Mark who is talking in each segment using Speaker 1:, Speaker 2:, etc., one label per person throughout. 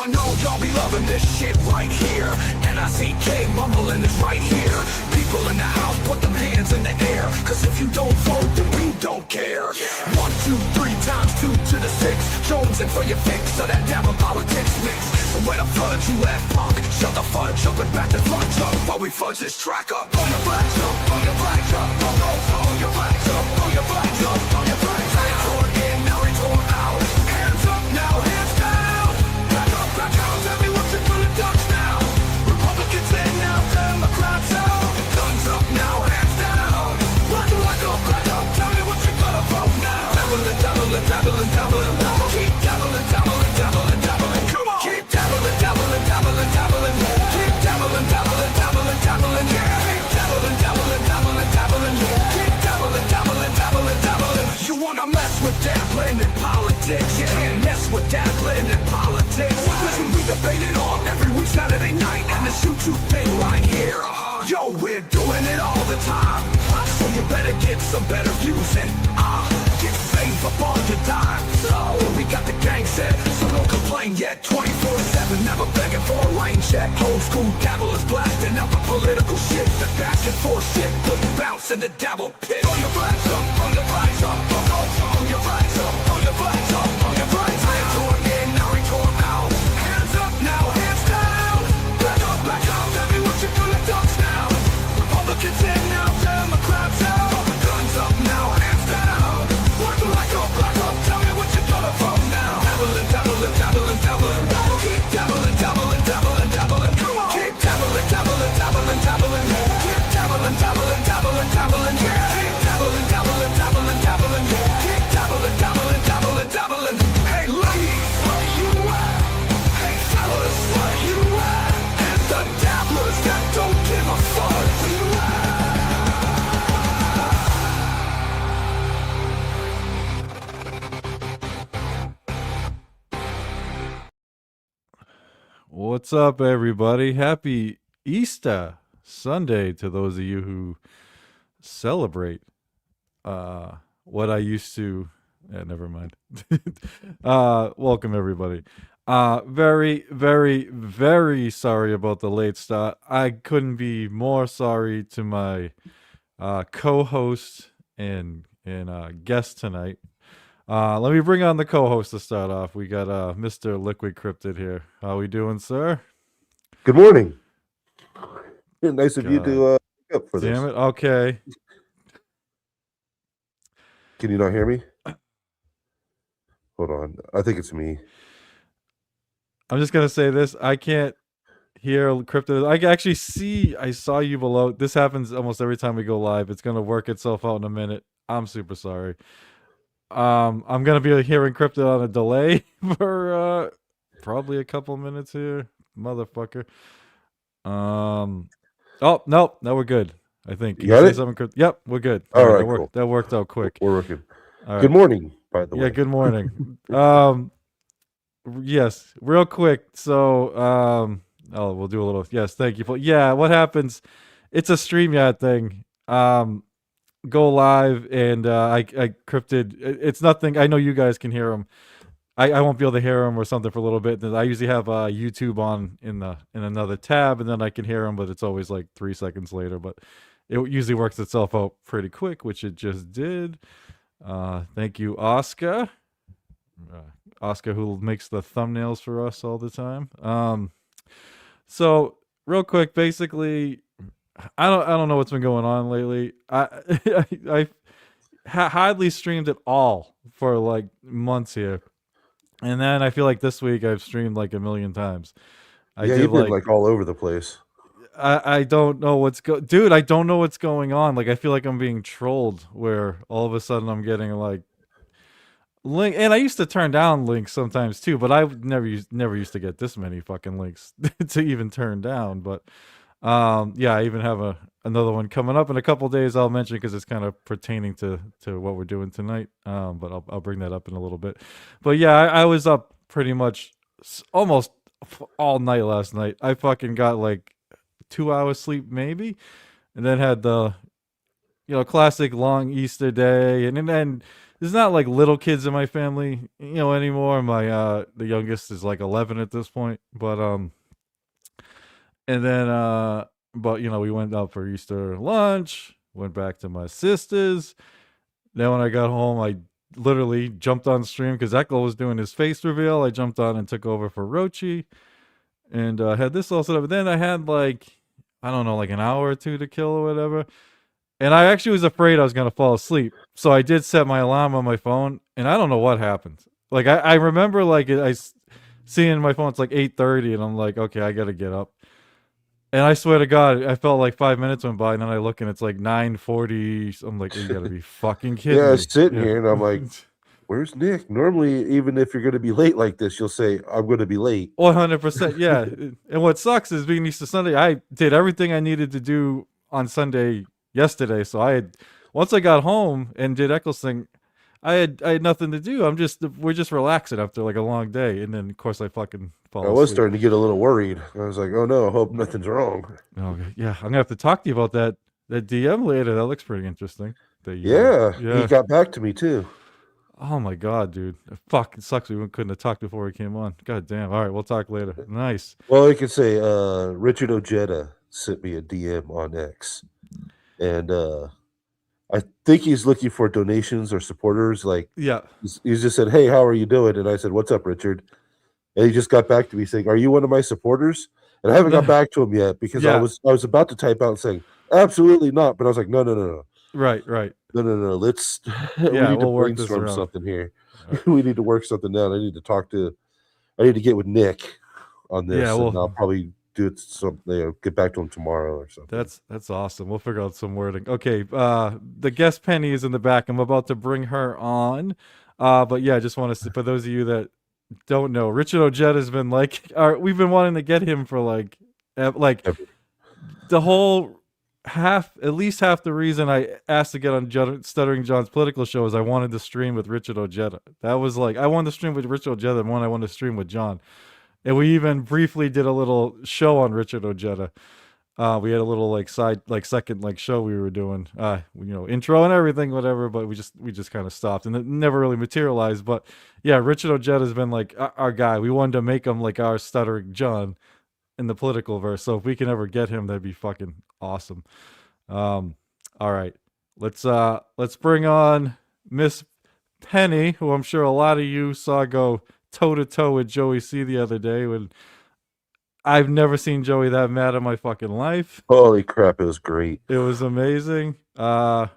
Speaker 1: I know y'all be loving this shit right here. NICK mumbling is right here. People in the house, put them hands in the air. Cause if you don't vote, then we don't care. 1, 2, 3 times 2 to the 6. Jonesing for your fix, so that devil politics mix. So where the fudge you at, punk? Shut the fudge up and back the fudge up while we fudge this track up. On your flags up, on your flags up, on your flags up, on your flags up, on your flags up. Retort in, now retort out. Hands up now, hands down. Back up, tell me what you're gonna ducks now. Republicans in now, Democrats out. Guns up now, hands down. Back up, tell me what you're gonna vote now. Dabbling, dabbling, dabbling, dabbling. Keep dabbling, dabbling, dabbling, dabbling. Come on. Keep dabbling, dabbling, dabbling, dabbling. Keep dabbling, dabbling, dabbling, dabbling. Keep dabbling, dabbling, dabbling, dabbling. Keep dabbling, dabbling, dabbling, dabbling. You wanna mess with dabbling in politics? You can't mess with dabbling in politics. Listen, we debate it all every week Saturday night, and this YouTube thing right here. Yo, we're doing it all the time. So you better get some better views and get saved up on your dime. So we got the gang set, so don't complain yet. 24/7, never begging for a rain check. Old school dabblers blasting up the political shit. The asking for shit, put bounce in the dabble pit. On your flags up, on your flags up, on your flags up, on your flags up, on your flags up. Retort in, now retort out. Hands up now, hands down. Back up, tell me what you're gonna ducks now. Republicans in now, Democrats out. Guns up now, hands down. Back up, tell me what you're gonna vote now. Dabbling, dabbling, dabbling, dabbling. Keep dabbling, dabbling, dabbling, dabbling. Come on. Keep dabbling, dabbling, dabbling, dabbling. Keep dabbling, dabbling, dabbling, dabbling. Keep dabbling, dabbling, dabbling, dabbling. Keep dabbling, dabbling, dabbling, dabbling. Hey ladies, where you at? Hey fellas, where you at? And the dabblers that don't give a fuck, where you at?
Speaker 2: What's up, everybody? Happy Easter Sunday to those of you who celebrate what I used to. Never mind. Welcome, everybody. Very, very, very sorry about the late start. I couldn't be more sorry to my co-host and guest tonight. Let me bring on the co-host to start off. We got Mr. Liquid Cryptid here. How we doing, sir?
Speaker 3: Good morning. Nice of you to pick up for this.
Speaker 2: Damn it. Okay.
Speaker 3: Can you not hear me? Hold on. I think it's me.
Speaker 2: I'm just gonna say this. I can't hear Cryptid. I can actually see. I saw you below. This happens almost every time we go live. It's gonna work itself out in a minute. I'm super sorry. I'm gonna be hearing Cryptid on a delay for probably a couple minutes here, motherfucker. Oh no, we're good. I think.
Speaker 3: You got it?
Speaker 2: Something, yep, we're good.
Speaker 3: All right,
Speaker 2: that
Speaker 3: cool.
Speaker 2: That worked out quick.
Speaker 3: We're working.
Speaker 2: All right.
Speaker 3: Good morning, by the way.
Speaker 2: Yeah, good morning. Yes, real quick. So we'll do a little. Yes, thank you. Yeah, what happens? It's a StreamYard thing. Go live and I Cryptid. It's nothing. I know you guys can hear them. I won't be able to hear them or something for a little bit. I usually have YouTube on in another tab, and then I can hear them, but it's always like 3 seconds later. But it usually works itself out pretty quick, which it just did. Thank you, Oscar. Oscar, who makes the thumbnails for us all the time. So real quick, basically, I don't know what's been going on lately. I hardly streamed at all for like months here, and then I feel like this week I've streamed like a million times.
Speaker 3: You've been like all over the place.
Speaker 2: I don't know dude. I don't know what's going on. Like I feel like I'm being trolled, where all of a sudden I'm getting like link, and I used to turn down links sometimes too, but I never used to get this many fucking links to even turn down. But yeah, I even have another one coming up in a couple days. I'll mention because it's kind of pertaining to what we're doing tonight. But I'll bring that up in a little bit. But yeah, I was up pretty much almost all night last night. I fucking got like 2 hours sleep maybe, and then had the classic long Easter day, and then there's not like little kids in my family, anymore. My the youngest is like 11 at this point, but and then but we went out for Easter lunch, went back to my sister's. Then when I got home, I literally jumped on stream because Echo was doing his face reveal. I jumped on and took over for Rochi, and had this all set up. Then I had like, I don't know, like an hour or two to kill or whatever. And I actually was afraid I was gonna fall asleep, so I did set my alarm on my phone, and I don't know what happened. Like I remember like seeing my phone, it's like 8:30, and I'm like, okay, I gotta get up. And I swear to God, I felt like 5 minutes went by, and then I look and it's like 9:40. I'm like, you gotta be fucking kidding
Speaker 3: Yeah, I
Speaker 2: me.
Speaker 3: was sitting here and I'm like, where's Nick? Normally, even if you're going to be late like this, you'll say, I'm going to be late.
Speaker 2: 100%. Yeah. And what sucks is being Easter Sunday, I did everything I needed to do on Sunday yesterday. So once I got home and did Eccles thing, I had nothing to do. We're just relaxing after like a long day. And then of course I fucking fall
Speaker 3: I
Speaker 2: asleep.
Speaker 3: was starting to get a little worried. I was like, oh no, I hope nothing's wrong.
Speaker 2: Okay. Yeah. I'm gonna have to talk to you about that DM later. That looks pretty interesting.
Speaker 3: Yeah, he got back to me too.
Speaker 2: Oh my God, dude. It fucking sucks we couldn't have talked before we came on. God damn. All right, we'll talk later. Nice.
Speaker 3: Well, I could say Richard Ojeda sent me a DM on X. And I think he's looking for donations or supporters. Like,
Speaker 2: Yeah.
Speaker 3: He's just said, hey, how are you doing? And I said, what's up, Richard? And he just got back to me saying, are you one of my supporters? And I haven't got back to him yet because I was about to type out saying, absolutely not. But I was like, no.
Speaker 2: Right.
Speaker 3: No. Let's we need to brainstorm something here. Right. We need to work something out. I need to get with Nick on this, and I'll probably do it get back to him tomorrow or something.
Speaker 2: That's awesome. We'll figure out some wording. Okay, the guest Penny is in the back. I'm about to bring her on. But yeah, I just want to say, for those of you that don't know, Richard Ojeda has been we've been wanting to get him for like the whole at least half the reason I asked to get on Stuttering John's political show is I wanted to stream with Richard Ojeda. That was like, I wanted to stream with Richard Ojeda more than I wanted to stream with John. And we even briefly did a little show on Richard Ojeda. We had a little second show we were doing, intro and everything, whatever, but we just kind of stopped and it never really materialized. But yeah, Richard Ojeda has been like our guy. We wanted to make him like our Stuttering John in the political verse. So if we can ever get him, that'd be fucking awesome. All right, let's bring on Miss Penny, who I'm sure a lot of you saw go toe to toe with Joey C the other day. When I've never seen Joey that mad in my fucking life.
Speaker 3: Holy crap, it was great.
Speaker 2: It was amazing. I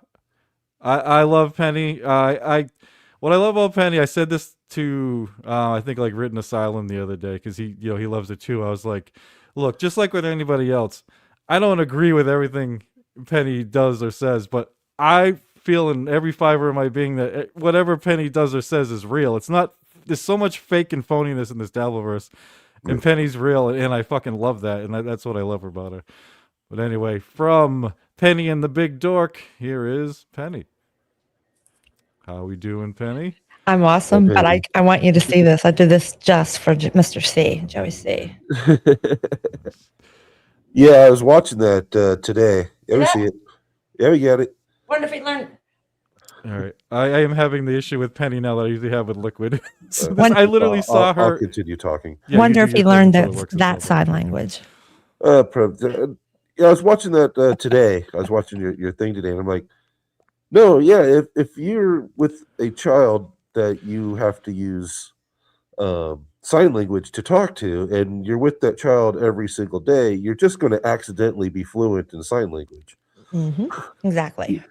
Speaker 2: love Penny. What I love about Penny, I said this to I think like Written Asylum the other day because he loves it too. I was like, look, just like with anybody else, I don't agree with everything Penny does or says, but I feel in every fiber of my being that whatever Penny does or says is real. It's not. There's so much fake and phoniness in this Dabbleverse, and Penny's real, and I fucking love that, and that's what I love about her. But anyway, from Penny and the Big Dork, here is Penny. How we doing, Penny?
Speaker 4: I'm awesome, but I want you to see this. I did this just for Mr. C, Joey C.
Speaker 3: Yeah, I was watching that today. Yeah, we see it. Yeah, we got it.
Speaker 4: Wonder if he learned.
Speaker 2: All right, I am having the issue with Penny now that I usually have with Liquid. I literally saw her.
Speaker 3: I'll continue talking.
Speaker 4: Yeah, wonder if he learned that sign language.
Speaker 3: Yeah, I was watching that today. I was watching your thing today, and I'm like, no, yeah, if you're with a child that you have to use sign language to talk to, and you're with that child every single day, you're just going to accidentally be fluent in sign language.
Speaker 4: Mm-hmm. Exactly.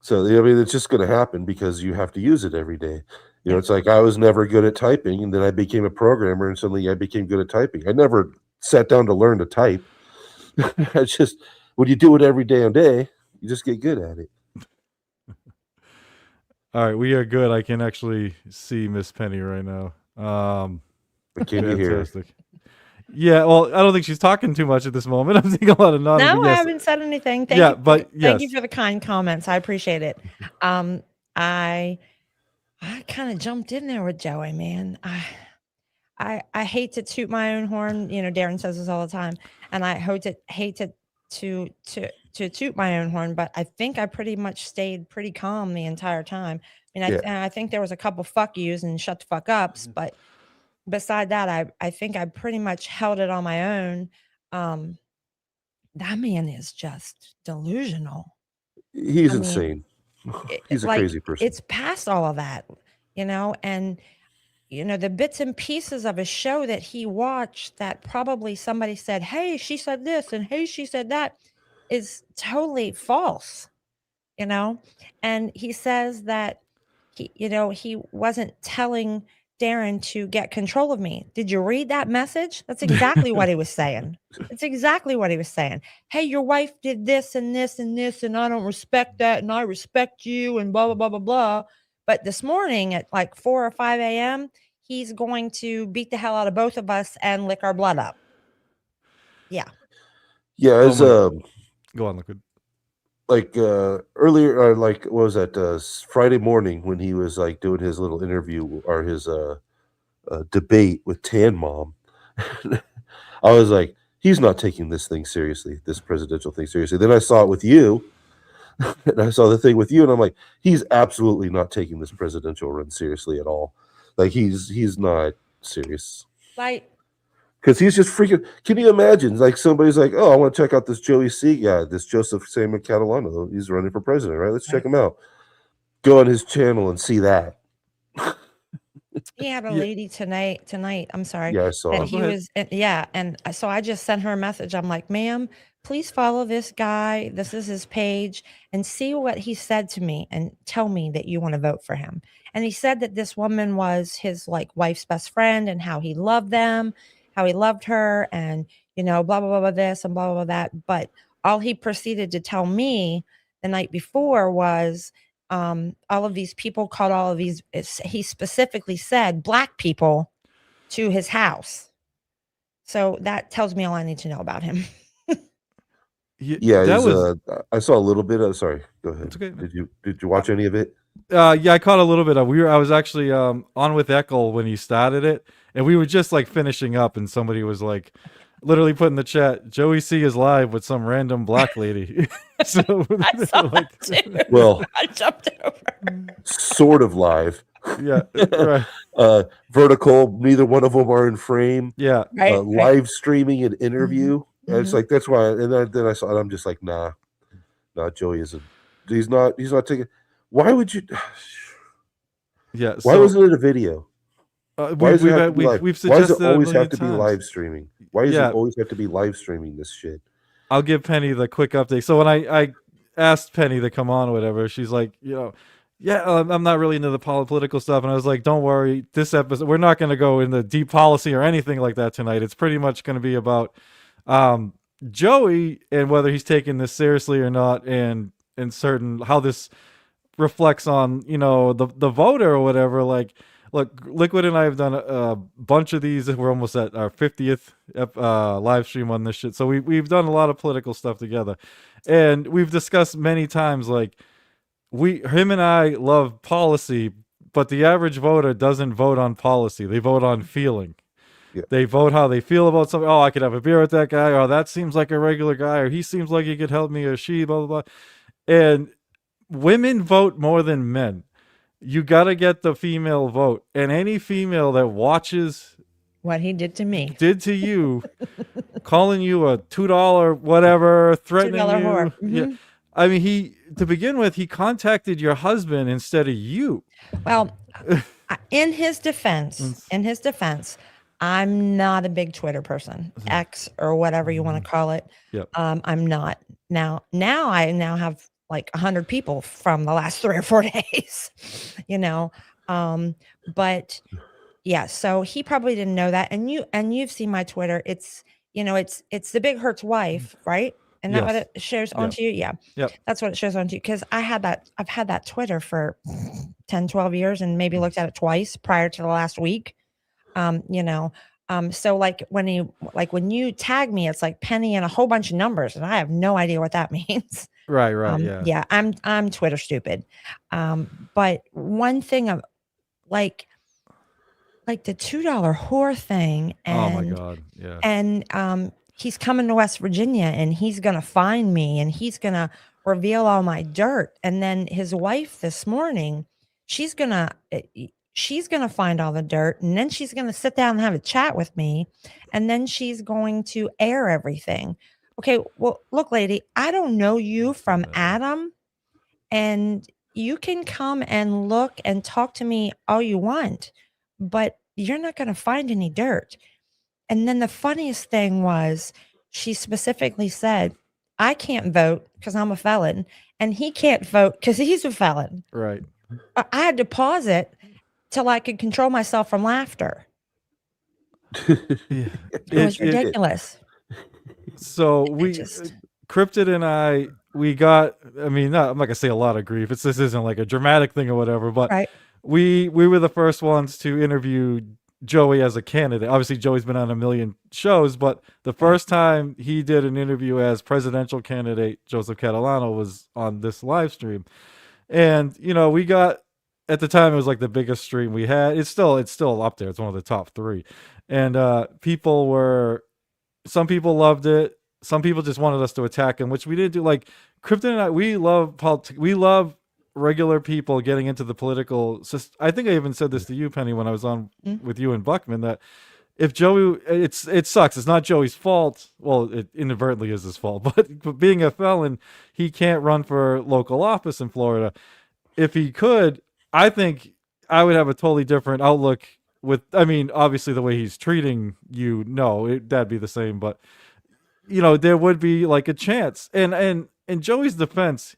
Speaker 3: So, I mean, it's just going to happen because you have to use it every day. You know, it's like I was never good at typing, and then I became a programmer, and suddenly I became good at typing. I never sat down to learn to type. It's just when you do it every damn day, you just get good at it.
Speaker 2: All right, we are good. I can actually see Miss Penny right now.
Speaker 3: But can you hear her?
Speaker 2: Yeah, well, I don't think she's talking too much at this moment. I'm seeing a lot of nodding.
Speaker 4: No, I haven't said anything. Thank you for the kind comments. I appreciate it. I kind of jumped in there with Joey, man. I hate to toot my own horn. You know, Darren says this all the time, and I hate to to toot my own horn, but I think I pretty much stayed pretty calm the entire time. I mean, I think there was a couple fuck yous and shut the fuck ups, but beside that, I think I pretty much held it on my own. That man is just delusional.
Speaker 3: He's
Speaker 4: I mean,
Speaker 3: insane. He's a crazy person.
Speaker 4: It's past all of that, and the bits and pieces of a show that he watched that probably somebody said, hey, she said this and hey, she said that, is totally false, and he says that he wasn't telling Darren to get control of me. Did you read that message? That's exactly what he was saying. It's exactly what he was saying. Hey, your wife did this and this and this, and I don't respect that, and I respect you, and blah, blah, blah, blah, blah. But this morning at like 4 or 5 a.m., he's going to beat the hell out of both of us and lick our blood up. Yeah.
Speaker 3: Yeah, as
Speaker 2: go on, Liquid.
Speaker 3: Like earlier, like what was that? Friday morning when he was like doing his little interview or his debate with Tan Mom. I was like, he's not taking this thing seriously, this presidential thing seriously. Then I saw it with you, and I saw the thing with you, and I'm like, he's absolutely not taking this presidential run seriously at all. Like he's not serious.
Speaker 4: Like,
Speaker 3: because he's just freaking. Can you imagine? Like somebody's like, "Oh, I want to check out this Joey C guy, this Joseph Samuel Catalano. He's running for president, right? Let's check him out. Go on his channel and see that."
Speaker 4: He had a lady tonight. I'm sorry.
Speaker 3: Yeah, I saw.
Speaker 4: And he was, and so I just sent her a message. I'm like, ma'am, please follow this guy. This is his page, and see what he said to me, and tell me that you want to vote for him. And he said that this woman was his like wife's best friend, and how he loved them, how he loved her, and blah blah blah blah this and blah blah blah that. But all he proceeded to tell me the night before was, all of these people called all of these, he specifically said black people to his house. So that tells me all I need to know about him.
Speaker 3: Yeah, that was. I saw a little bit of. Sorry, go ahead. Okay. Did you watch any of it?
Speaker 2: Yeah, I caught a little bit of. I was actually on with Eckel when he started it, and we were just like finishing up, and somebody was like, literally put in the chat, Joey C is live with some random black lady. So
Speaker 4: I saw that too.
Speaker 3: Well,
Speaker 4: I jumped over.
Speaker 3: Sort of live.
Speaker 2: Yeah, right.
Speaker 3: Vertical. Neither one of them are in frame.
Speaker 2: Yeah,
Speaker 4: right,
Speaker 3: live streaming an interview. Mm-hmm. It's like that's why. And then I saw it. I'm just like, nah, Joey isn't. He's not taking. Why would you?
Speaker 2: Yeah.
Speaker 3: Why wasn't it a video?
Speaker 2: Why does it
Speaker 3: always have to be live streaming? Why does it always have to be live streaming this shit?
Speaker 2: I'll give Penny the quick update. So when I asked Penny to come on or whatever, she's like, I'm not really into the political stuff. And I was like, don't worry, this episode, we're not going to go into deep policy or anything like that tonight. It's pretty much going to be about Joey and whether he's taking this seriously or not, and certain how this reflects on, the voter or whatever. Like, look, Liquid and I have done a bunch of these. We're almost at our 50th live stream on this shit. So we've done a lot of political stuff together. And we've discussed many times, like, him and I love policy, but the average voter doesn't vote on policy. They vote on feeling. Yeah. They vote how they feel about something. Oh, I could have a beer with that guy. Or that seems like a regular guy. Or he seems like he could help me. Or she, blah, blah, blah. And women vote more than men. You got to get the female vote. And any female that watches
Speaker 4: what he did to me,
Speaker 2: did to you, calling you a $2 whatever, threatening
Speaker 4: $2
Speaker 2: you.
Speaker 4: Whore. Mm-hmm.
Speaker 2: Yeah. I mean, to begin with, he contacted your husband instead of you.
Speaker 4: Well, in his defense, I'm not a big Twitter person, X or whatever you want to call it.
Speaker 2: Yep.
Speaker 4: I'm not. Now I have like 100 people from the last 3 or 4 days, but yeah, so he probably didn't know that. And you've seen my Twitter. It's the Big Hurt's wife, right? And that what it shows onto you? Yeah.
Speaker 2: Yep.
Speaker 4: That's what it shows onto you. Cause I've had that Twitter for 10, 12 years and maybe looked at it twice prior to the last week. So like when you tag me, it's like Penny and a whole bunch of numbers and I have no idea what that means.
Speaker 2: Right.
Speaker 4: Yeah. I'm Twitter stupid. But one thing of like the $2 whore thing. And,
Speaker 2: oh my God. Yeah.
Speaker 4: And, he's coming to West Virginia and he's going to find me and he's going to reveal all my dirt. And then his wife this morning, she's going to find all the dirt, and then she's going to sit down and have a chat with me, and then she's going to air everything. Okay, well, look, lady, I don't know you from Adam, and you can come and look and talk to me all you want, but you're not going to find any dirt. And then the funniest thing was she specifically said, I can't vote because I'm a felon, and he can't vote because he's a felon.
Speaker 2: Right.
Speaker 4: I had to pause it till I could control myself from laughter.
Speaker 2: Yeah.
Speaker 4: It was ridiculous.
Speaker 2: So
Speaker 4: It just,
Speaker 2: Cryptid and I, we got, I mean, I'm not gonna say a lot of grief. This isn't like a dramatic thing or whatever, but
Speaker 4: right.
Speaker 2: we were the first ones to interview Joey as a candidate. Obviously, Joey's been on a million shows, but the first time he did an interview as presidential candidate, Joseph Catalano, was on this live stream. And we got, at the time, it was like the biggest stream we had. It's still up there. It's one of the top 3. And some people loved it. Some people just wanted us to attack him, which we did do. Like Cryptid and I, we love politics. We love regular people getting into the political system. I think I even said this to you, Penny, when I was on with you and Buckman, that if Joey, it sucks. It's not Joey's fault. Well, it inadvertently is his fault, but being a felon, he can't run for local office in Florida. If he could, I think I would have a totally different outlook obviously the way he's treating you, that'd be the same, but there would be like a chance. And in Joey's defense,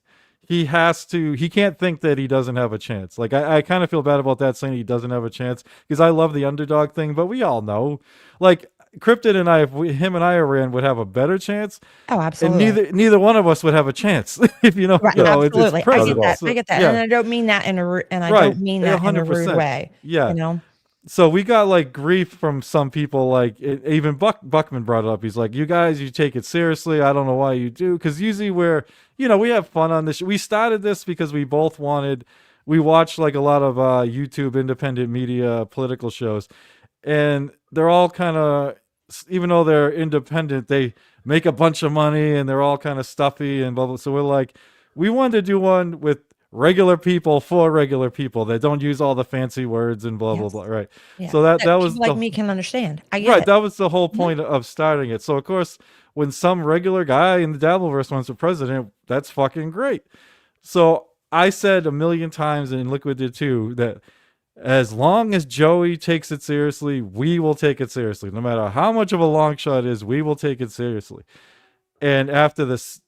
Speaker 2: he can't think that he doesn't have a chance. Like I kind of feel bad about that, saying he doesn't have a chance, because I love the underdog thing, but we all know, like Cryptid and I, him and I ran, would have a better chance.
Speaker 4: Oh, absolutely.
Speaker 2: And neither one of us would have a chance if
Speaker 4: right, absolutely.
Speaker 2: It's
Speaker 4: I get that. I get that.
Speaker 2: Yeah.
Speaker 4: And I don't mean that in a rude way.
Speaker 2: Yeah. So we got like grief from some people, like even Buckman brought it up. He's like, you guys, you take it seriously. I don't know why you do. Because usually we have fun on this. We started this because we both we watched like a lot of YouTube independent media political shows. And they're all kind of, even though they're independent, they make a bunch of money and they're all kind of stuffy and blah, blah. So we're like, we wanted to do one with regular people for regular people that don't use all the fancy words and blah, blah, blah. Right.
Speaker 4: Yeah.
Speaker 2: So that was
Speaker 4: like me can understand. I get
Speaker 2: right.
Speaker 4: it.
Speaker 2: That was the whole point of starting it. So of course, when some regular guy in the Dabbleverse wants for president, that's fucking great. So I said a million times, and Liquid did too, that as long as Joey takes it seriously, we will take it seriously. No matter how much of a long shot it is, we will take it seriously. And after this,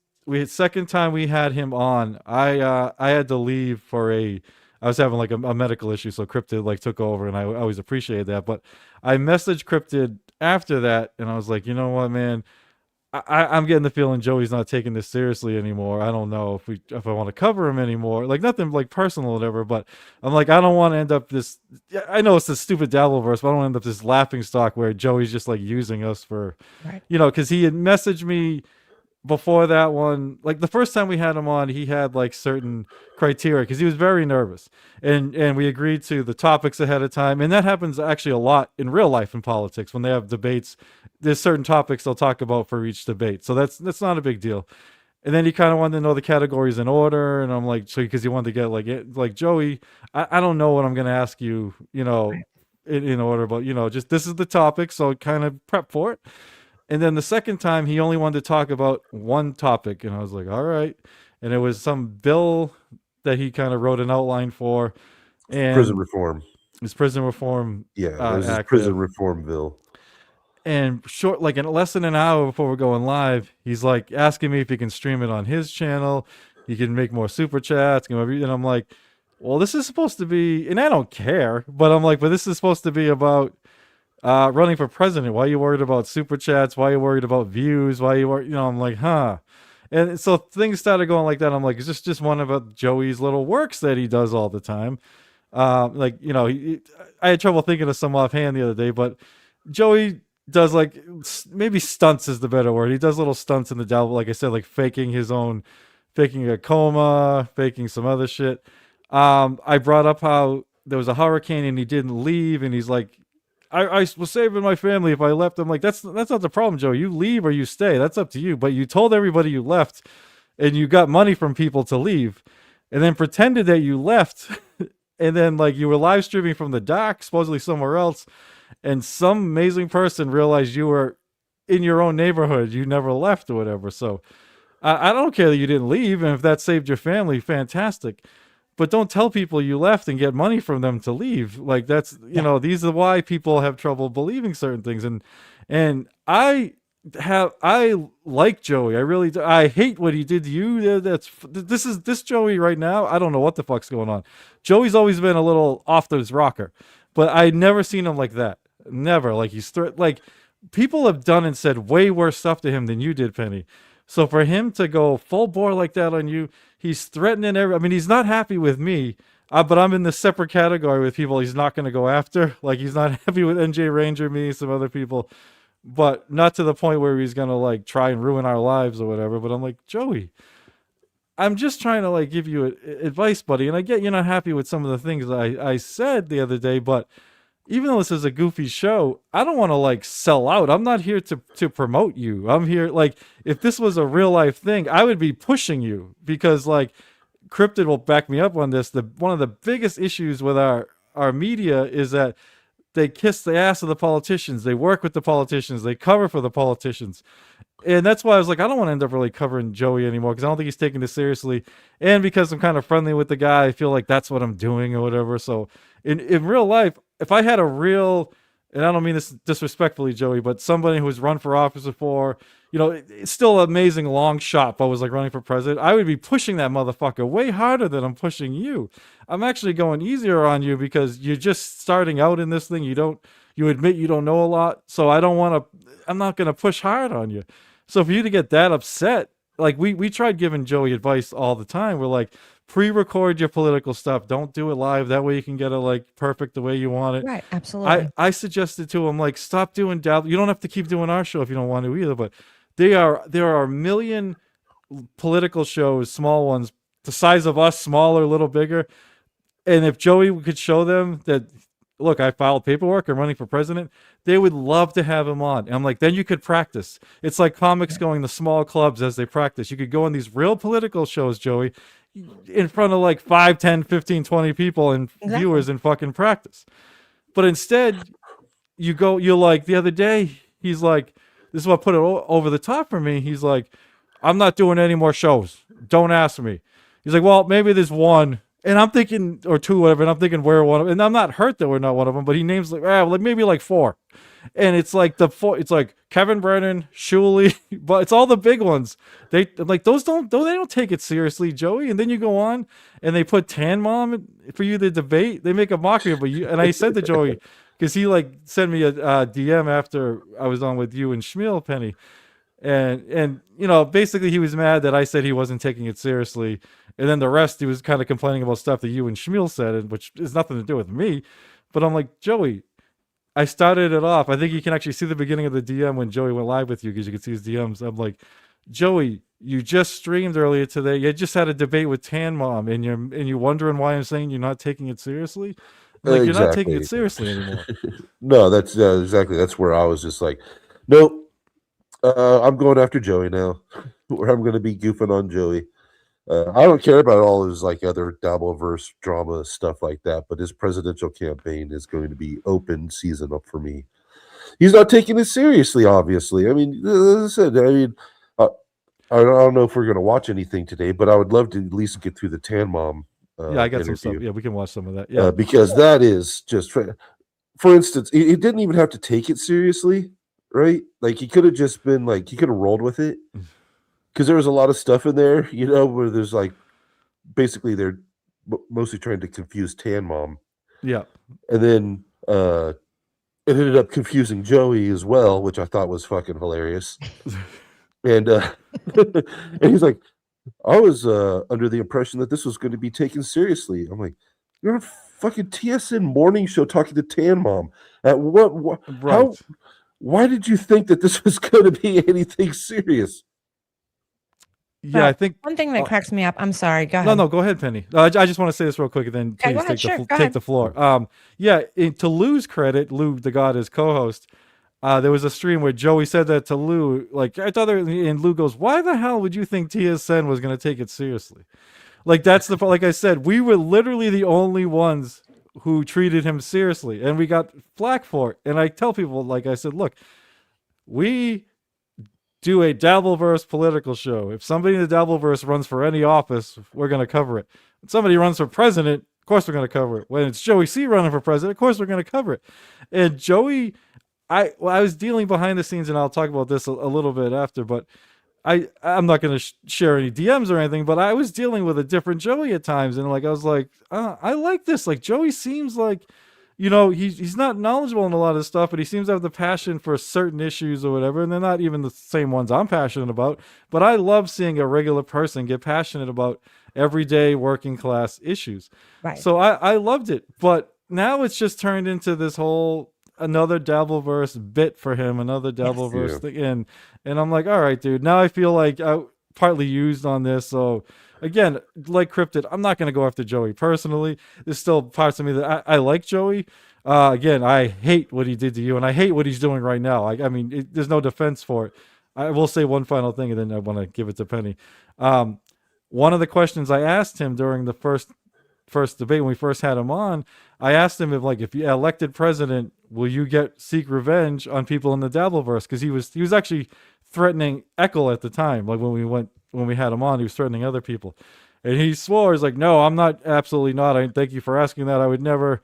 Speaker 2: second time we had him on, I had to leave I was having like a medical issue, so Cryptid like took over, and I always appreciated that. But I messaged Cryptid after that, and I was like, you know what, man, I'm getting the feeling Joey's not taking this seriously anymore. I don't know if I want to cover him anymore. Like nothing like personal or whatever, but I'm like, I don't want to end up this. I know it's the stupid Dabbleverse, but I don't want to end up this laughing stock where Joey's just like using us for,
Speaker 4: right.
Speaker 2: Because he had messaged me before that one. Like the first time we had him on, he had like certain criteria because he was very nervous, and we agreed to the topics ahead of time. And that happens actually a lot in real life in politics when they have debates. There's certain topics they'll talk about for each debate, so that's not a big deal. And then he kind of wanted to know the categories in order, and I'm like, so because he wanted to get like Joey, I don't know what I'm going to ask you,
Speaker 4: Right.
Speaker 2: in order, but just this is the topic, so kind of prep for it. And then the second time, he only wanted to talk about one topic, and I was like, all right. And it was some bill that he kind of wrote an outline for, and
Speaker 3: Prison reform.
Speaker 2: His prison reform.
Speaker 3: Yeah, it was his prison reform bill.
Speaker 2: And like in less than an hour before we're going live, he's like asking me if he can stream it on his channel. He can make more super chats. And I'm like, well, this is supposed to be, and I don't care, but I'm like, but this is supposed to be about running for president. Why are you worried about super chats? Why are you worried about views? Why are you worried? I'm like, huh. And so things started going like that. I'm like, is this just one of Joey's little works that he does all the time? I had trouble thinking of some offhand the other day, but Joey does like, maybe stunts is the better word. He does little stunts in the Dabble, like I said, like faking a coma, faking some other shit. I brought up how there was a hurricane and he didn't leave, and he's like, I was saving my family if I left. I'm like, that's not the problem, Joey. You leave or you stay. That's up to you. But you told everybody you left, and you got money from people to leave, and then pretended that you left, and then like you were live streaming from the dock, supposedly somewhere else, and some amazing person realized you were in your own neighborhood. You never left or whatever. So I don't care that you didn't leave, and if that saved your family, fantastic. But don't tell people you left and get money from them to leave. Like that's these are why people have trouble believing certain things. And I like Joey. I really do. I hate what he did to you. This Joey right now. I don't know what the fuck's going on. Joey's always been a little off his rocker, but I never seen him like that. Never. Like like people have done and said way worse stuff to him than you did, Penny. So for him to go full bore like that on you, he's threatening I mean, he's not happy with me, but I'm in the separate category with people he's not going to go after. Like he's not happy with NJ Ranger, me, some other people, but not to the point where he's going to like try and ruin our lives or whatever. But I'm like, Joey, I'm just trying to like give you advice, buddy. And I get you're not happy with some of the things I said the other day, but even though this is a goofy show, I don't want to like sell out. I'm not here to promote you. I'm here like if this was a real life thing, I would be pushing you because like Cryptid will back me up on this. One of the biggest issues with our media is that they kiss the ass of the politicians. They work with the politicians. They cover for the politicians. And that's why I was like, I don't want to end up really covering Joey anymore because I don't think he's taking this seriously. And because I'm kind of friendly with the guy, I feel like that's what I'm doing or whatever. So in real life, if I had a real, and I don't mean this disrespectfully, Joey, but somebody who's run for office before, it's still an amazing long shot, but was like running for president, I would be pushing that motherfucker way harder than I'm pushing you. I'm actually going easier on you because you're just starting out in this thing. You admit you don't know a lot. So I'm not going to push hard on you. So for you to get that upset, like we tried giving Joey advice all the time. We're like, pre-record your political stuff. Don't do it live. That way you can get it like perfect the way you want it.
Speaker 4: Right, absolutely.
Speaker 2: I suggested to him like stop doing Dabbling. You don't have to keep doing our show if you don't want to either. But there are a million political shows, small ones, the size of us, smaller, a little bigger. And if Joey could show them that, look, I filed paperwork, I'm running for president, they would love to have him on. And I'm like, then you could practice. It's like comics going to small clubs as they practice. You could go on these real political shows, Joey, in front of like 5, 10, 15, 20 people and viewers and fucking practice. But instead, you're like, the other day, he's like, this is what put it over the top for me. He's like, I'm not doing any more shows. Don't ask me. He's like, well, maybe there's one. And I'm thinking, or two, whatever. And I'm thinking we're one of them. And I'm not hurt that we're not one of them, but he names like maybe like 4. And it's like it's like Kevin Brennan, Shuley, but it's all the big ones. They like they don't take it seriously, Joey. And then you go on and they put Tan Mom for you to debate. They make a mockery of you. And I said to Joey, because he like sent me a DM after I was on with you and Schmiel, Penny. And basically he was mad that I said he wasn't taking it seriously. And then the rest, he was kind of complaining about stuff that you and Schmiel said, which has nothing to do with me. But I'm like, Joey, I started it off. I think you can actually see the beginning of the DM when Joey went live with you because you can see his DMs. I'm like, Joey, you just streamed earlier today. You just had a debate with Tan Mom, and you're wondering why I'm saying you're not taking it seriously. Like You're not taking it seriously anymore.
Speaker 3: No, that's exactly. That's where I was just like, nope. I'm going after Joey now. Where I'm going to be goofing on Joey. I don't care about all his like other Dabbleverse drama stuff like that, but his presidential campaign is going to be open season up for me. He's not taking it seriously, obviously. I mean, as I said, I don't know if we're going to watch anything today, but I would love to at least get through the Tan Mom.
Speaker 2: Yeah, I got
Speaker 3: interview.
Speaker 2: some stuff. Yeah, we can watch some of that. Yeah,
Speaker 3: because that is just, for instance, he didn't even have to take it seriously, right? Like he could have just been like he could have rolled with it. Because there was a lot of stuff in there, where there's like, basically they're mostly trying to confuse Tan Mom. Yeah. And then it ended up confusing Joey as well, which I thought was fucking hilarious. And and he's like, I was under the impression that this was going to be taken seriously. I'm like, you're on fucking TSN morning show talking to Tan Mom. At what right. Why did you think that this was going to be anything serious?
Speaker 2: Yeah,
Speaker 4: Well,
Speaker 2: I think.
Speaker 4: one thing that cracks me up. I'm sorry. Go
Speaker 2: No,
Speaker 4: ahead.
Speaker 2: no, go ahead, Penny. I just want to say this real quick, and then
Speaker 4: Okay, go
Speaker 2: please
Speaker 4: ahead. Sure. Go
Speaker 2: take
Speaker 4: ahead.
Speaker 2: the floor. Yeah, to Lou's credit, Lou, the God, his co-host. There was a stream where Joey said that to Lou, like I thought, and Lou goes, "Why the hell would you think TSN was going to take it seriously?" Like that's the like I said, we were literally the only ones who treated him seriously, and we got flack for it. And I tell people, like I said, look, we do a Dabbleverse political show. If somebody in the Dabbleverse runs for any office, we're going to cover it. When somebody runs for president, of course we're going to cover it. When it's Joey C running for president, of course we're going to cover it. And Joey, I was dealing behind the scenes, and I'll talk about this a little bit after, but I'm not going to share any DMs or anything, but I was dealing with a different Joey at times, and like I was like, I like this. Like Joey seems like, he's not knowledgeable in a lot of stuff, but he seems to have the passion for certain issues or whatever, and they're not even the same ones I'm passionate about. But I love seeing a regular person get passionate about everyday working class issues.
Speaker 4: Right.
Speaker 2: So I loved it, but now it's just turned into this whole another Dabbleverse bit for him, another Dabbleverse thing, and I'm like, all right, dude. Now I feel like I partly used on this. So again, like Cryptid, I'm not going to go after Joey personally. There's still parts of me that I like Joey. Again, I hate what he did to you, and I hate what he's doing right now. I mean, there's no defense for it. I will say one final thing, and then I want to give it to Penny. One of the questions I asked him during the first debate when we first had him on, I asked him if you elected president, will you seek revenge on people in the Dabbleverse? Because he was actually threatening Eckel at the time. Like when we had him on, he was threatening other people, and he swore, he's like, no, I'm not, absolutely not. I thank you for asking that. I would never.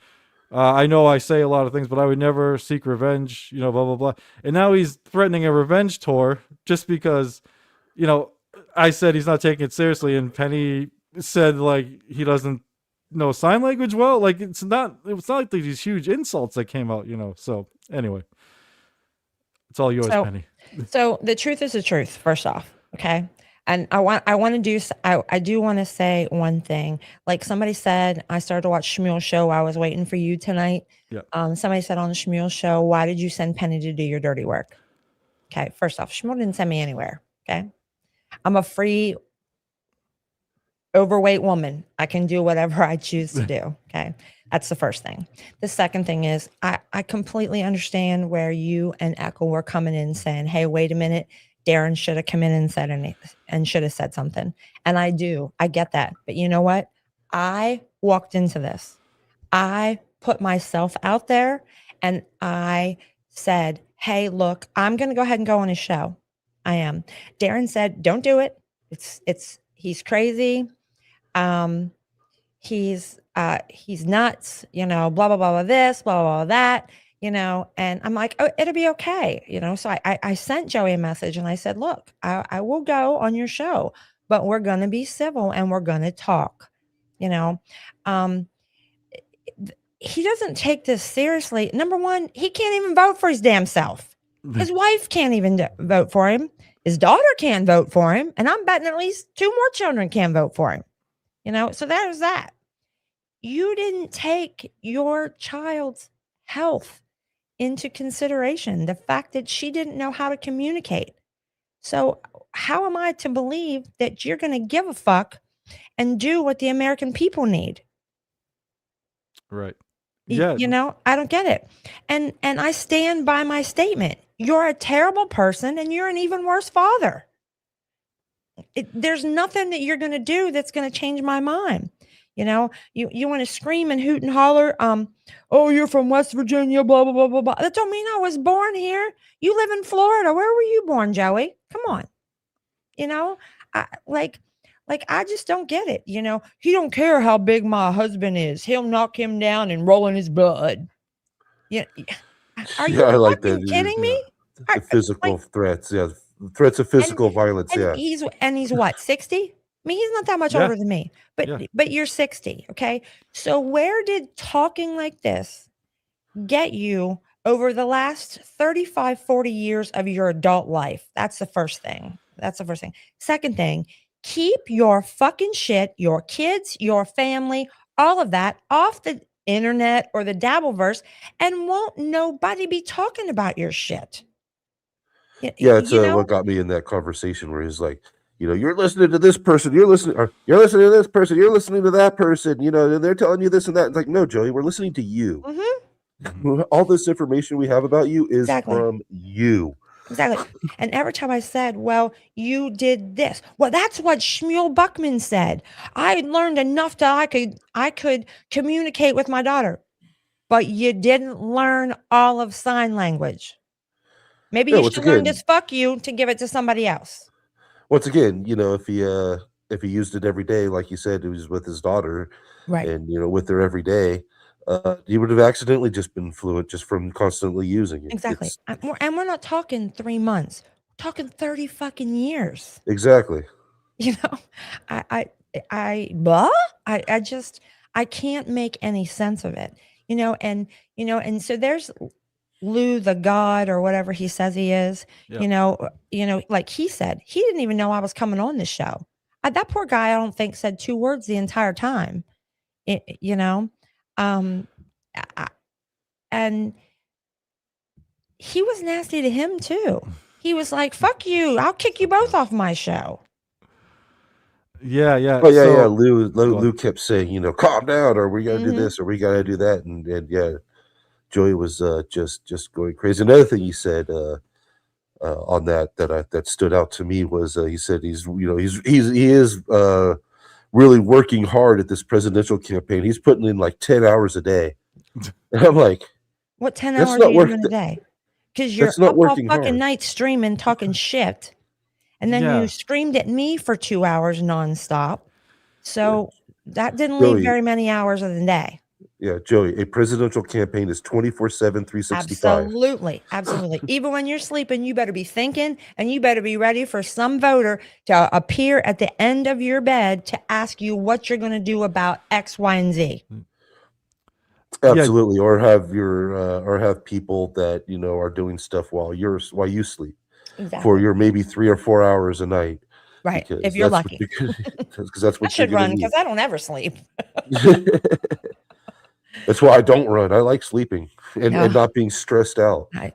Speaker 2: I know I say a lot of things, but I would never seek revenge. Blah blah blah. And now he's threatening a revenge tour just because, I said he's not taking it seriously, and Penny said like he doesn't know sign language well. Like it's not like these huge insults that came out. So anyway, it's all yours, Penny.
Speaker 4: So the truth is the truth. First off, okay. And I do want to say one thing. Like somebody said, I started to watch Shmuel's show. I was waiting for you tonight.
Speaker 2: Yeah.
Speaker 4: Somebody said on the Shmuel show, why did you send Penny to do your dirty work? Okay. First off, Shmuel didn't send me anywhere. Okay. I'm a free, overweight woman. I can do whatever I choose to do. Okay. That's the first thing. The second thing is I completely understand where you and Eckel were coming in saying, hey, wait a minute. Darren should have come in and said anything and should have said something. And I get that. But you know what? I walked into this. I put myself out there and I said, hey, look, I'm going to go ahead and go on his show. I am. Darren said, don't do it. He's crazy. He's nuts, blah, blah, blah, blah, this, blah, blah, blah, that. And I'm like, oh, it'll be okay. So I sent Joey a message and I said, look, I will go on your show, but we're going to be civil and we're going to talk, he doesn't take this seriously. Number one, he can't even vote for his damn self. His wife can't even vote for him. His daughter can't vote for him. And I'm betting at least 2 more children can vote for him, so there's that. You didn't take your child's health into consideration, the fact that she didn't know how to communicate. So how am I to believe that you're going to give a fuck and do what the American people need?
Speaker 2: Right. Yeah.
Speaker 4: I don't get it. And I stand by my statement. You're a terrible person and you're an even worse father. There's nothing that you're going to do that's going to change my mind. You want to scream and hoot and holler. Oh, you're from West Virginia, blah, blah, blah, blah, blah. That don't mean I was born here. You live in Florida. Where were you born, Joey? Come on. I just don't get it. He don't care how big my husband is. He'll knock him down and roll in his blood. Yeah. Are you fucking kidding me?
Speaker 3: The physical threats. Yeah. Threats of physical violence.
Speaker 4: And he's what, 60? I mean, he's not that much older than me, but you're 60. Okay. So where did talking like this get you over the last 35, 40 years of your adult life? That's the first thing. Second thing, keep your fucking shit, your kids, your family, all of that off the internet or the Dabbleverse, and won't nobody be talking about your shit.
Speaker 3: Yeah, it's what got me in that conversation where he's like, you're listening to this person, you're listening to this person, you're listening to that person, and they're telling you this and that. It's like, no, Joey, we're listening to you. All this information we have about you is
Speaker 4: Exactly.
Speaker 3: from you.
Speaker 4: Exactly. And every time I said, well, you did this. Well, that's what Shmuel Buckman said. I learned enough that I could communicate with my daughter. But you didn't learn all of sign language. Maybe
Speaker 3: Yeah,
Speaker 4: you
Speaker 3: once
Speaker 4: should learn
Speaker 3: again,
Speaker 4: this fuck you to give it to somebody else.
Speaker 3: if he used it every day, like you said, he was with his daughter,
Speaker 4: Right.
Speaker 3: and with her every day, he would have accidentally just been fluent just from constantly using it.
Speaker 4: Exactly. And we're not talking 3 months. We're talking 30 fucking years.
Speaker 3: Exactly.
Speaker 4: I can't make any sense of it. And so there's Lou the God or whatever he says he is.
Speaker 2: Yeah.
Speaker 4: Like he said, he didn't even know I was coming on this show. That poor guy, I don't think said 2 words the entire time. Um, and he was nasty to him too. He was like, "Fuck you! I'll kick you both off my show."
Speaker 2: Yeah.
Speaker 3: Oh yeah, yeah.
Speaker 2: So,
Speaker 3: Lou kept saying, calm down, or we gotta do
Speaker 4: Mhm.
Speaker 3: this, or we gotta do that, and yeah, Joey was just going crazy. Another thing he said on that stood out to me was he said he is really working hard at this presidential campaign. He's putting in like 10 hours a day, and I'm like,
Speaker 4: What 10
Speaker 3: that's
Speaker 4: hours
Speaker 3: not
Speaker 4: are you
Speaker 3: worth
Speaker 4: doing a day? Because you're
Speaker 3: that's not
Speaker 4: up all
Speaker 3: working
Speaker 4: fucking
Speaker 3: hard.
Speaker 4: night streaming, talking shit, and then
Speaker 2: Yeah.
Speaker 4: you screamed at me for 2 hours nonstop. So that didn't leave
Speaker 3: Joey,
Speaker 4: very many hours of the day.
Speaker 3: yeah, Joey, a presidential campaign is 24/7, 365.
Speaker 4: Absolutely. Even when you're sleeping, you better be thinking, and you better be ready for some voter to appear at the end of your bed to ask you what you're going to do about X, Y, and Z.
Speaker 3: Absolutely, or have people that are doing stuff while you sleep for
Speaker 4: Exactly.
Speaker 3: your maybe 3 or 4 hours a night.
Speaker 4: Right.
Speaker 3: Because
Speaker 4: If you're
Speaker 3: that's
Speaker 4: lucky.
Speaker 3: because that's
Speaker 4: I
Speaker 3: what you're
Speaker 4: should
Speaker 3: gonna
Speaker 4: run
Speaker 3: need.
Speaker 4: because I don't ever sleep.
Speaker 3: That's why I don't run. I like sleeping and
Speaker 4: Yeah.
Speaker 3: not being stressed out.
Speaker 4: I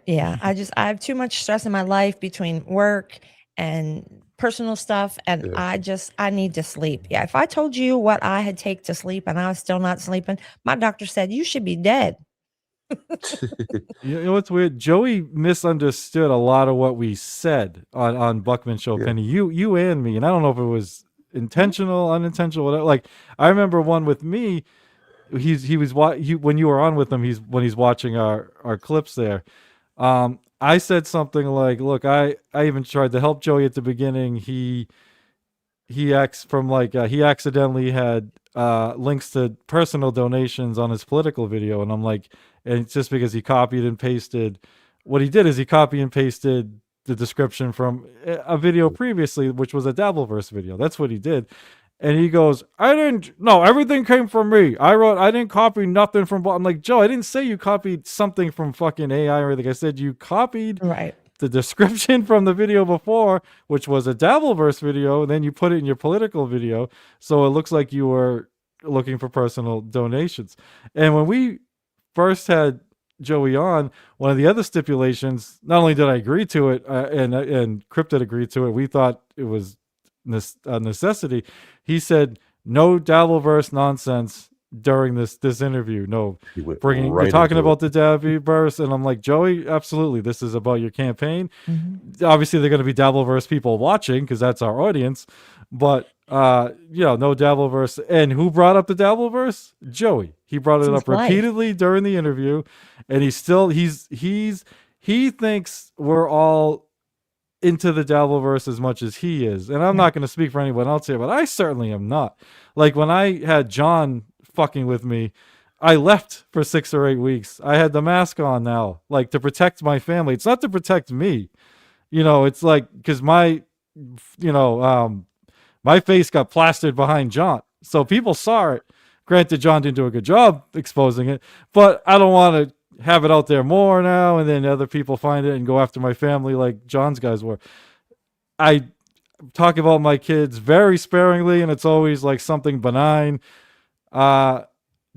Speaker 4: have too much stress in my life between work and personal stuff, and
Speaker 3: Yeah.
Speaker 4: I need to sleep. Yeah, if I told you what I had take to sleep and I was still not sleeping, my doctor said you should be dead.
Speaker 2: You know what's weird? Joey misunderstood a lot of what we said on Buckman Show,
Speaker 3: Yeah.
Speaker 2: Penny. You and me, and I don't know if it was intentional, unintentional, whatever. Like I remember one with me. He was when you were on with him. He's watching our clips there. I said something like, "Look, I even tried to help Joey at the beginning. He accidentally had links to personal donations on his political video," and I'm like, and it's just because he copied and pasted. What he did is he copy and pasted the description from a video previously, which was a Dabbleverse video. That's what he did. And he goes, no, everything came from me. I didn't copy nothing from, I'm like, Joe, I didn't say you copied something from fucking AI or anything. I said you copied
Speaker 4: Right.
Speaker 2: the description from the video before, which was a Dabbleverse video, and then you put it in your political video. So it looks like you were looking for personal donations. And when we first had Joey on, one of the other stipulations, not only did I agree to it, and Cryptid agreed to it, we thought it was a necessity. He said no Dabbleverse nonsense during this interview. No,
Speaker 3: You're
Speaker 2: talking about the Dabbleverse, and I'm like, Joey, absolutely, this is about your campaign.
Speaker 4: Mm-hmm.
Speaker 2: Obviously, they're going to be Dabbleverse people watching because that's our audience, but no Dabbleverse. And who brought up the Dabbleverse? Joey. He brought it up repeatedly during the interview, and he thinks we're all into the Dabbleverse as much as he is. And I'm not going to speak for anyone else here, but I certainly am not. Like when I had John fucking with me, I left for 6 or 8 weeks. I had the mask on now, like to protect my family. It's not to protect me. It's like, because my face got plastered behind John. So people saw it. Granted, John didn't do a good job exposing it, but I don't want to have it out there more now, and then other people find it and go after my family like John's guys were. I talk about my kids very sparingly, and it's always like something benign.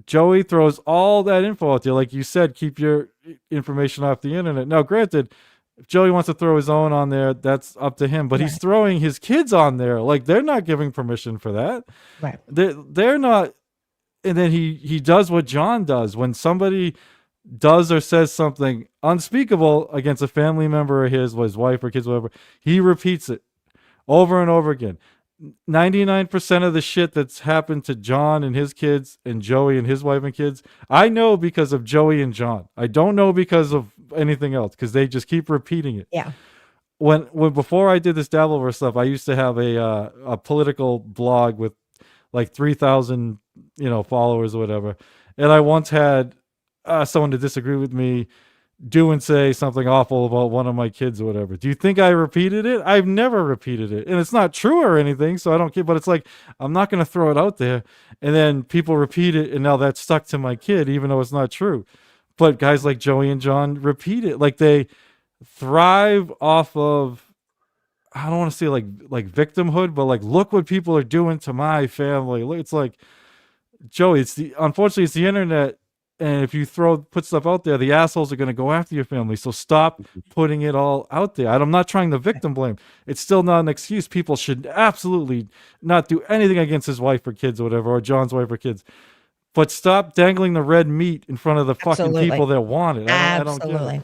Speaker 2: Joey throws all that info out there. Like you said, keep your information off the internet. Now, granted, If Joey wants to throw his own on there, that's up to him. But he's
Speaker 4: Right.
Speaker 2: throwing his kids on there. Like, they're not giving permission for that.
Speaker 4: Right.
Speaker 2: They're not. And then he does what John does when somebody does or says something unspeakable against a family member of his wife or kids, whatever. He repeats it over and over again. 99% of the shit that's happened to John and his kids and Joey and his wife and kids, I know because of Joey and John. I don't know because of anything else, because they just keep repeating it.
Speaker 4: Yeah.
Speaker 2: When before I did this Dabbleverse stuff, I used to have a political blog with like 3,000 followers or whatever, and I once had someone to disagree with me do and say something awful about one of my kids or whatever. Do you think I repeated it? I've never repeated it. And it's not true or anything, so I don't care. But it's like, I'm not going to throw it out there. And then people repeat it, and now that's stuck to my kid, even though it's not true. But guys like Joey and John repeat it. Like, they thrive off of, I don't want to say like victimhood, but like, look what people are doing to my family. It's like, Joey, unfortunately, it's the internet. And if you put stuff out there, the assholes are going to go after your family. So stop putting it all out there. I'm not trying to victim blame. It's still not an excuse. People should absolutely not do anything against his wife or kids or whatever, or John's wife or kids. But stop dangling the red meat in front of the fucking people that want it. I don't get it.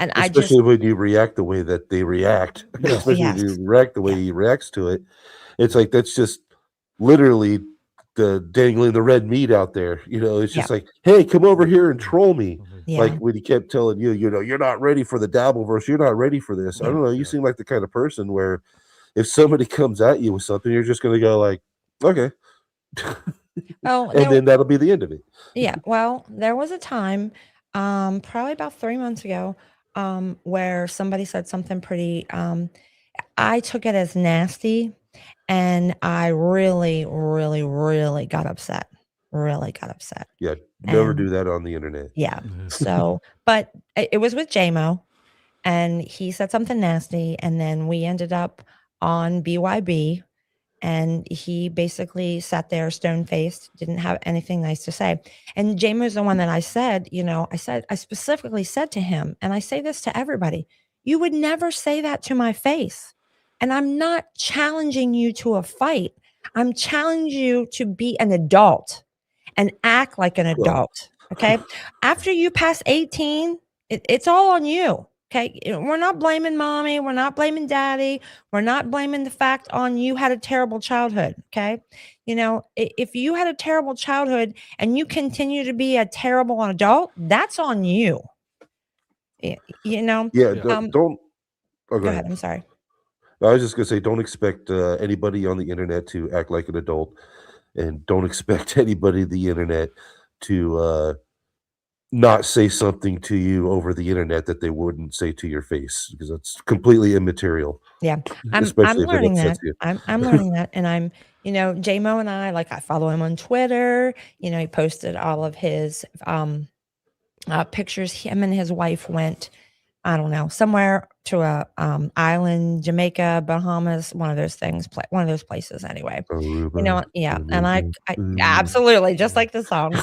Speaker 4: And
Speaker 3: especially when you react the way that they react, especially when you react the way he reacts to it. It's like, that's just literally the dangling the red meat out there. It's just like, hey, come over here and troll me. Like when he kept telling you, you're not ready for the Dabbleverse, you're not ready for this. I don't know. You seem like the kind of person where if somebody comes at you with something, you're just going to go like, okay.
Speaker 4: Well,
Speaker 3: and then that'll be the end of it.
Speaker 4: Yeah. Well, there was a time, probably about 3 months ago, where somebody said something pretty, I took it as nasty, and I really, really, really got upset.
Speaker 3: Yeah. Never do that on the internet.
Speaker 4: Yeah. So, but it was with JMO, and he said something nasty, and then we ended up on BYB, and he basically sat there stone-faced, didn't have anything nice to say. And JMO's the one that I said, I specifically said to him, and I say this to everybody, you would never say that to my face. And I'm not challenging you to a fight. I'm challenging you to be an adult and act like an adult. Okay. After you pass 18, it's all on you. Okay. We're not blaming mommy. We're not blaming daddy. We're not blaming the fact on you had a terrible childhood. Okay. If you had a terrible childhood and you continue to be a terrible adult, that's on you.
Speaker 3: Yeah.
Speaker 4: Go
Speaker 3: Go
Speaker 4: ahead. I'm sorry.
Speaker 3: I was just going to say, don't expect anybody on the internet to act like an adult, and don't expect anybody on the internet to not say something to you over the internet that they wouldn't say to your face, because that's completely immaterial.
Speaker 4: Yeah, I'm learning that. I'm learning that, and I'm, JMO and I follow him on Twitter. He posted all of his pictures. Him and his wife went, I don't know, somewhere to a island, Jamaica, Bahamas, one of those things, one of those places anyway.
Speaker 3: Aruba,
Speaker 4: yeah. And I absolutely, just like the song.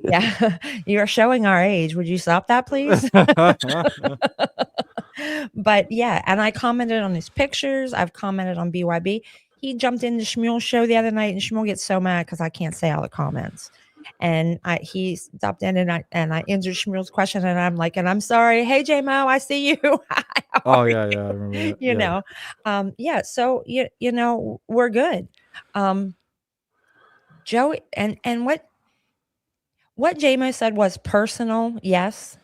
Speaker 4: Yeah. You are showing our age. Would you stop that, please? But yeah, and I commented on his pictures. I've commented on BYB. He jumped into Shmuel's show the other night, and Shmuel gets so mad because I can't say all the comments. And he stopped in, and I answered Shmuel's question, and I'm like, and I'm sorry. Hey, JMO, I see you.
Speaker 2: Oh yeah, I remember that.
Speaker 4: Yeah. So we're good. Joey and what JMO said was personal, yes.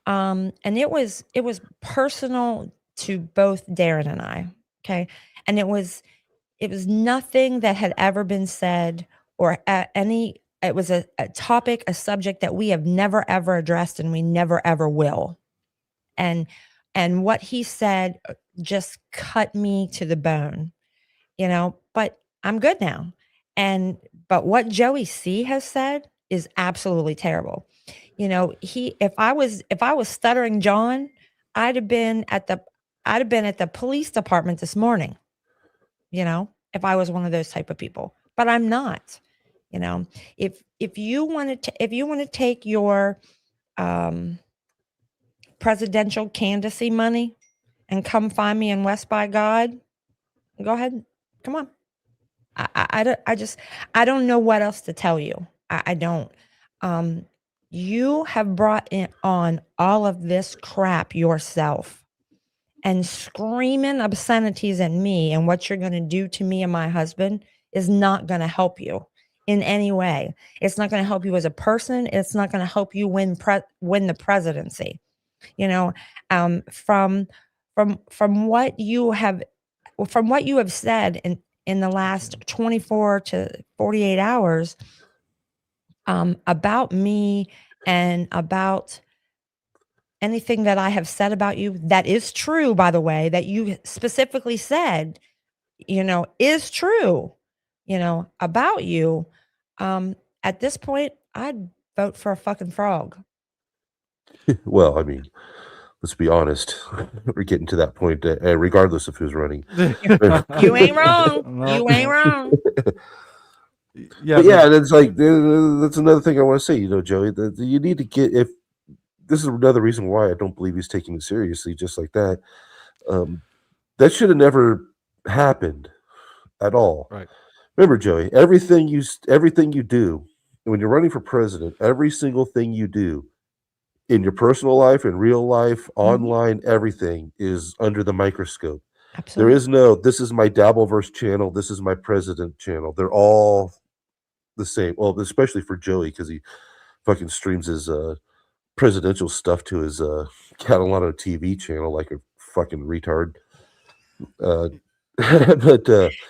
Speaker 4: And it was personal to both Darren and I. Okay. And it was nothing that had ever been said or it was a topic, a subject that we have never, ever addressed, and we never, ever will. And what he said just cut me to the bone, but I'm good now. But what Joey C has said is absolutely terrible. If I was stuttering John, I'd have been at the police department this morning, if I was one of those type of people, but I'm not. If you want to take your presidential candidacy money and come find me in West by God, go ahead. Come on. I don't know what else to tell you. I don't. Um, you have brought on all of this crap yourself and screaming obscenities at me and what you're going to do to me and my husband is not going to help you in any way. It's not going to help you as a person. It's not going to help you win the presidency. You know, from what you have said in the last 24 to 48 hours about me and about anything that I have said about you that is true, by the way, that you specifically said, is true, about you. At this point, I'd vote for a fucking frog.
Speaker 3: Well, I mean, let's be honest. We're getting to that point, regardless of who's running.
Speaker 4: You ain't wrong.
Speaker 2: No,
Speaker 4: You ain't
Speaker 2: no.
Speaker 4: wrong.
Speaker 2: Yeah,
Speaker 3: But yeah, and it's like that's another thing I want to say. Joey, that you need to get if this is another reason why I don't believe he's taking it seriously, just like that. That should have never happened at all.
Speaker 2: Right.
Speaker 3: Remember, Joey, everything you do when you're running for president, every single thing you do in your personal life, in real life, online, everything is under the microscope.
Speaker 4: Absolutely.
Speaker 3: There is no, this is my Dabbleverse channel, this is my president channel. They're all the same. Well, especially for Joey, because he fucking streams his presidential stuff to his Catalano TV channel like a fucking retard. But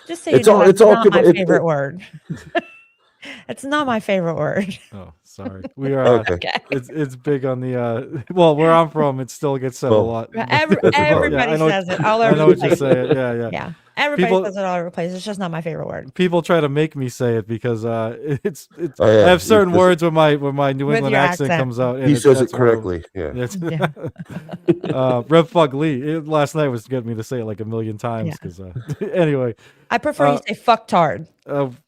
Speaker 4: just so you know, it's not my favorite word. It's not my favorite word.
Speaker 2: Oh, sorry. We are.
Speaker 3: Okay.
Speaker 2: It's big on the. Well, where I'm from, it still gets said a lot.
Speaker 4: Everybody says it all over.
Speaker 2: I know what you're saying. Yeah.
Speaker 4: Yeah. Everybody says it all over the place. It's just not my favorite word.
Speaker 2: People try to make me say it because it's.
Speaker 3: Oh, yeah.
Speaker 2: I have certain words when my New England accent comes out. And
Speaker 3: he says it correctly. Yeah.
Speaker 2: Rev Fug Lee last night was getting me to say it like a million times because. Anyway.
Speaker 4: I prefer you say fucktard.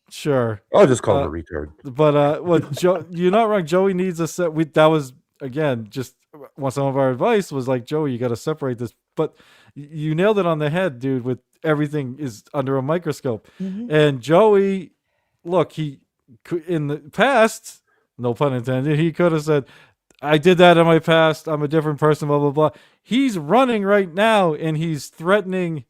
Speaker 2: Sure.
Speaker 3: I'll just call him a retard.
Speaker 2: But what you're not wrong. Joey needs a set. That was again just some of our advice was like, Joey, you got to separate this. But you nailed it on the head, dude. With everything is under a microscope, and Joey, look, he in the past, no pun intended, he could have said, I did that in my past. I'm a different person. Blah blah blah. He's running right now, and he's threatening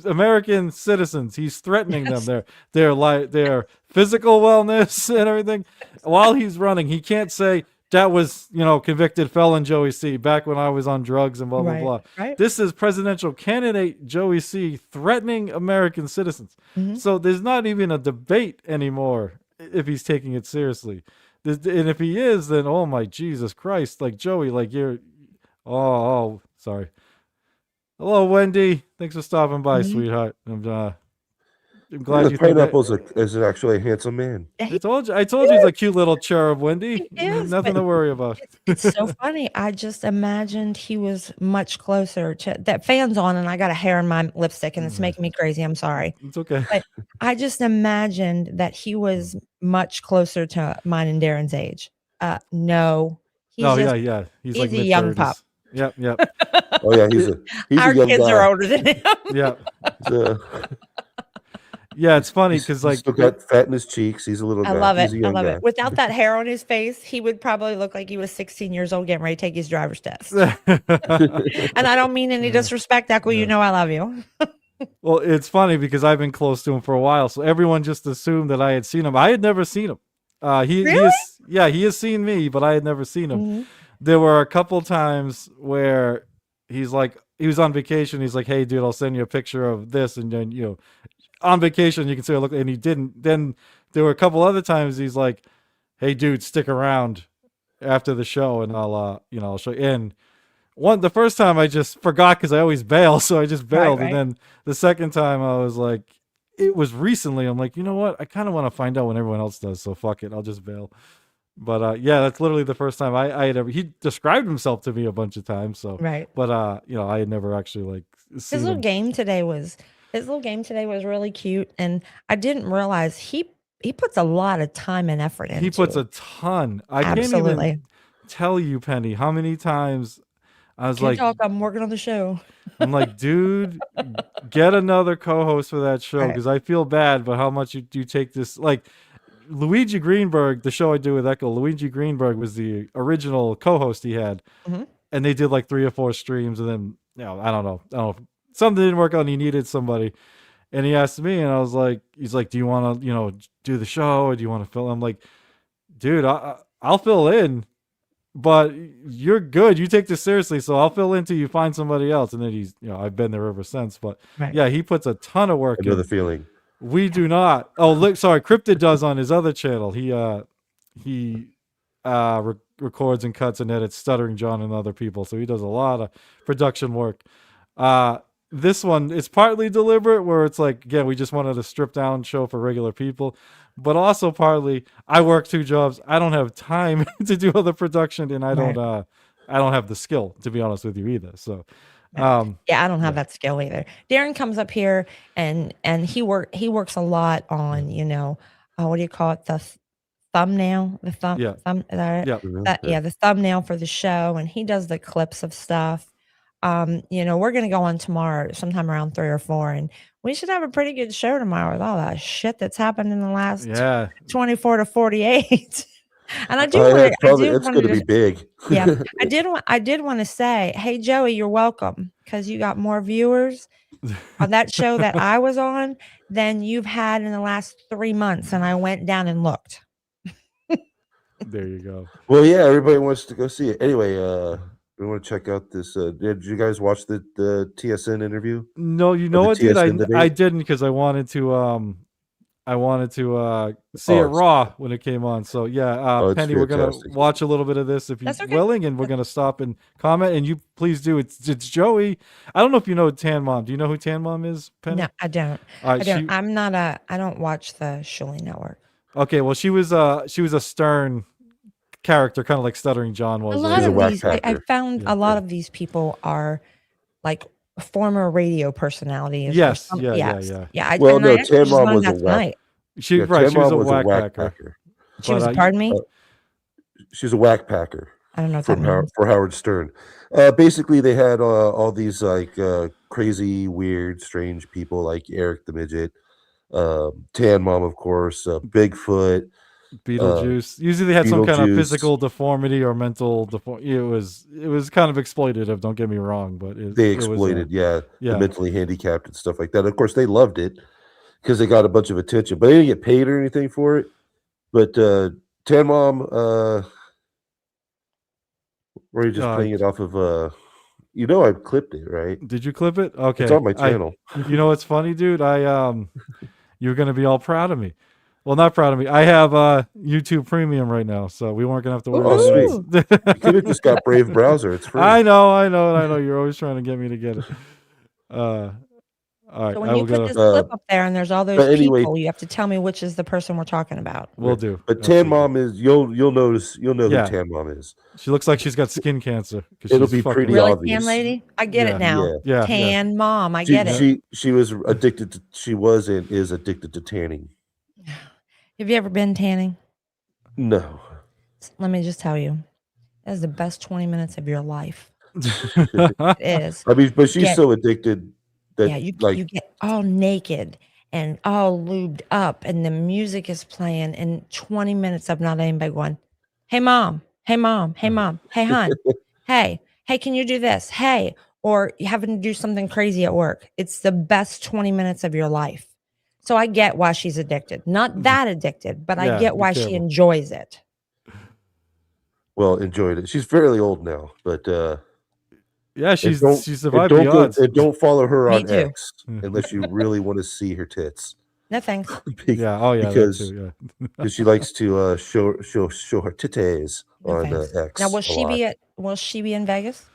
Speaker 2: American citizens. He's threatening them, their physical wellness and everything while he's running. He can't say that was convicted felon Joey C back when I was on drugs and blah blah blah.
Speaker 4: Right.
Speaker 2: This is presidential candidate Joey C threatening American citizens. So there's not even a debate anymore if he's taking it seriously. And if he is, then oh my Jesus Christ, like Joey, like you're sorry. Hello, Wendy. Thanks for stopping by, sweetheart. I'm glad you think
Speaker 3: Pineapple's is actually a handsome man.
Speaker 2: I told you he's a cute little cherub, Wendy. Nothing to worry about.
Speaker 4: It's so funny. I just imagined he was much closer to that. Fan's on, and I got a hair in my lipstick, and it's making me crazy. I'm sorry.
Speaker 2: It's okay.
Speaker 4: But I just imagined that he was much closer to mine and Darren's age. No. He's
Speaker 2: He's like
Speaker 4: a young
Speaker 2: mid-30s.
Speaker 4: pup.
Speaker 2: Yep.
Speaker 3: Oh yeah, he's
Speaker 4: Our
Speaker 3: a young
Speaker 4: kids
Speaker 3: guy.
Speaker 4: are older than him.
Speaker 2: Yeah. Yeah, it's funny because
Speaker 3: he's still got fat in his cheeks. He's a little guy.
Speaker 4: I love
Speaker 3: He's
Speaker 4: it.
Speaker 3: a young
Speaker 4: I love
Speaker 3: guy.
Speaker 4: it. Without that hair on his face, he would probably look like he was 16 years old getting ready to take his driver's test. And I don't mean any disrespect, Echo. You know I love you.
Speaker 2: Well, it's funny because I've been close to him for a while, so everyone just assumed that I had seen him. I had never seen him. He has seen me, but I had never seen him. There were a couple times where he was on vacation. He's like, "Hey, dude, I'll send you a picture of this," and then on vacation you can say, "Look," and he didn't. Then there were a couple other times he's like, "Hey, dude, stick around after the show, and I'll show you." And the first time I just forgot because I always bail, so I just bailed.
Speaker 4: Right.
Speaker 2: And then the second time I was like, it was recently. I'm like, you know what? I kind of want to find out when everyone else does, so fuck it, I'll just bail. But that's literally the first time I had ever. He described himself to me a bunch of times, so
Speaker 4: Right.
Speaker 2: But I had never actually seen
Speaker 4: His little game today was really cute, and I didn't realize he puts a lot of time and effort into.
Speaker 2: He puts a ton. I can't even tell you, Penny, how many times I was
Speaker 4: Can't
Speaker 2: like,
Speaker 4: talk. I'm working on the show.
Speaker 2: I'm like, dude, get another co-host for that show
Speaker 4: Right.
Speaker 2: because I feel bad, but how much do you take this? Like Luigi Greenberg, the show I do with Echo, Luigi Greenberg was the original co-host he had,
Speaker 4: Mhm.
Speaker 2: and they did like 3 or 4 streams, and then I don't know, something didn't work out, and he needed somebody, and he asked me, and I was like, he's like, do you want to do the show, or do you want to fill? I'm like, dude, I'll fill in. But you're good. You take this seriously, so I'll fill in till you find somebody else. And then he's, I've been there ever since. But
Speaker 4: Right.
Speaker 2: yeah, he puts a ton of
Speaker 3: I
Speaker 2: work
Speaker 3: know
Speaker 2: in.
Speaker 3: the feeling.
Speaker 2: We do not. Oh, look, sorry, Cryptid does on his other channel. He records and cuts and edits Stuttering John and other people, so he does a lot of production work. This one, it's partly deliberate, where it's like, again, we just wanted a stripped down show for regular people, but also partly I work 2 jobs. I don't have time to do all the production, and I
Speaker 4: Right.
Speaker 2: don't have the skill, to be honest with you, either. So
Speaker 4: Yeah, I don't have that skill either. Darren comes up here and he works a lot on, what do you call it? The thumbnail, the thumb,
Speaker 2: Yeah.
Speaker 4: thumb, is that right?
Speaker 2: Yeah.
Speaker 4: The thumbnail for the show, and he does the clips of stuff. We're gonna go on tomorrow, sometime around 3 or 4, and we should have a pretty good show tomorrow with all that shit that's happened in the last 24 to 48. And I do want to.
Speaker 3: Probably it's going to be big.
Speaker 4: Yeah, I did want to say, hey Joey, you're welcome, because you got more viewers on that show that I was on than you've had in the last 3 months, and I went down and looked.
Speaker 2: There you go.
Speaker 3: Well, yeah, everybody wants to go see it. Anyway, we want to check out this. Did you guys watch the TSN interview?
Speaker 2: No, you know what, dude?
Speaker 3: TSN debate?
Speaker 2: I didn't, because I wanted to see it raw when it came on. So yeah,
Speaker 3: it's
Speaker 2: Penny, we're gonna
Speaker 3: fantastic.
Speaker 2: watch a little bit of this if you're
Speaker 4: That's okay.
Speaker 2: willing, and we're gonna stop and comment. And you please do. It's Joey. I don't know if you know Tan Mom. Do you know who Tan Mom is, Penny?
Speaker 4: No, I don't.
Speaker 2: All right,
Speaker 4: I don't. I'm not I don't watch the Shuli Network.
Speaker 2: Okay, well, she was a stern character, kind of like Stuttering John was.
Speaker 4: A lot
Speaker 3: He's a
Speaker 4: of these, I
Speaker 3: whack-packer.
Speaker 4: found a lot of these people are like former radio personalities. or
Speaker 2: Yes,
Speaker 4: some-
Speaker 2: yeah.
Speaker 4: I,
Speaker 3: Well,
Speaker 4: and
Speaker 3: no,
Speaker 4: I actually
Speaker 3: Tan
Speaker 4: just
Speaker 3: Mom
Speaker 4: learned
Speaker 3: was
Speaker 4: that
Speaker 3: a
Speaker 4: tonight.
Speaker 2: She
Speaker 3: Yeah,
Speaker 2: right.
Speaker 3: Tan
Speaker 2: She was a
Speaker 3: Mom
Speaker 2: whack packer.
Speaker 3: packer.
Speaker 4: She was.
Speaker 2: But,
Speaker 4: Pardon me.
Speaker 3: She was a whack packer.
Speaker 4: I don't know what that
Speaker 3: from
Speaker 4: means.
Speaker 3: for Howard Stern. Basically, they had all these like crazy, weird, strange people like Eric the Midget, Tan Mom, of course, Bigfoot,
Speaker 2: Beetlejuice. Usually they had some kind of
Speaker 3: Beetlejuice.
Speaker 2: physical deformity or mental deformity. It was kind of exploitative. Don't get me wrong, but
Speaker 3: they
Speaker 2: it was,
Speaker 3: exploited, the
Speaker 2: yeah.
Speaker 3: mentally handicapped and stuff like that. Of course, they loved it because they got a bunch of attention, but they didn't get paid or anything for it. But Tan Mom, were you just playing it off of? I clipped it, right?
Speaker 2: Did you clip it? Okay,
Speaker 3: It's on my channel.
Speaker 2: You know what's funny, dude? You're gonna be all proud of me. Well, not proud of me. I have YouTube Premium right now, so we weren't gonna have to worry
Speaker 3: Oh,
Speaker 2: about
Speaker 3: sweet.
Speaker 2: this.
Speaker 3: You could have just got Brave Browser. It's free.
Speaker 2: I know. You're always trying to get me to get it. All right,
Speaker 4: So when you put this clip up there and there's all those people, you have to tell me which is the person we're talking about.
Speaker 2: We'll do.
Speaker 3: But Tan Mom is you'll know who Tan Mom is.
Speaker 2: She looks like she's got skin cancer.
Speaker 3: It'll be pretty
Speaker 4: really
Speaker 3: obvious.
Speaker 4: Tan lady? I get it now.
Speaker 2: Yeah.
Speaker 4: Tan Mom, I get it.
Speaker 3: She was addicted to. She was and is addicted to tanning.
Speaker 4: Have you ever been tanning?
Speaker 3: No.
Speaker 4: Let me just tell you, that is the best 20 minutes of your life. It is.
Speaker 3: I mean, but she's so addicted that
Speaker 4: you get all naked and all lubed up, and the music is playing, and 20 minutes of not anybody going, hey mom, hey mom, hey mom, hey hon, hey, can you do this? Hey, or you having to do something crazy at work. It's the best 20 minutes of your life. So I get why she's addicted. Not that addicted, but I get why she enjoys it.
Speaker 3: Well, enjoyed it. She's fairly old now, but
Speaker 2: yeah, she survived the odds.
Speaker 3: And don't follow her on X unless you really want to see her tits.
Speaker 4: No thanks.
Speaker 3: Because she likes to show her titties on X.
Speaker 4: Now, will she be in Vegas?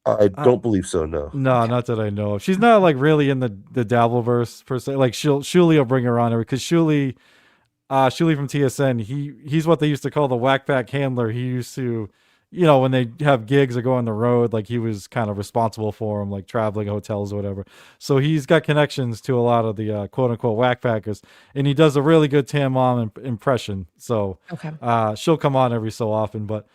Speaker 3: I don't believe so. No,
Speaker 2: not that I know of. She's not like really in the Dabbleverse per se. Like Shuli will bring her on because Shuli from TSN, he's what they used to call the whack pack handler. He used to, when they have gigs or go on the road, like he was kind of responsible for them, like traveling hotels or whatever. So he's got connections to a lot of the quote unquote whack packers, and he does a really good Tan Mom impression. So she'll come on every so often, but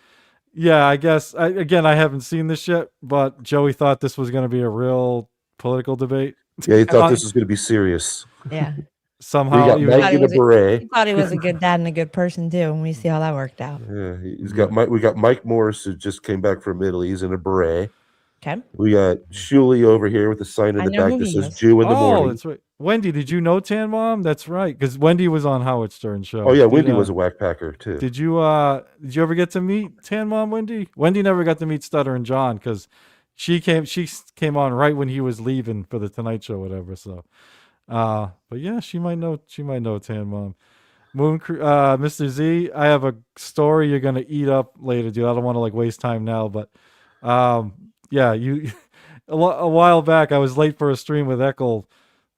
Speaker 2: yeah, I guess again I haven't seen this yet, but Joey thought this was going to be a real political debate.
Speaker 3: Yeah, he thought
Speaker 2: Uh,
Speaker 3: this was going to be serious.
Speaker 4: Yeah.
Speaker 3: We
Speaker 2: Somehow
Speaker 3: got
Speaker 2: he was
Speaker 3: Mike
Speaker 4: Thought he
Speaker 3: in a
Speaker 4: was a,
Speaker 3: beret.
Speaker 4: he thought he was a good dad and a good person too, and we see how that worked out.
Speaker 3: Yeah, he's got Mike. We got Mike Morris who just came back from Italy. He's in a beret.
Speaker 4: Okay.
Speaker 3: We got Shuley over here with a sign in
Speaker 4: I
Speaker 3: the
Speaker 4: know
Speaker 3: back
Speaker 4: who
Speaker 3: that
Speaker 4: he
Speaker 3: says
Speaker 4: is.
Speaker 3: "Jew in the
Speaker 2: Oh,
Speaker 3: morning."
Speaker 2: that's right. Wendy, did you know Tan Mom? That's right, because Wendy was on Howard Stern show.
Speaker 3: Oh yeah,
Speaker 2: Did,
Speaker 3: Wendy was a whack packer too.
Speaker 2: Did you ever get to meet Tan Mom, Wendy? Wendy never got to meet Stutter and John because she came on right when he was leaving for the Tonight Show, whatever. So, but yeah, she might know Tan Mom. Mr. Z, I have a story you're gonna eat up later, dude. I don't want to like waste time now, but yeah, you a while back I was late for a stream with Eckel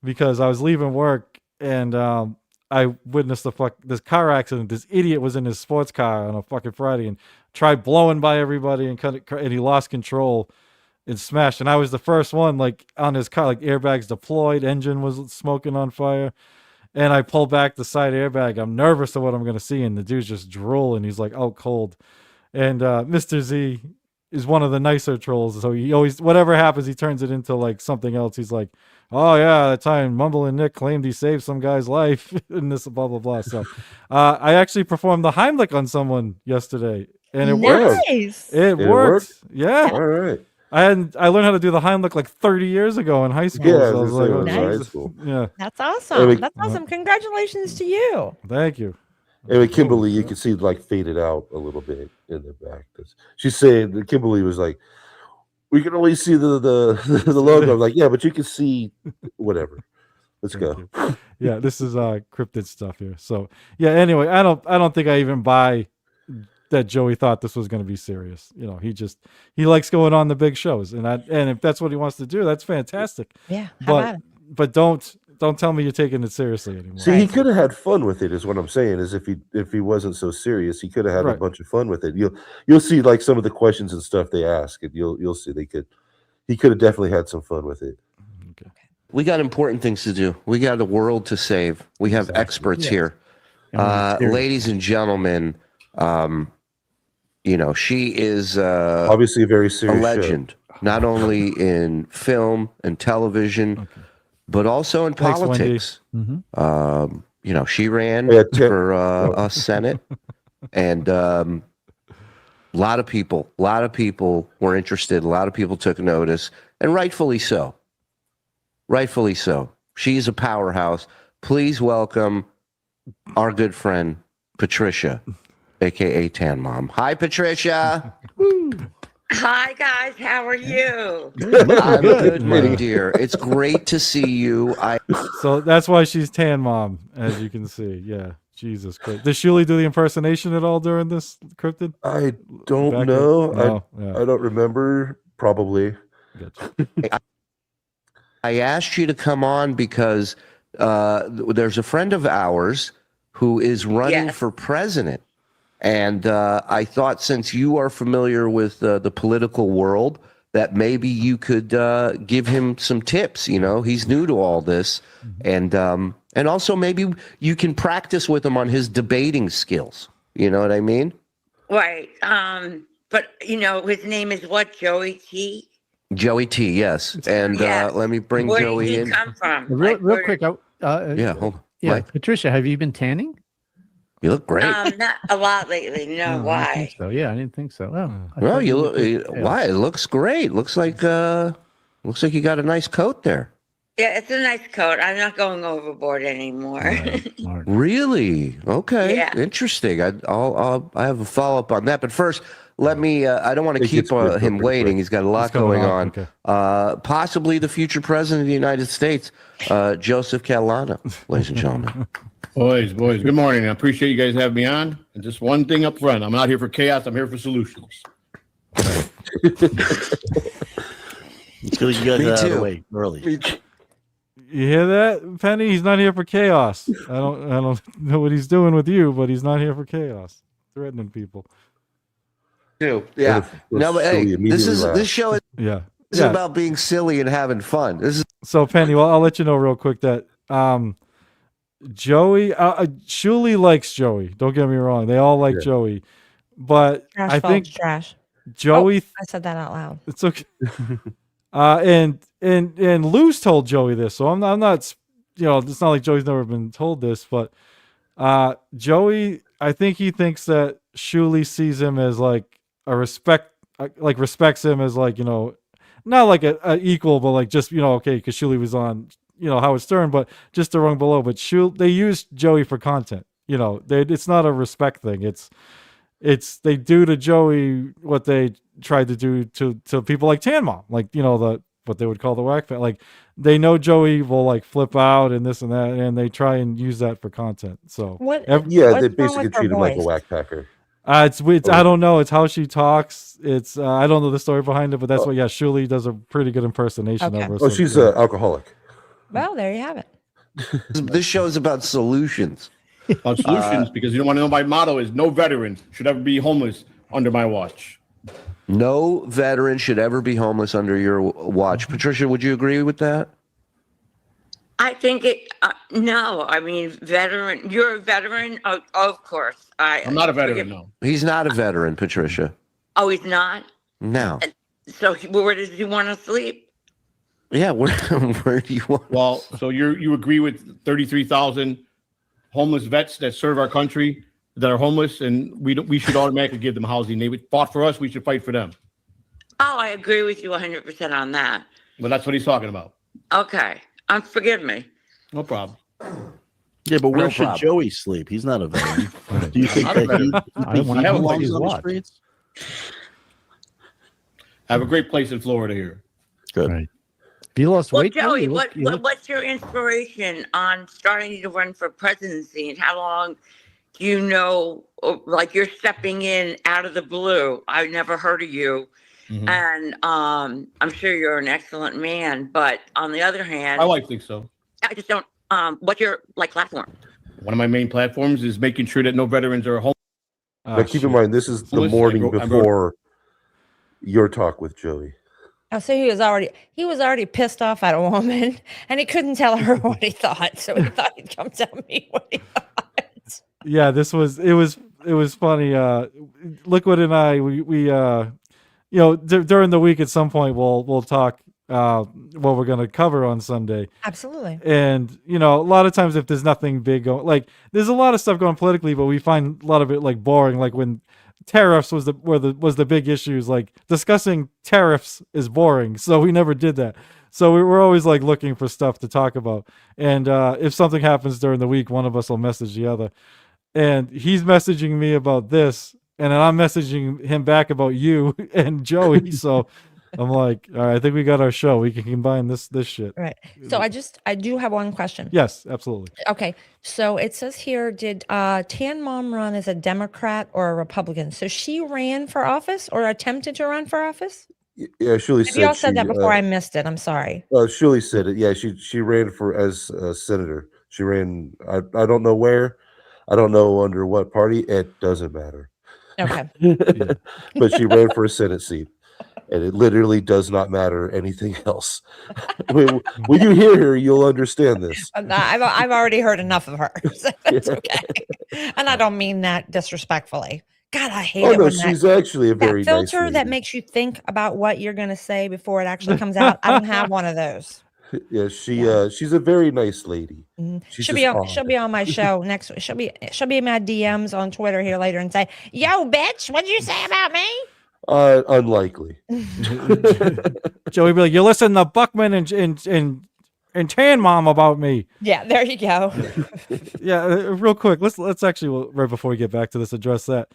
Speaker 2: because I was leaving work and I witnessed this car accident. This idiot was in his sports car on a fucking Friday and tried blowing by everybody and he lost control and smashed. And I was the first one like on his car, like airbags deployed, engine was smoking on fire. And I pull back the side airbag. I'm nervous of what I'm gonna see, and the dude's just drooling. He's like out cold. And Mr. Z is one of the nicer trolls, so he always whatever happens, he turns it into like something else. He's like, "Oh yeah, that time Mumbling Nick claimed he saved some guy's life," and this blah blah blah. So, I actually performed the Heimlich on someone yesterday, and it worked.
Speaker 4: Nice.
Speaker 2: It worked. Yeah,
Speaker 3: All right.
Speaker 2: I learned how to do the Heimlich like 30 years ago in high school.
Speaker 3: Yeah,
Speaker 2: so I was like,
Speaker 3: it was
Speaker 2: oh,
Speaker 3: high
Speaker 2: Jesus.
Speaker 3: school.
Speaker 2: Yeah,
Speaker 4: That's awesome.
Speaker 3: we-
Speaker 4: That's awesome. Congratulations to you.
Speaker 2: thank you.
Speaker 3: And with Kimberly, you can see like faded out a little bit in the back. She's saying that Kimberly was like, "We can only see the logo." I'm like, "Yeah, but you can see whatever." Let's go.
Speaker 2: Yeah, this is cryptid stuff here. So yeah, anyway, I don't think I even buy that Joey thought this was going to be serious. You know, he likes going on the big shows, and if that's what he wants to do, that's fantastic.
Speaker 4: Yeah. How about it?
Speaker 2: But don't tell me you're taking it seriously anymore.
Speaker 3: See, he could have had fun with it. Is what I'm saying. Is if he wasn't so serious, he could have had a
Speaker 2: Right.
Speaker 3: bunch of fun with it. You'll see like some of the questions and stuff they ask, and you'll see he could have definitely had some fun with it.
Speaker 5: We got important things to do. We got a world to save. We have experts here. Ladies and gentlemen, she is
Speaker 3: Obviously, a very serious
Speaker 5: a legend, not only in film and television, but also in
Speaker 2: Thanks, Wendy.
Speaker 5: politics. She ran
Speaker 3: Yeah,
Speaker 5: for a Senate, and a lot of people were interested. A lot of people took notice, and rightfully so. Rightfully so. She's a powerhouse. Please welcome our good friend, Patricia, aka Tan Mom. Hi, Patricia.
Speaker 6: Hi guys, how are you?
Speaker 5: I'm good, my dear. It's great to see you.
Speaker 2: So that's why she's Tan Mom, as you can see. Yeah, Jesus Christ. Does Shuley do the impersonation at all during this cryptid?
Speaker 3: I don't
Speaker 2: Back
Speaker 3: know.
Speaker 2: No, yeah.
Speaker 3: I don't remember. Probably.
Speaker 2: Gotcha.
Speaker 5: I asked you to come on because there's a friend of ours who is running
Speaker 6: Yes.
Speaker 5: for president. And I thought since you are familiar with the political world, that maybe you could give him some tips. You know, he's new to all this. And also maybe you can practice with him on his debating skills. You know what I mean?
Speaker 6: Right. But his name is what? Joey T.
Speaker 5: Joey T, yes. And
Speaker 6: Yes.
Speaker 5: let me bring
Speaker 6: Where
Speaker 5: Joey
Speaker 6: did he
Speaker 5: in.
Speaker 6: come from?
Speaker 7: Real,
Speaker 6: Like,
Speaker 7: real
Speaker 6: where-
Speaker 7: quick.
Speaker 5: Yeah, hold on.
Speaker 7: Yeah,
Speaker 5: Mike,
Speaker 7: Patricia, have you been tanning?
Speaker 5: you look great.
Speaker 6: Not a lot lately. No,
Speaker 7: Oh, I didn't
Speaker 6: why?
Speaker 7: think so. Yeah, I didn't think so. Oh, I
Speaker 5: Well,
Speaker 7: thought
Speaker 5: you
Speaker 7: looked
Speaker 5: look.
Speaker 7: good. Yeah.
Speaker 5: Why? It looks great. Looks like you got a nice coat there.
Speaker 6: Yeah, it's a nice coat. I'm not going overboard anymore.
Speaker 7: Smart.
Speaker 5: Really? Okay.
Speaker 6: Yeah.
Speaker 5: Interesting. I have a follow up on that, but first, let me. I don't want to
Speaker 3: Think
Speaker 5: keep
Speaker 3: it's good,
Speaker 5: him
Speaker 3: pretty
Speaker 5: waiting.
Speaker 3: quick.
Speaker 5: He's got a lot
Speaker 2: What's going
Speaker 5: going
Speaker 2: on?
Speaker 5: on.
Speaker 2: Okay.
Speaker 5: Possibly the future president of the United States, Joseph Catalano, ladies and gentlemen.
Speaker 8: Boys, good morning. I appreciate you guys having me on. And just one thing up front, I'm not here for chaos, I'm here for solutions.
Speaker 9: It's good you guys
Speaker 5: Me
Speaker 9: out of
Speaker 5: too.
Speaker 9: the way early.
Speaker 2: You hear that, Penny? He's not here for chaos. I don't know what he's doing with you, but he's not here for chaos. Threatening people.
Speaker 5: Too. Yeah. No, but hey, this show is
Speaker 2: Yeah.
Speaker 5: about being silly and having fun. This is
Speaker 2: So Penny, well, I'll let you know real quick that Joey, Shuley likes Joey. Don't get me wrong; they all like
Speaker 3: Yeah.
Speaker 2: Joey. but
Speaker 4: Trash,
Speaker 2: I think
Speaker 4: folks, trash.
Speaker 2: Joey.
Speaker 4: I said that out loud.
Speaker 2: It's okay. And Lou's told Joey this, so I'm not, it's not like Joey's never been told this, but Joey, I think he thinks that Shuli sees him as like a respects him as like, not like a equal, but like just, okay, because Shuli was on, Howard Stern, but just the rung below. But they used Joey for content. It's not a respect thing. It's they do to Joey what they tried to do to people like Tan Mom, like what they would call the whack fan. Like they know Joey will like flip out and this and that, and they try and use that for content. So
Speaker 3: they
Speaker 4: what's wrong
Speaker 3: basically
Speaker 4: with her
Speaker 3: treat him like a
Speaker 4: voice?
Speaker 3: whack packer.
Speaker 2: it's I don't know. It's how she talks. It's I don't know the story behind it, but that's what. Yeah, Shuli does a pretty good impersonation
Speaker 4: Okay.
Speaker 2: of her.
Speaker 3: Oh,
Speaker 2: so,
Speaker 3: she's
Speaker 2: yeah.
Speaker 3: an alcoholic.
Speaker 4: Well, there you have it.
Speaker 5: This show is about solutions.
Speaker 8: On solutions, because you don't want to know my motto is no veteran should ever be homeless under my watch.
Speaker 5: No veteran should ever be homeless under your watch. Patricia, would you agree with that?
Speaker 6: I think no, I mean, veteran, you're a veteran? Of course.
Speaker 8: I'm not a veteran, no.
Speaker 5: He's not a veteran, Patricia.
Speaker 6: Oh, he's not?
Speaker 5: No.
Speaker 6: So where does he want to sleep?
Speaker 5: Yeah, where do you want?
Speaker 8: Well, so you agree with 33,000 homeless vets that serve our country that are homeless, and we should automatically give them housing. They fought for us, we should fight for them.
Speaker 6: Oh, I agree with you 100% on that.
Speaker 8: Well, that's what he's talking about.
Speaker 6: Okay. Forgive me.
Speaker 8: No problem.
Speaker 9: Yeah, but where
Speaker 5: No
Speaker 9: should
Speaker 5: problem.
Speaker 9: Joey sleep? He's not a veteran. Do you think
Speaker 8: Not a
Speaker 9: that
Speaker 8: veteran.
Speaker 7: I don't want to
Speaker 8: have a
Speaker 7: know what
Speaker 8: place
Speaker 7: he's
Speaker 9: belongs on the
Speaker 7: watched.
Speaker 9: streets?
Speaker 8: I have a great place in Florida here.
Speaker 9: Good.
Speaker 7: Right. If you lost
Speaker 6: Well,
Speaker 7: weight, though,
Speaker 6: Joey,
Speaker 7: you look- you look-
Speaker 6: what's your inspiration on starting to run for presidency, and how long do you know, like you're stepping in out of the blue? I've never heard of you.
Speaker 8: Mhm.
Speaker 6: And I'm sure you're an excellent man, but on the other hand,
Speaker 8: My wife thinks so.
Speaker 6: I just don't. What's your platform?
Speaker 8: One of my main platforms is making sure that no veterans are homeless.
Speaker 3: But keep in mind, this is the
Speaker 8: Listen,
Speaker 3: morning
Speaker 8: I wrote-
Speaker 3: before your talk with Joey.
Speaker 4: Oh, so he was already pissed off at a woman, and he couldn't tell her what he thought. So he thought he'd come tell me what he thought.
Speaker 2: Yeah, it was funny. Liquid and I, we during the week at some point we'll talk what we're gonna cover on Sunday.
Speaker 4: Absolutely.
Speaker 2: And a lot of times if there's nothing big going, like there's a lot of stuff going politically, but we find a lot of it like boring. Like when tariffs was the big issues, like discussing tariffs is boring, so we never did that. So we're always like looking for stuff to talk about. And if something happens during the week, one of us will message the other. And he's messaging me about this, and then I'm messaging him back about you and Joey. So I'm like, all right, I think we got our show. We can combine this shit.
Speaker 4: Right. So I do have one question.
Speaker 2: Yes, absolutely.
Speaker 4: Okay. So it says here, did Tan Mom run as a Democrat or a Republican? So she ran for office or attempted to run for office?
Speaker 3: Yeah, Shuli
Speaker 4: Maybe y'all
Speaker 3: said
Speaker 4: said that before. I missed it. I'm sorry.
Speaker 3: Shuli said it. Yeah, she ran for as a senator. She ran. I don't know where. I don't know under what party. It doesn't matter.
Speaker 4: Okay.
Speaker 3: But she ran for a Senate seat, and it literally does not matter anything else. When you hear her, you'll understand this.
Speaker 4: I've already heard enough of her. So that's okay. And I don't mean that disrespectfly. God, I hate
Speaker 3: Oh
Speaker 4: it
Speaker 3: no,
Speaker 4: when
Speaker 3: she's
Speaker 4: that
Speaker 3: actually a very
Speaker 4: filter
Speaker 3: nice
Speaker 4: that
Speaker 3: lady.
Speaker 4: makes you think about what you're going to say before it actually comes out. I don't have one of those.
Speaker 3: Yeah, she's a very nice lady. She's
Speaker 4: She'll
Speaker 3: just
Speaker 4: be on my show next week. She'll be in my DMs on Twitter here later and say, "Yo, bitch, what did you say about me?"
Speaker 3: Unlikely.
Speaker 2: Joey be like, you listen to Buckman and Tan Mom about me.
Speaker 4: Yeah, there you go.
Speaker 2: Yeah, real quick. Let's actually right before we get back to this address that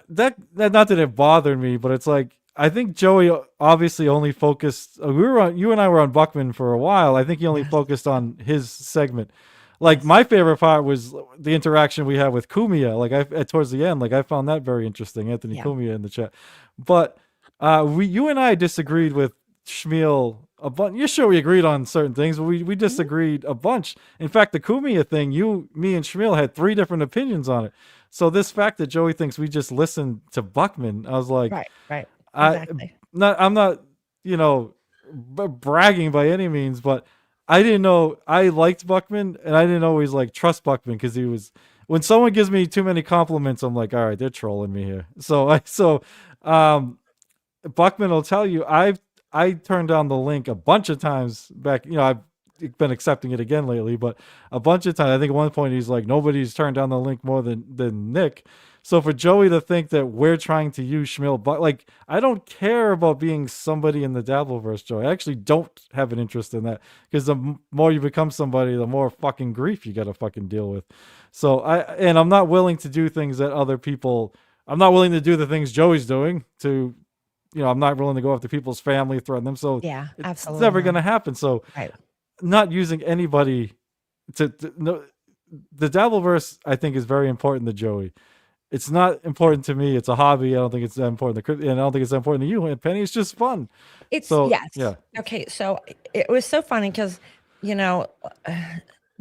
Speaker 2: not that it bothered me, but it's like I think Joey obviously only focused. You and I were on Buckman for a while. I think he only focused on his segment. Like my favorite part was the interaction we had with Kumia. Like towards the end, like I found that very interesting. Anthony Kumia in the chat, but you and I disagreed with Shmuel a bunch. You're sure we agreed on certain things, but we disagreed a bunch. In fact, the Kumia thing, me, and Shmuel had 3 different opinions on it. So this fact that Joey thinks we just listened to Buckman, I was like,
Speaker 4: right. Exactly.
Speaker 2: I'm not, bragging by any means, but I didn't know I liked Buckman, and I didn't always like trust Buckman because he was when someone gives me too many compliments, I'm like, all right, they're trolling me here. Buckman will tell you I turned down the link a bunch of times back. I've been accepting it again lately, but a bunch of times. I think at one point he's like, nobody's turned down the link more than Nick. So for Joey to think that we're trying to use Schmill, but like, I don't care about being somebody in the Dabbleverse, Joey. I actually don't have an interest in that, because the more you become somebody, the more fucking grief you got to fucking deal with. So I'm not willing to do things that other people. I'm not willing to do the things Joey's doing to. I'm not willing to go after people's family, threaten them. So
Speaker 4: Yeah,
Speaker 2: it's
Speaker 4: absolutely
Speaker 2: never
Speaker 4: not.
Speaker 2: going to happen. So
Speaker 4: Right.
Speaker 2: not using anybody no, the Dabbleverse, I think, is very important to Joey. It's not important to me. It's a hobby. I don't think it's that important to, and I don't think it's that important to you. And Penny, it's just fun.
Speaker 4: Yes.
Speaker 2: Yeah.
Speaker 4: Okay. So it was so funny because, the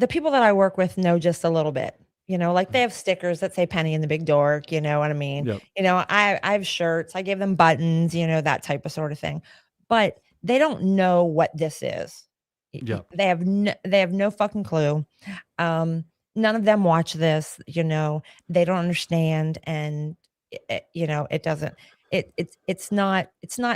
Speaker 4: people that I work with know just a little bit. Like they have stickers that say Penny and the Big Dork. You know what I mean?
Speaker 2: Yep.
Speaker 4: I have shirts. I give them buttons. That type of sort of thing. But they don't know what this is.
Speaker 2: Yeah.
Speaker 4: They have no fucking clue. None of them watch this. They don't understand, and it doesn't. It's not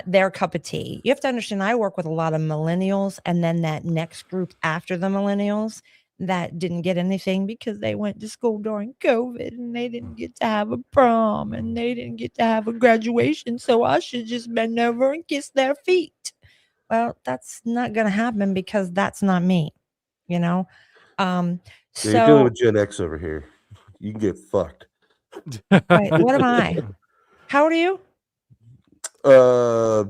Speaker 4: their cup of tea. You have to understand. I work with a lot of millennials, and then that next group after the millennials that didn't get anything because they went to school during COVID and they didn't get to have a prom and they didn't get to have a graduation. So I should just bend over and kiss their feet. Well, that's not going to happen because that's not me,
Speaker 3: Yeah, you're dealing
Speaker 4: so
Speaker 3: with Gen X over here. You can get fucked.
Speaker 4: wait, what am I? How old are you?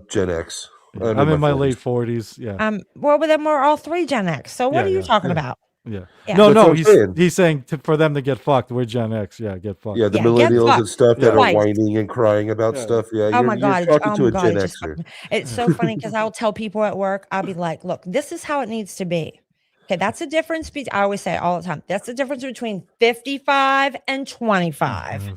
Speaker 3: Gen X.
Speaker 2: I'm in my
Speaker 3: 40s.
Speaker 2: late 40s. Yeah.
Speaker 4: Well, but then we're all three Gen X. So what
Speaker 2: Yeah,
Speaker 4: are you
Speaker 2: yeah,
Speaker 4: talking
Speaker 3: yeah.
Speaker 4: about?
Speaker 2: Yeah.
Speaker 4: Yeah.
Speaker 2: No,
Speaker 3: That's what I'm saying.
Speaker 2: he's saying for them to get fucked. We're Gen X. Yeah, get fucked.
Speaker 3: Yeah, the
Speaker 4: Yeah, get
Speaker 3: millennials and
Speaker 4: fucked
Speaker 3: stuff that
Speaker 4: twice.
Speaker 3: are whining and crying about
Speaker 2: Yeah.
Speaker 3: stuff. Yeah,
Speaker 4: Oh my
Speaker 3: you're
Speaker 4: God.
Speaker 3: talking
Speaker 4: Oh
Speaker 3: to
Speaker 4: my
Speaker 3: a
Speaker 4: God.
Speaker 3: Gen
Speaker 4: It just
Speaker 3: Xer.
Speaker 4: it's so funny because I'll tell people at work, I'll be like, look, this is how it needs to be. Okay, that's the difference. I always say all the time, that's the difference between 55 and 25.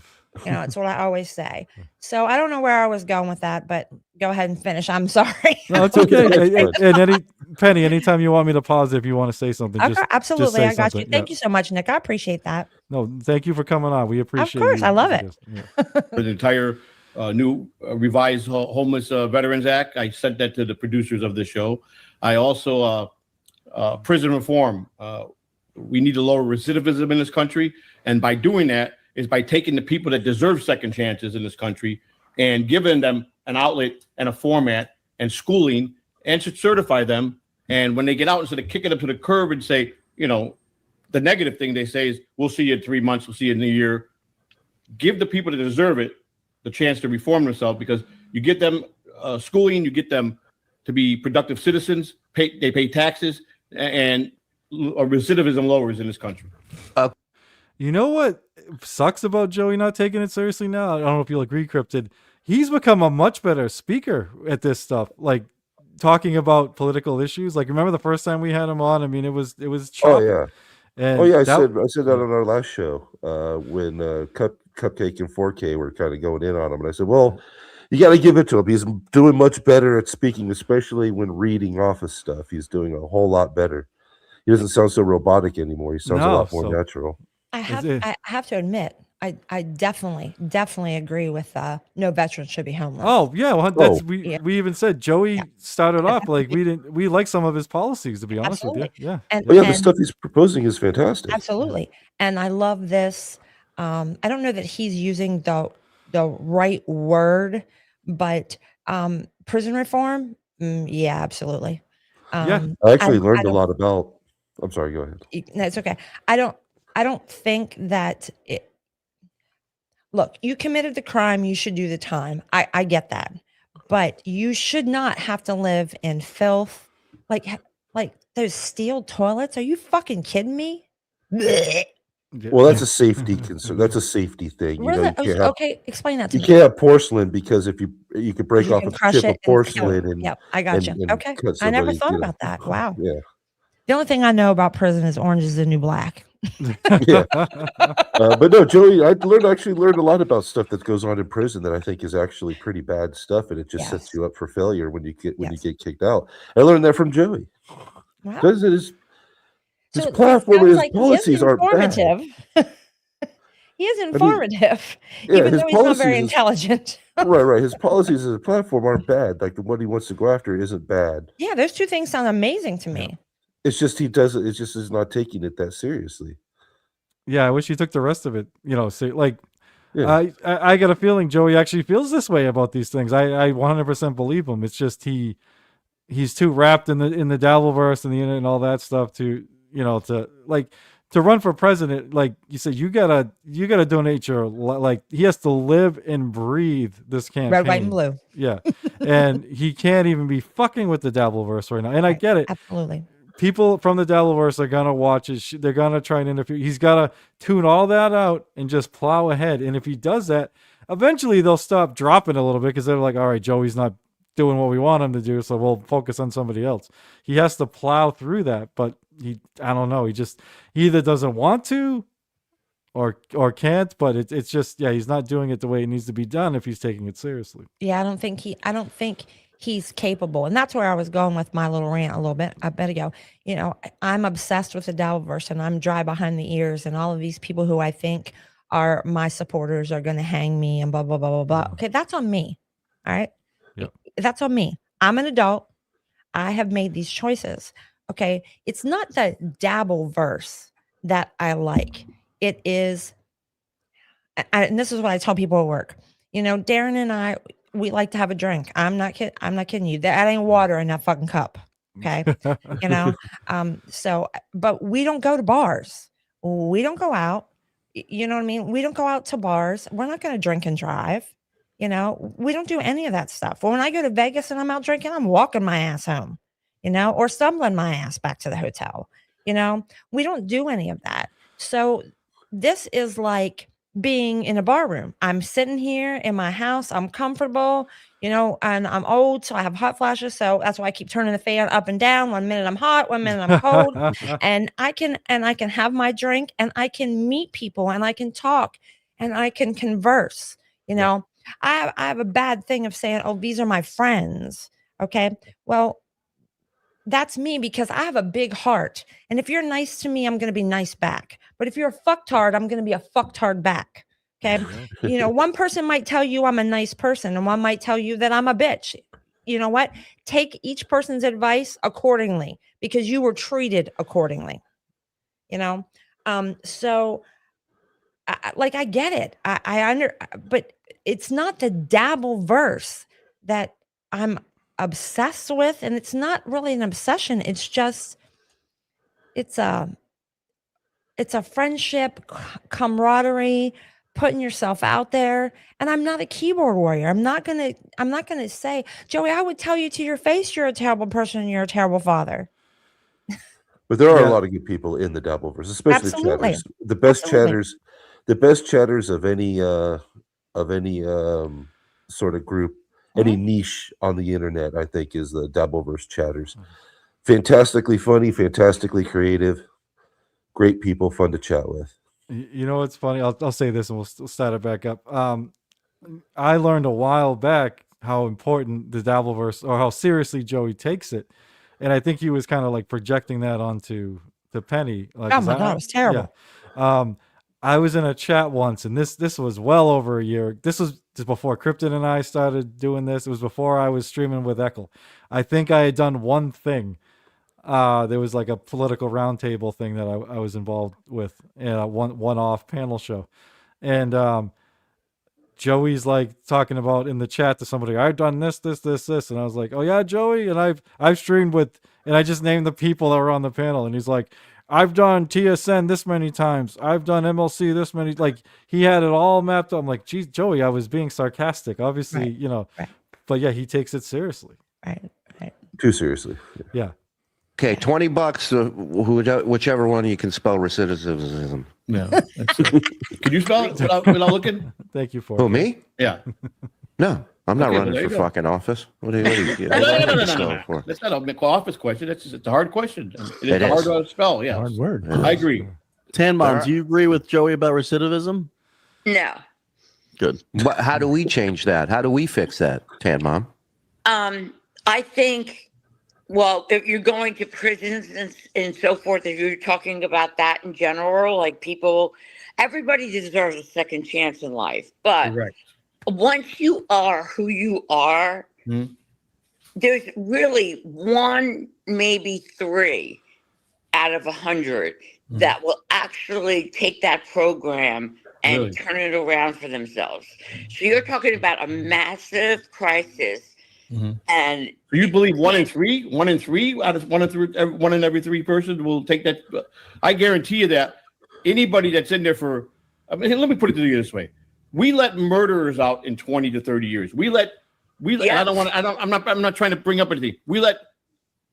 Speaker 4: It's what I always say. So I don't know where I was going with that, but go ahead and finish. I'm sorry.
Speaker 2: No, it's okay.
Speaker 3: That's
Speaker 2: and Penny, anytime you want me to pause, if you want to say something,
Speaker 4: Okay,
Speaker 2: just
Speaker 4: absolutely.
Speaker 2: say
Speaker 4: I got you.
Speaker 2: something.
Speaker 4: Thank you so much, Nick. I appreciate that.
Speaker 2: No, thank you for coming on. We appreciate
Speaker 4: course,
Speaker 2: you
Speaker 4: I love
Speaker 2: as a
Speaker 4: it.
Speaker 2: guest. Yeah.
Speaker 8: For the entire new revised Homeless Veterans Act. I sent that to the producers of the show. I also prison reform. We need to lower recidivism in this country, and by doing that is by taking the people that deserve second chances in this country and giving them an outlet and a format and schooling, and should certify them. And when they get out, instead of kicking them to the curb and say, the negative thing they say is, we'll see you in 3 months, we'll see you in a year. Give the people that deserve it the chance to reform themselves, because you get them schooling, you get them to be productive citizens, they pay taxes, and recidivism lowers in this country.
Speaker 2: You know what sucks about Joey not taking it seriously now? I don't know if you'll agree, Cryptid. He's become a much better speaker at this stuff, like talking about political issues. Like, remember the first time we had him on? I mean, it was
Speaker 3: Oh
Speaker 2: choppy.
Speaker 3: yeah.
Speaker 2: And
Speaker 3: I
Speaker 2: that-
Speaker 3: said that on our last show when Cupcake and 4K were kind of going in on him, and I said, well, you got to give it to him. He's doing much better at speaking, especially when reading office stuff. He's doing a whole lot better. He doesn't sound so robotic anymore. He sounds a lot more natural.
Speaker 4: I
Speaker 2: it-
Speaker 4: have to admit, I definitely agree with no veteran should be homeless.
Speaker 2: Oh yeah, well, that's
Speaker 3: Oh.
Speaker 2: we even said Joey started off like we like some of his policies, to be honest
Speaker 4: Absolutely.
Speaker 2: with you. Yeah.
Speaker 4: And,
Speaker 3: Oh yeah, the
Speaker 4: and-
Speaker 3: stuff he's proposing is fantastic.
Speaker 4: absolutely. And I love this. I don't know that he's using the right word, but prison reform, yeah, absolutely.
Speaker 2: Yeah.
Speaker 3: I actually learned a
Speaker 4: don't-
Speaker 3: lot about. I'm sorry. Go ahead.
Speaker 4: No, it's okay. I don't think that look, you committed the crime, you should do the time. I get that. But you should not have to live in filth. Like those steel toilets. Are you fucking kidding me? Blech.
Speaker 2: Yeah.
Speaker 3: Well, that's a safety concern. That's a safety thing. You know,
Speaker 4: Really?
Speaker 3: you can't have,
Speaker 4: Okay, explain that to
Speaker 3: you
Speaker 4: me.
Speaker 3: can't have porcelain, because if you could break
Speaker 4: You
Speaker 3: off
Speaker 4: can
Speaker 3: a
Speaker 4: crush
Speaker 3: chip
Speaker 4: it
Speaker 3: of
Speaker 4: and kill
Speaker 3: porcelain
Speaker 4: it.
Speaker 3: and
Speaker 4: Yep, I got you.
Speaker 3: and
Speaker 4: Okay.
Speaker 3: cut
Speaker 4: I never
Speaker 3: somebody,
Speaker 4: thought
Speaker 3: you know.
Speaker 4: about that. Wow.
Speaker 3: Yeah.
Speaker 4: The only thing I know about prison is orange is the new black.
Speaker 3: Yeah. But no, Joey, I actually learned a lot about stuff that goes on in prison that I think is actually pretty bad stuff, and it just sets
Speaker 4: Yes.
Speaker 3: you up for failure when you get
Speaker 4: Yes.
Speaker 3: kicked out. I learned that from Joey.
Speaker 4: Wow.
Speaker 3: Because his
Speaker 4: So it
Speaker 3: platform
Speaker 4: sounds
Speaker 3: and his
Speaker 4: like he is
Speaker 3: policies aren't bad.
Speaker 4: informative. He is informative,
Speaker 3: yeah,
Speaker 4: even
Speaker 3: his
Speaker 4: though he's not very
Speaker 3: policies is-
Speaker 4: intelligent.
Speaker 3: right. His policies as a platform aren't bad. Like the one he wants to go after isn't bad.
Speaker 4: Yeah, those two things sound amazing to me.
Speaker 3: It's just he doesn't. It's just is not taking it that seriously.
Speaker 2: Yeah, I wish he took the rest of it. Like
Speaker 3: Yeah.
Speaker 2: I got a feeling Joey actually feels this way about these things. I 100% believe him. It's just he's too wrapped in the Dabbleverse and the internet and all that stuff to run for president. Like you said, you gotta donate your he has to live and breathe this campaign.
Speaker 4: Red, white, and blue.
Speaker 2: Yeah, and he can't even be fucking with the Dabbleverse right now. And I get it.
Speaker 4: Absolutely.
Speaker 2: People from the Dabbleverse are gonna watch it. They're gonna try and interfere. He's gotta tune all that out and just plow ahead. And if he does that, eventually they'll stop dropping a little bit because they're like, all right, Joey's not doing what we want him to do, so we'll focus on somebody else. He has to plow through that, but I don't know. He either doesn't want to or can't, but it's just, yeah, he's not doing it the way it needs to be done if he's taking it seriously.
Speaker 4: Yeah, I don't think he's capable. And that's where I was going with my little rant a little bit. I better go. I'm obsessed with the Dabbleverse and I'm dry behind the ears, and all of these people who I think are my supporters are going to hang me and blah, blah, blah, blah, blah. Okay, that's on me. All right.
Speaker 2: Yep.
Speaker 4: That's on me. I'm an adult. I have made these choices. Okay. It's not the Dabbleverse that I like. It is, and this is what I tell people at work. Darren and I, we like to have a drink. I'm not kidding you. That ain't water in that fucking cup. Okay. But we don't go to bars. We don't go out. You know what I mean? We don't go out to bars. We're not going to drink and drive. We don't do any of that stuff. When I go to Vegas and I'm out drinking, I'm walking my ass home, or stumbling my ass back to the hotel. We don't do any of that. So this is like being in a bar room. I'm sitting here in my house. I'm comfortable, and I'm old, so I have hot flashes. So that's why I keep turning the fan up and down. 1 minute I'm hot, 1 minute I'm cold, and I can have my drink, and I can meet people, and I can talk, and I can converse. I have a bad thing of saying, "Oh, these are my friends." Okay, well, that's me because I have a big heart, and if you're nice to me, I'm going to be nice back. But if you're a fucktard, I'm going to be a fucktard back. Okay. One person might tell you I'm a nice person, and one might tell you that I'm a bitch. You know what? Take each person's advice accordingly because you were treated accordingly. So I get it. But it's not the Dabbleverse that I'm obsessed with, and it's not really an obsession. It's just, it's a friendship, camaraderie, putting yourself out there. And I'm not a keyboard warrior. I'm not gonna say, Joey, I would tell you to your face you're a terrible person and you're a terrible father.
Speaker 3: But there are a lot of good people in the Dabbleverse, especially
Speaker 4: Absolutely.
Speaker 3: chatters. The best
Speaker 4: Absolutely.
Speaker 3: the best chatters of any sort of group, any niche on the internet, I think, is the Dabbleverse chatters. Fantastically funny, fantastically creative, great people, fun to chat with.
Speaker 2: It's funny. I'll say this and we'll start it back up. I learned a while back how important the Dabbleverse, or how seriously Joey takes it, and I think he was kind of like projecting that onto Penny. Like,
Speaker 4: Oh my God, it was terrible.
Speaker 2: Yeah. I was in a chat once, and this was well over a year. This was just before Cryptid and I started doing this. It was before I was streaming with Eckel. I think I had done one thing. There was like a political roundtable thing that I was involved with, one-off panel show, and Joey's like talking about in the chat to somebody, I've done this, and I was like, oh yeah, Joey, and I've streamed with, and I just named the people that were on the panel, and he's like, I've done TSN this many times, I've done MLC this many, like he had it all mapped up. I'm like, geez, Joey, I was being sarcastic, obviously,
Speaker 4: Right.
Speaker 2: but yeah, he takes it seriously.
Speaker 4: Right.
Speaker 3: Too seriously.
Speaker 2: Yeah.
Speaker 5: Okay, $20, whichever one you can spell recidivism.
Speaker 8: Yeah. Can you spell it without looking?
Speaker 2: Thank you for
Speaker 5: Who, me?
Speaker 8: Yeah.
Speaker 5: No, I'm not
Speaker 8: Okay, well,
Speaker 5: running
Speaker 8: there
Speaker 5: for
Speaker 8: you go.
Speaker 5: fucking office. What do you
Speaker 8: No. That's not a office question. It's a hard question. It's a hard to spell. Yeah.
Speaker 7: Hard word.
Speaker 8: I agree.
Speaker 9: Tan Mom, do you agree with Joey about recidivism?
Speaker 6: No.
Speaker 9: Good.
Speaker 5: But how do we change that? How do we fix that, Tan Mom?
Speaker 6: I think, well, if you're going to prisons and so forth, if you're talking about that in general, like people everybody deserves a second chance in life, but
Speaker 8: Correct.
Speaker 6: once you are who you are,
Speaker 8: Mhm.
Speaker 6: there's really one, maybe three out of 100 that will actually take that program and
Speaker 8: Really?
Speaker 6: turn it around for themselves. So you're talking about a massive crisis,
Speaker 8: Mhm.
Speaker 6: and
Speaker 8: So you believe one in three out of one in every three person will take that? I guarantee you that anybody that's in there for, I mean, let me put it to you this way: we let murderers out in 20 to 30 years.
Speaker 6: Yes.
Speaker 8: I don't want. I'm not trying to bring up anything.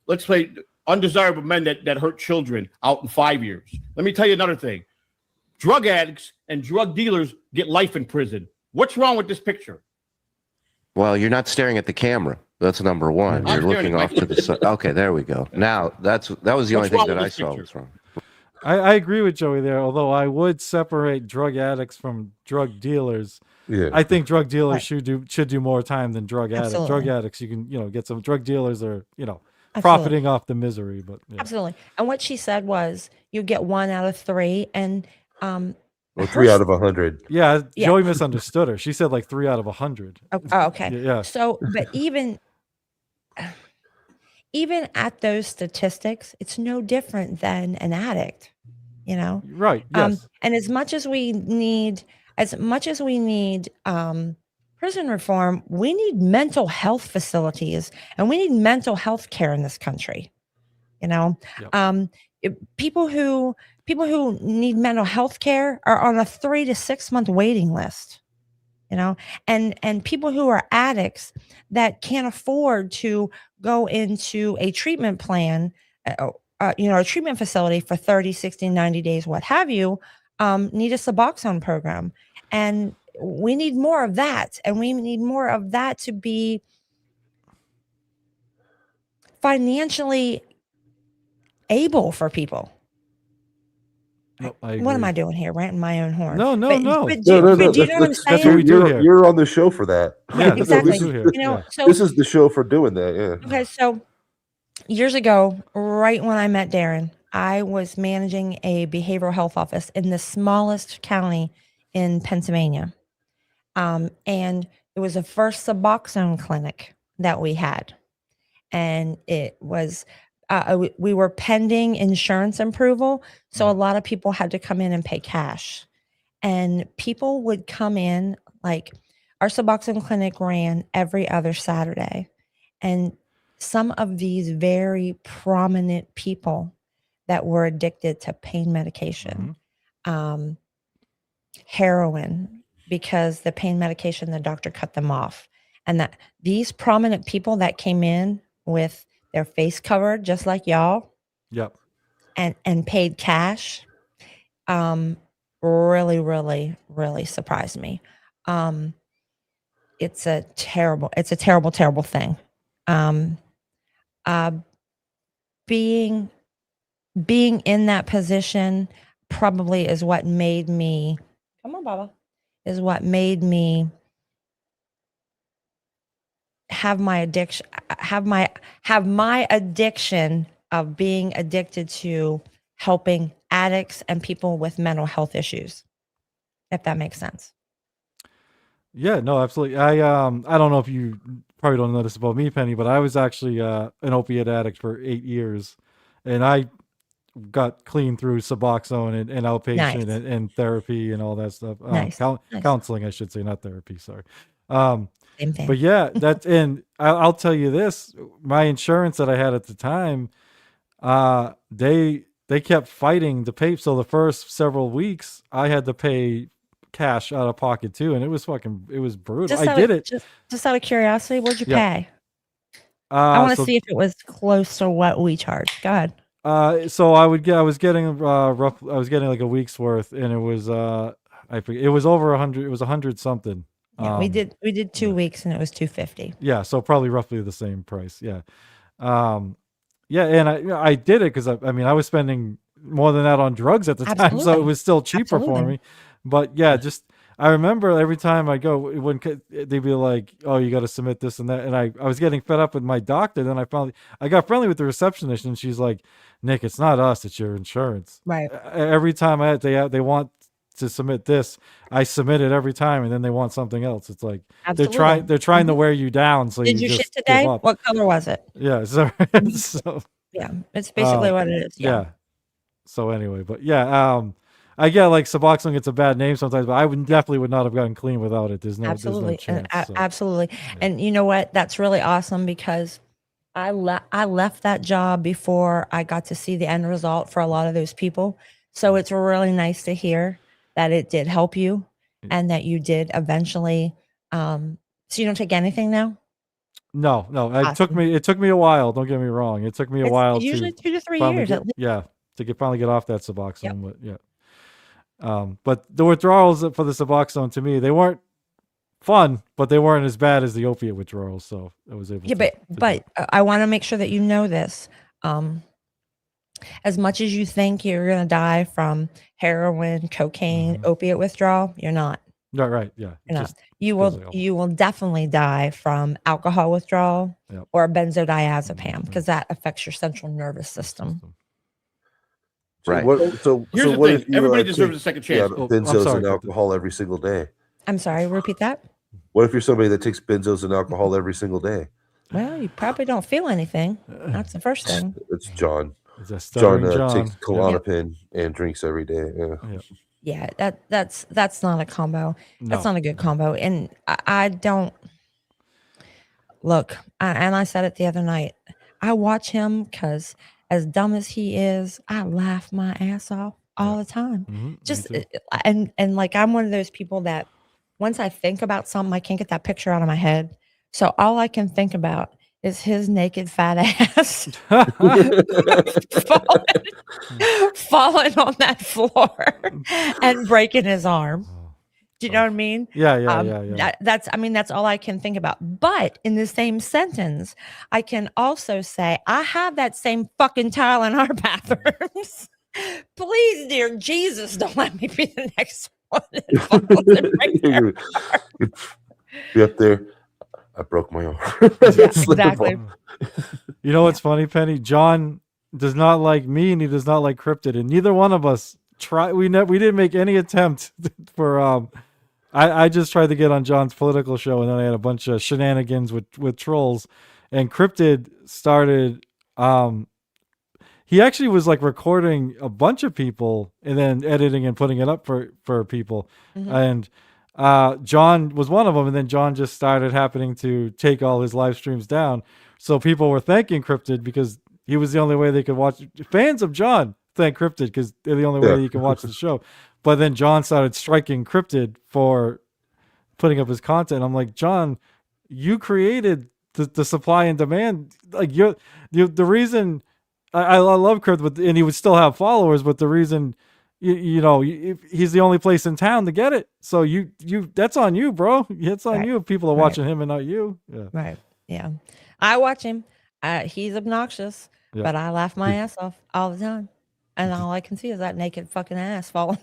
Speaker 8: Let's say undesirable men that hurt children out in 5 years. Let me tell you another thing: drug addicts and drug dealers get life in prison. What's wrong with this picture?
Speaker 5: Well, you're not staring at the camera. That's number one.
Speaker 8: I'm
Speaker 5: You're looking
Speaker 8: staring at
Speaker 5: off to the side. Okay, there we go. Now that was the only
Speaker 8: What's
Speaker 5: thing
Speaker 8: wrong
Speaker 5: that
Speaker 8: with
Speaker 5: I
Speaker 8: this
Speaker 5: saw
Speaker 8: picture?
Speaker 5: was wrong.
Speaker 2: I agree with Joey there, although I would separate drug addicts from drug dealers.
Speaker 3: Yeah.
Speaker 2: I think drug dealers
Speaker 4: Right.
Speaker 2: should do more time than drug addicts. Drug
Speaker 4: Absolutely.
Speaker 2: addicts, you can get some. Drug dealers are
Speaker 4: Absolutely.
Speaker 2: profiting off the misery, but yeah.
Speaker 4: Absolutely. And what she said was you get 1 out of 3, and
Speaker 3: Well,
Speaker 4: her
Speaker 3: 3 out
Speaker 4: s-
Speaker 3: of 100.
Speaker 2: Yeah,
Speaker 4: Yeah.
Speaker 2: Joey misunderstood her. She said like 3 out of 100.
Speaker 4: oh, okay.
Speaker 2: Yeah.
Speaker 4: So, but even at those statistics, it's no different than an addict, you know?
Speaker 2: Right. Yes.
Speaker 4: And as much as we need prison reform, we need mental health facilities, and we need mental health care in this country. You know,
Speaker 2: Yep.
Speaker 4: people who need mental health care are on a 3 to 6 month waiting list. You know, and people who are addicts that can't afford to go into a treatment plan, a treatment facility for 30, 60, 90 days, what have you, need a Suboxone program. And we need more of that. And we need more of that to be financially able for people.
Speaker 2: No, I
Speaker 4: What am
Speaker 2: agree.
Speaker 4: I doing here? Ranting my own horn.
Speaker 2: No.
Speaker 4: But
Speaker 3: No,
Speaker 4: do you know what I'm
Speaker 2: that's what
Speaker 4: saying?
Speaker 2: we do here.
Speaker 3: You're on the show for that.
Speaker 2: Yeah,
Speaker 4: Right,
Speaker 2: that's what we
Speaker 4: exactly.
Speaker 2: do here.
Speaker 4: You know,
Speaker 2: Yeah.
Speaker 4: so
Speaker 3: This is the show for doing that. Yeah.
Speaker 4: okay, so years ago, right when I met Darren, I was managing a behavioral health office in the smallest county in Pennsylvania. And it was the first Suboxone clinic that we had. And it was, we were pending insurance approval. So a lot of people had to come in and pay cash. And people would come in, like our Suboxone clinic ran every other Saturday. And some of these very prominent people that were addicted to pain medication, heroin, because the pain medication, the doctor cut them off. And that these prominent people that came in with their face covered, just like y'all,
Speaker 2: Yep.
Speaker 4: and paid cash, really, really, really surprised me. It's a terrible, terrible thing. Being in that position probably is what made me, come on, Baba, is what made me have my addiction, have my addiction of being addicted to helping addicts and people with mental health issues, if that makes sense.
Speaker 2: Yeah, no, absolutely. I don't know if you probably don't know this about me, Penny, but I was actually an opiate addict for 8 years, and I got clean through Suboxone and outpatient
Speaker 4: Nice.
Speaker 2: and therapy and all that stuff.
Speaker 4: Nice. Nice.
Speaker 2: Counseling, I should say, not therapy. Sorry.
Speaker 4: Same thing.
Speaker 2: But yeah, that's and I'll tell you this: my insurance that I had at the time, they kept fighting to pay. So the first several weeks, I had to pay cash out of pocket too, and it was brutal. I did it
Speaker 4: just out of curiosity. What'd you
Speaker 2: Yeah.
Speaker 4: pay? I want to
Speaker 2: so,
Speaker 4: see if it was close to what we charge. Go ahead.
Speaker 2: So I was getting like a week's worth, and it was I forget, it was over 100. It was 100 something.
Speaker 4: Yeah, we did 2 weeks and it was $250.
Speaker 2: Yeah, so probably roughly the same price. Yeah. Yeah, and I did it because I was spending more than that on drugs at the time, so it
Speaker 4: Absolutely.
Speaker 2: was still cheaper for
Speaker 4: Absolutely.
Speaker 2: me. But yeah, I remember every time I go, they'd be like, "Oh, you got to submit this and that," and I was getting fed up with my doctor. Then I got friendly with the receptionist, and she's like, "Nick, it's not us, it's your insurance."
Speaker 4: Right.
Speaker 2: Every time they want to submit this, I submit it every time, and then they want something else. It's like
Speaker 4: Absolutely.
Speaker 2: they're trying to wear you down, so
Speaker 4: Did
Speaker 2: you
Speaker 4: you
Speaker 2: just
Speaker 4: shit
Speaker 2: give
Speaker 4: today?
Speaker 2: up.
Speaker 4: What color was it?
Speaker 2: Yeah, so
Speaker 4: Yeah, it's basically what it is.
Speaker 2: yeah. So anyway, but yeah, I get like Suboxone gets a bad name sometimes, but I would definitely would not have gotten clean without it. There's no
Speaker 4: Absolutely.
Speaker 2: chance. So.
Speaker 4: Absolutely. And you know what? That's really awesome because I left that job before I got to see the end result for a lot of those people. So it's really nice to hear that it did help you and that you did eventually. So you don't take anything now?
Speaker 2: No.
Speaker 4: Awesome.
Speaker 2: It took me a while. Don't get me wrong. It took me a while
Speaker 4: Usually
Speaker 2: to
Speaker 4: 2 to 3
Speaker 2: finally
Speaker 4: years
Speaker 2: get,
Speaker 4: at least.
Speaker 2: yeah, to finally get off that Suboxone. But yeah. But the withdrawals for the Suboxone to me, they weren't fun, but they weren't as bad as the opiate withdrawals. So I was able.
Speaker 4: Yeah, but I want to make sure that you know this. As much as you think you're going to die from heroin, cocaine, opiate withdrawal, you're not.
Speaker 2: Right. Yeah.
Speaker 4: You're not.
Speaker 2: Just
Speaker 4: You will definitely die from alcohol withdrawal or benzodiazepam because that affects your central nervous system.
Speaker 5: Right.
Speaker 3: So
Speaker 8: Here's the
Speaker 3: what
Speaker 8: thing.
Speaker 3: if you,
Speaker 8: Everybody
Speaker 3: take,
Speaker 8: deserves a second chance.
Speaker 3: Yeah,
Speaker 2: I'm
Speaker 3: benzos
Speaker 2: sorry,
Speaker 3: and
Speaker 2: Cryptid.
Speaker 3: alcohol every single day.
Speaker 4: I'm sorry, repeat that.
Speaker 3: What if you're somebody that takes benzos and alcohol every single day?
Speaker 4: Well, you probably don't feel anything. That's the first thing.
Speaker 3: It's John.
Speaker 2: Is that stuttering John?
Speaker 3: Takes Klonopin and drinks every day. Yeah.
Speaker 4: Yeah, that's not a combo. That's not a good combo. And I don't look. And I said it the other night. I watch him because as dumb as he is, I laugh my ass off all the time. Just and like I'm one of those people that once I think about something, I can't get that picture out of my head. So all I can think about is his naked fat ass falling on that floor and breaking his arm. Do you know what I mean?
Speaker 2: Yeah.
Speaker 4: That's all I can think about. But in the same sentence, I can also say, I have that same fucking tile in our bathrooms. Please, dear Jesus, don't let me be the next one.
Speaker 3: Be up there. I broke my arm.
Speaker 4: Yeah, exactly.
Speaker 2: You know what's funny, Penny? John does not like me, and he does not like Cryptid, and neither one of us try. We didn't make any attempt for. I just tried to get on John's political show, and then I had a bunch of shenanigans with trolls, and Cryptid started. He actually was like recording a bunch of people and then editing and putting it up for people, and. John was one of them, and then John just started happening to take all his live streams down. So people were thanking Cryptid because he was the only way they could watch. Fans of John thank Cryptid because they're the only way you can watch the show. But then John started striking Cryptid for putting up his content. I'm like, John, you created the supply and demand. Like the reason I love Cryptid, and he would still have followers, but the reason. He's the only place in town to get it. So you that's on you, bro. It's on you. People are watching him and not you. Yeah.
Speaker 4: Right. Yeah. I watch him. He's obnoxious, but I laugh my ass off all the time. And all I can see is that naked fucking ass falling.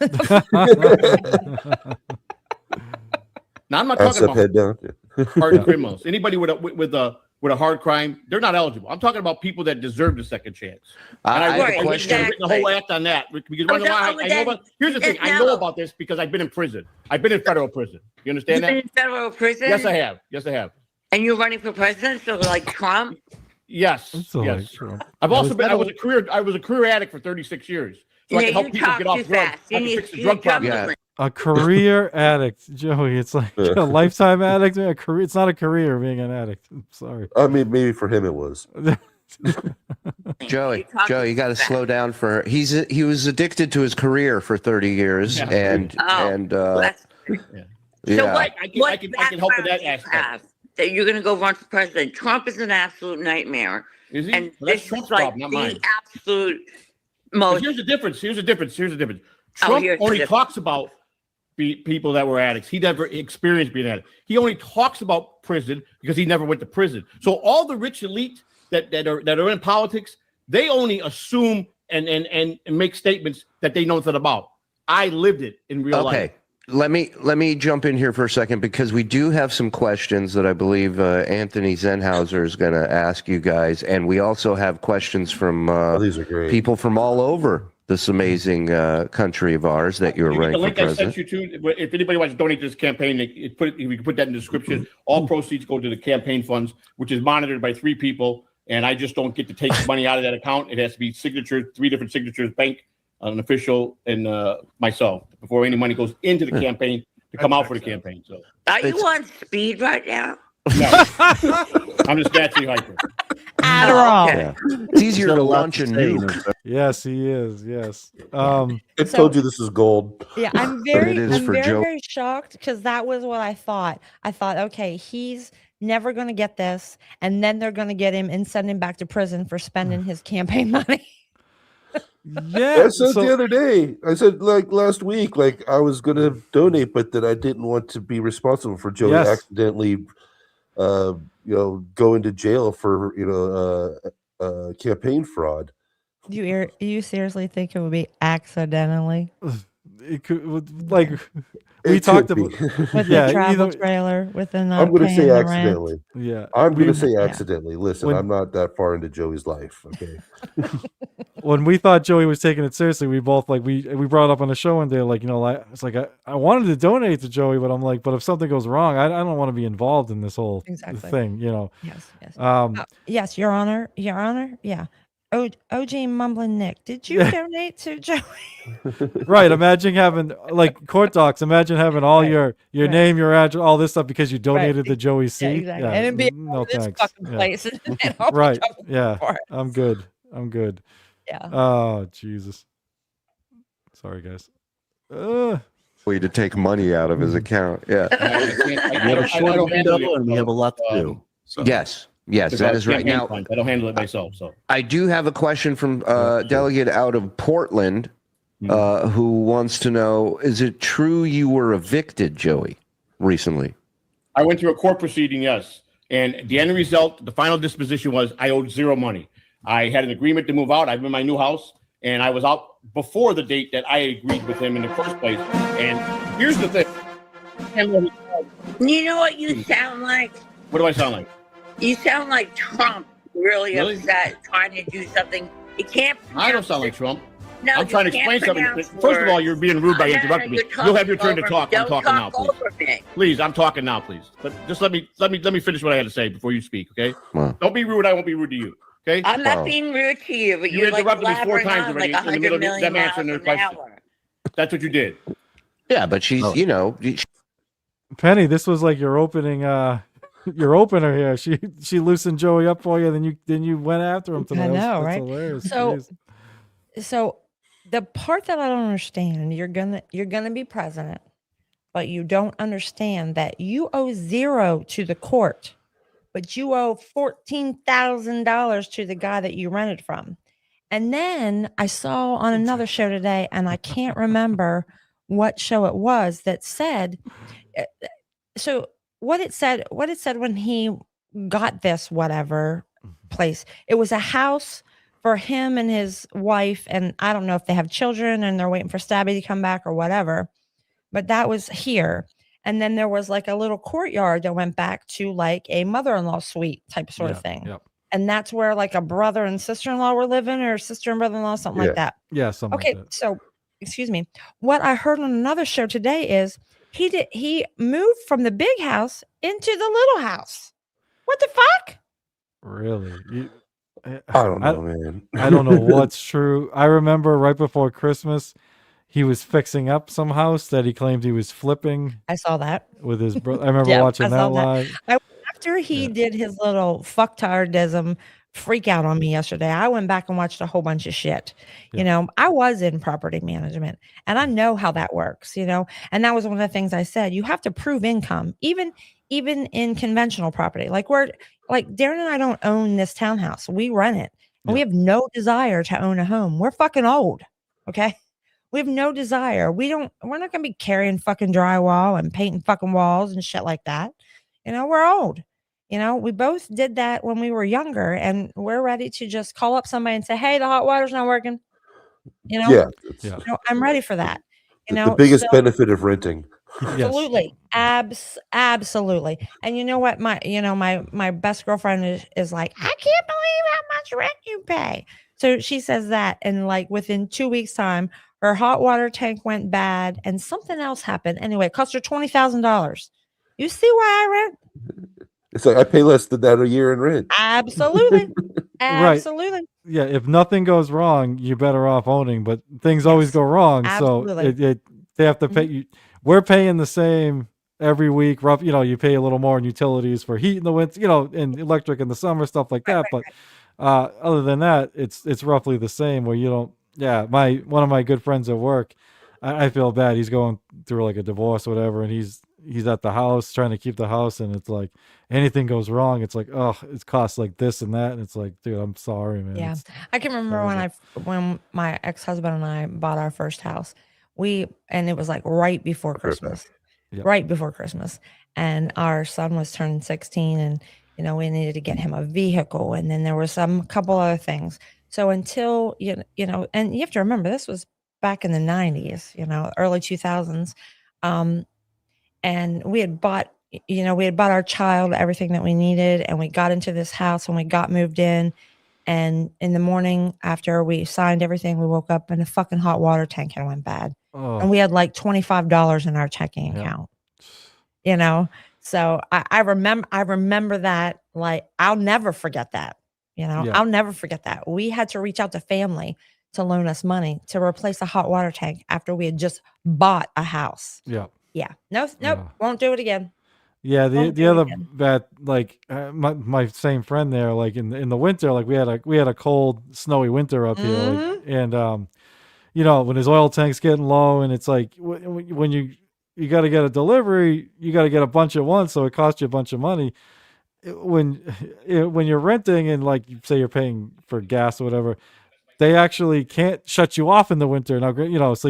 Speaker 8: Now I'm not talking about
Speaker 3: head down.
Speaker 8: hard criminals. Anybody with a hard crime, they're not eligible. I'm talking about people that deserve the second chance. And I
Speaker 6: Right,
Speaker 8: written
Speaker 6: exactly.
Speaker 8: a whole act on that because
Speaker 6: Oh,
Speaker 8: I know about. Here's the thing: I know about this because I've been in prison. I've been in federal prison. You understand
Speaker 6: You've
Speaker 8: that?
Speaker 6: been in federal prison?
Speaker 8: Yes, I have. Yes, I have.
Speaker 6: And you're running for president, so like Trump?
Speaker 8: Yes.
Speaker 2: So
Speaker 8: Yes.
Speaker 2: like, sure.
Speaker 8: I've also been. I was a career addict for 36 years. So I
Speaker 6: Yeah,
Speaker 8: can help
Speaker 6: you
Speaker 8: people
Speaker 6: talk
Speaker 8: get off
Speaker 6: too
Speaker 8: drugs.
Speaker 6: fast.
Speaker 8: I can
Speaker 6: You
Speaker 8: fix the
Speaker 6: need
Speaker 8: drug
Speaker 6: to talk
Speaker 8: problem.
Speaker 6: quickly.
Speaker 2: A career addict, Joey. It's like a lifetime addict. A career. It's not a career being an addict. I'm sorry.
Speaker 3: I mean, maybe for him it was.
Speaker 5: Joey, you got to slow down for he was addicted to his career for 30 years and
Speaker 6: That's great.
Speaker 5: yeah.
Speaker 6: So what,
Speaker 8: I can help with that
Speaker 6: background do you
Speaker 8: aspect.
Speaker 6: have that you're going to go run for president? Trump is an absolute nightmare.
Speaker 8: Is he?
Speaker 6: And
Speaker 8: Well, that's
Speaker 6: this
Speaker 8: Trump's
Speaker 6: is like
Speaker 8: problem, not mine.
Speaker 6: the absolute
Speaker 8: But
Speaker 6: most.
Speaker 8: here's the difference. Trump
Speaker 6: here's the
Speaker 8: only
Speaker 6: difference.
Speaker 8: talks about people that were addicts. He never experienced being an addict. He only talks about prison because he never went to prison. So all the rich elite that are in politics, they only assume and make statements that they know nothing about. I lived it in real life.
Speaker 5: Okay. Let me jump in here for a second because we do have some questions that I believe Anthony Zenhauser is going to ask you guys, and we also have questions from
Speaker 3: These are great.
Speaker 5: people from all over this amazing country of ours that you're
Speaker 8: The
Speaker 5: running for
Speaker 8: link I
Speaker 5: president.
Speaker 8: sent you to, if anybody wants to donate to this campaign, we can put that in the description. All proceeds go to the campaign funds, which is monitored by 3 people. And I just don't get to take money out of that account. It has to be signatures, 3 different signatures, bank, an official, and myself before any money goes into the campaign to come out for the campaign. So
Speaker 6: Are you on speed right now?
Speaker 8: no, I'm just naturally hyper.
Speaker 4: Adderall.
Speaker 6: okay.
Speaker 5: Yeah. It's easier
Speaker 9: Got
Speaker 5: to
Speaker 9: a lot
Speaker 5: launch a
Speaker 9: to say,
Speaker 5: nuke.
Speaker 2: Yes, he is. Yes.
Speaker 3: I
Speaker 4: So-
Speaker 3: told you this is gold.
Speaker 4: Yeah, I'm
Speaker 5: it
Speaker 4: very,
Speaker 5: is for Joe.
Speaker 4: very shocked because that was what I thought. I thought, okay, he's never going to get this, and then they're going to get him and send him back to prison for spending his campaign money.
Speaker 2: Yeah.
Speaker 3: I said the other day. I said like last week, like I was going to donate, but that I didn't want to be responsible for Joey
Speaker 2: Yes.
Speaker 3: accidentally, going to jail for campaign fraud.
Speaker 4: You seriously think it would be accidentally
Speaker 2: It could, like we
Speaker 3: It
Speaker 2: talked
Speaker 3: could be.
Speaker 2: about.
Speaker 4: with
Speaker 2: Yeah,
Speaker 4: the travel
Speaker 2: either-
Speaker 4: trailer with the not
Speaker 3: I'm going to
Speaker 4: paying
Speaker 3: say
Speaker 4: the rent?
Speaker 3: accidentally.
Speaker 2: Yeah.
Speaker 3: I'm going
Speaker 2: we-
Speaker 3: to say
Speaker 4: Yeah.
Speaker 3: accidentally. Listen,
Speaker 2: When-
Speaker 3: I'm not that far into Joey's life. Okay.
Speaker 2: When we thought Joey was taking it seriously, we both like we brought up on the show one day, like, like it's like I wanted to donate to Joey, but I'm like, but if something goes wrong, I don't want to be involved in this whole
Speaker 4: Exactly.
Speaker 2: thing,
Speaker 4: Yes. Yes, Your Honor. Yeah. OG Mumbling Nick, did you
Speaker 2: Yeah.
Speaker 4: donate to Joey?
Speaker 2: Right. Imagine having like court docs. Imagine having all
Speaker 4: Right,
Speaker 2: your
Speaker 4: right.
Speaker 2: name, your address, all this stuff because you donated to Joey C.
Speaker 4: Yeah, exactly. And it'd be
Speaker 2: no
Speaker 4: this
Speaker 2: thanks.
Speaker 4: fucking
Speaker 2: Yeah.
Speaker 4: place. And I'll be
Speaker 2: Right.
Speaker 4: trouble
Speaker 2: Yeah.
Speaker 4: for it.
Speaker 2: I'm good.
Speaker 4: Yeah.
Speaker 2: Oh Jesus. Sorry guys.
Speaker 5: Way to take money out of his account. Yeah.
Speaker 9: We have a short window and we have a lot to do. So.
Speaker 5: Yes. That is right. Now,
Speaker 8: I don't handle it myself. So
Speaker 5: I do have a question from delegate out of Portland who wants to know, is it true you were evicted, Joey, recently?
Speaker 8: I went through a court proceeding, yes. And the end result, the final disposition was I owed 0 money. I had an agreement to move out. I'm in my new house, and I was out before the date that I agreed with him in the first place. And here's the thing.
Speaker 6: You know what you sound like?
Speaker 8: What do I sound like?
Speaker 6: You sound like Trump, really
Speaker 8: Really?
Speaker 6: upset, trying to do something. You can't.
Speaker 8: I don't sound like Trump.
Speaker 6: No,
Speaker 8: I'm trying to
Speaker 6: you can't
Speaker 8: explain something.
Speaker 6: pronounce
Speaker 8: First of all,
Speaker 6: words.
Speaker 8: you're being rude by
Speaker 6: No, no,
Speaker 8: interrupting me.
Speaker 6: you're
Speaker 8: You'll have your
Speaker 6: talking
Speaker 8: turn to
Speaker 6: over
Speaker 8: talk.
Speaker 6: me.
Speaker 8: I'm
Speaker 6: Don't
Speaker 8: talking now,
Speaker 6: talk
Speaker 8: please.
Speaker 6: over me.
Speaker 8: Please, I'm talking now, please. But just let me finish what I had to say before you speak, okay?
Speaker 5: Wow.
Speaker 8: Don't be rude. I won't be rude to you, okay?
Speaker 6: I'm not
Speaker 5: Wow.
Speaker 6: being rude to you, but
Speaker 8: You
Speaker 6: you're like
Speaker 8: interrupted me 4
Speaker 6: blabbering
Speaker 8: times
Speaker 6: on
Speaker 8: already
Speaker 6: like
Speaker 8: in the middle
Speaker 6: 100
Speaker 8: of
Speaker 6: million
Speaker 8: them
Speaker 6: miles
Speaker 8: answering their
Speaker 6: an
Speaker 8: question.
Speaker 6: hour.
Speaker 8: That's what you did.
Speaker 5: Yeah, but she's,
Speaker 9: Oh.
Speaker 2: Penny, this was like your opening your opener here. She loosened Joey up for you, then you went after him today.
Speaker 4: I know,
Speaker 2: That's
Speaker 4: right?
Speaker 2: hilarious.
Speaker 4: So-
Speaker 2: Jeez.
Speaker 4: So the part that I don't understand, you're gonna be president, but you don't understand that you owe 0 to the court, but you owe $14,000 to the guy that you rented from. And then I saw on another show today, and I can't remember what show it was that said. So what it said when he got this whatever place, it was a house for him and his wife, and I don't know if they have children and they're waiting for Stabby to come back or whatever, but that was here. And then there was like a little courtyard that went back to like a mother-in-law suite type sort of
Speaker 2: Yeah,
Speaker 4: thing.
Speaker 2: Yep.
Speaker 4: And that's where like a brother and sister-in-law were living, or sister and brother-in-law, something like that.
Speaker 2: Yeah, something
Speaker 4: Okay,
Speaker 2: like that.
Speaker 4: so excuse me. What I heard on another show today is he moved from the big house into the little house. What the fuck?
Speaker 2: Really?
Speaker 3: I don't know, man.
Speaker 2: I don't know what's true. I remember right before Christmas, he was fixing up some house that he claimed he was flipping
Speaker 4: I saw that.
Speaker 2: with his brother. I remember
Speaker 4: Yeah,
Speaker 2: watching
Speaker 4: I
Speaker 2: that
Speaker 4: saw that.
Speaker 2: live.
Speaker 4: After he
Speaker 2: Yeah.
Speaker 4: did his little fucktardism freak out on me yesterday, I went back and watched a whole bunch of shit.
Speaker 2: Yeah.
Speaker 4: You know, I was in property management and I know how that works, and that was one of the things I said. You have to prove income, even in conventional property. Like Darren and I don't own this townhouse. We rent it. And we have no desire to own a home. We're fucking old. Okay. We have no desire. We're not going to be carrying fucking drywall and painting fucking walls and shit like that. We're old. We both did that when we were younger, and we're ready to just call up somebody and say, hey, the hot water's not working.
Speaker 3: Yeah.
Speaker 2: Yeah.
Speaker 4: I'm ready for that.
Speaker 3: The biggest
Speaker 4: So-
Speaker 3: benefit of renting.
Speaker 4: Absolutely. Absolutely. And you know what? My best girlfriend is like, I can't believe how much rent you pay. So she says that, and like within 2 weeks' time, her hot water tank went bad, and something else happened. Anyway, it cost her $20,000. You see why I rent?
Speaker 3: It's like I pay less than that a year in rent.
Speaker 4: Absolutely,
Speaker 2: Right.
Speaker 4: absolutely.
Speaker 2: Yeah, if nothing goes wrong, you're better off owning, but things always
Speaker 4: Yes,
Speaker 2: go wrong.
Speaker 4: absolutely.
Speaker 2: So they have to pay
Speaker 4: Mhm.
Speaker 2: you. We're paying the same every week. Rough, you pay a little more in utilities for heat in the winter, and electric in the summer, stuff like
Speaker 4: Right,
Speaker 2: that.
Speaker 4: right,
Speaker 2: But
Speaker 4: right.
Speaker 2: other than that, it's roughly the same. Where you don't. Yeah, one of my good friends at work, I feel bad. He's going through like a divorce or whatever, and he's at the house trying to keep the house, and it's like anything goes wrong, it's like, oh, it costs like this and that, and it's like, dude, I'm sorry, man.
Speaker 4: Yeah,
Speaker 2: It's
Speaker 4: I can remember
Speaker 2: terrible.
Speaker 4: when my ex-husband and I bought our first house. And it was like right before
Speaker 3: I'll be right back.
Speaker 4: Christmas.
Speaker 2: Yep.
Speaker 4: Right before Christmas. And our son was turning 16, and we needed to get him a vehicle, and then there were some couple other things. So until and you have to remember this was back in the 90s, early 2000s. And we had bought our child everything that we needed, and we got into this house and we got moved in. And in the morning after we signed everything, we woke up and the fucking hot water tank had went bad. And
Speaker 2: Oh,
Speaker 4: we had like $25 in our checking
Speaker 2: yeah.
Speaker 4: account, you know? So I remember that. Like, I'll never forget that.
Speaker 2: Yeah.
Speaker 4: I'll never forget that. We had to reach out to family to loan us money to replace a hot water tank after we had just bought a house.
Speaker 2: Yeah.
Speaker 4: Yeah. Nope.
Speaker 2: Yeah.
Speaker 4: Won't do it again.
Speaker 2: Yeah,
Speaker 4: Won't
Speaker 2: the
Speaker 4: do it
Speaker 2: other
Speaker 4: again.
Speaker 2: bad, like my same friend there, like in the winter, like we had a cold, snowy winter up here, like,
Speaker 4: Mhm.
Speaker 2: and when his oil tank's getting low, and it's like when you got to get a delivery, you got to get a bunch at once, so it costs you a bunch of money. When when you're renting, and like you say you're paying for gas or whatever, they actually can't shut you off in the winter now. So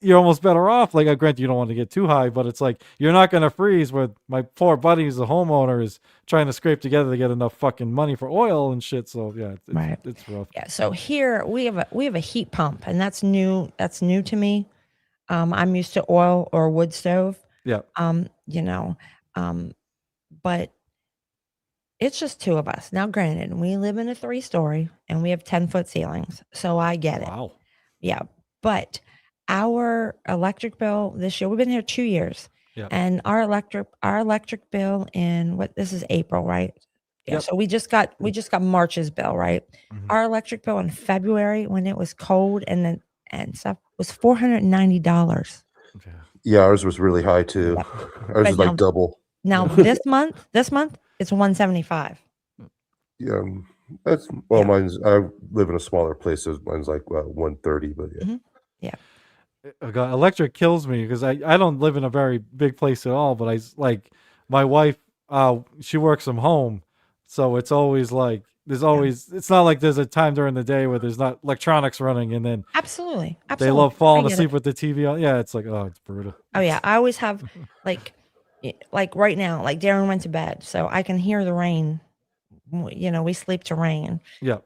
Speaker 2: you're almost better off. Like, granted, you don't want to get too high, but it's like you're not going to freeze. Where my poor buddy, who's a homeowner, is trying to scrape together to get enough fucking money for oil and shit. So yeah,
Speaker 4: Right.
Speaker 2: it's rough.
Speaker 4: Yeah. So here we have a heat pump, and that's new. That's new to me. I'm used to oil or wood stove.
Speaker 2: Yeah.
Speaker 4: You know, um, but it's just two of us. Now, granted, we live in a 3-story and we have 10-foot ceilings, so I get it.
Speaker 2: Wow.
Speaker 4: Yeah, but our electric bill this year, we've been here 2 years,
Speaker 2: Yep.
Speaker 4: and our electric bill in this is April, right? Yeah,
Speaker 2: Yep.
Speaker 4: so we just got March's bill, right?
Speaker 2: Mhm.
Speaker 4: Our electric bill in February when it was cold and stuff was $490.
Speaker 2: Okay.
Speaker 3: Yeah, ours was really high too.
Speaker 4: Yep.
Speaker 3: Ours
Speaker 4: But
Speaker 3: was like double.
Speaker 4: Now this month it's 175.
Speaker 3: Yeah, that's
Speaker 4: Yeah.
Speaker 3: mine's. I live in a smaller place, so mine's like 130. But yeah,
Speaker 4: Mhm. Yeah.
Speaker 2: God, electric kills me because I don't live in a very big place at all, but like my wife, she works from home, so it's always like there's always, it's not like there's a time during the day where there's not electronics running, and then
Speaker 4: Absolutely.
Speaker 2: they
Speaker 4: Absolutely.
Speaker 2: love
Speaker 4: I
Speaker 2: falling
Speaker 4: get it.
Speaker 2: asleep with the TV on. Yeah, it's like, oh, it's brutal.
Speaker 4: Oh yeah, I always have like right now, like Darren went to bed, so I can hear the rain. We sleep to rain.
Speaker 2: Yeah.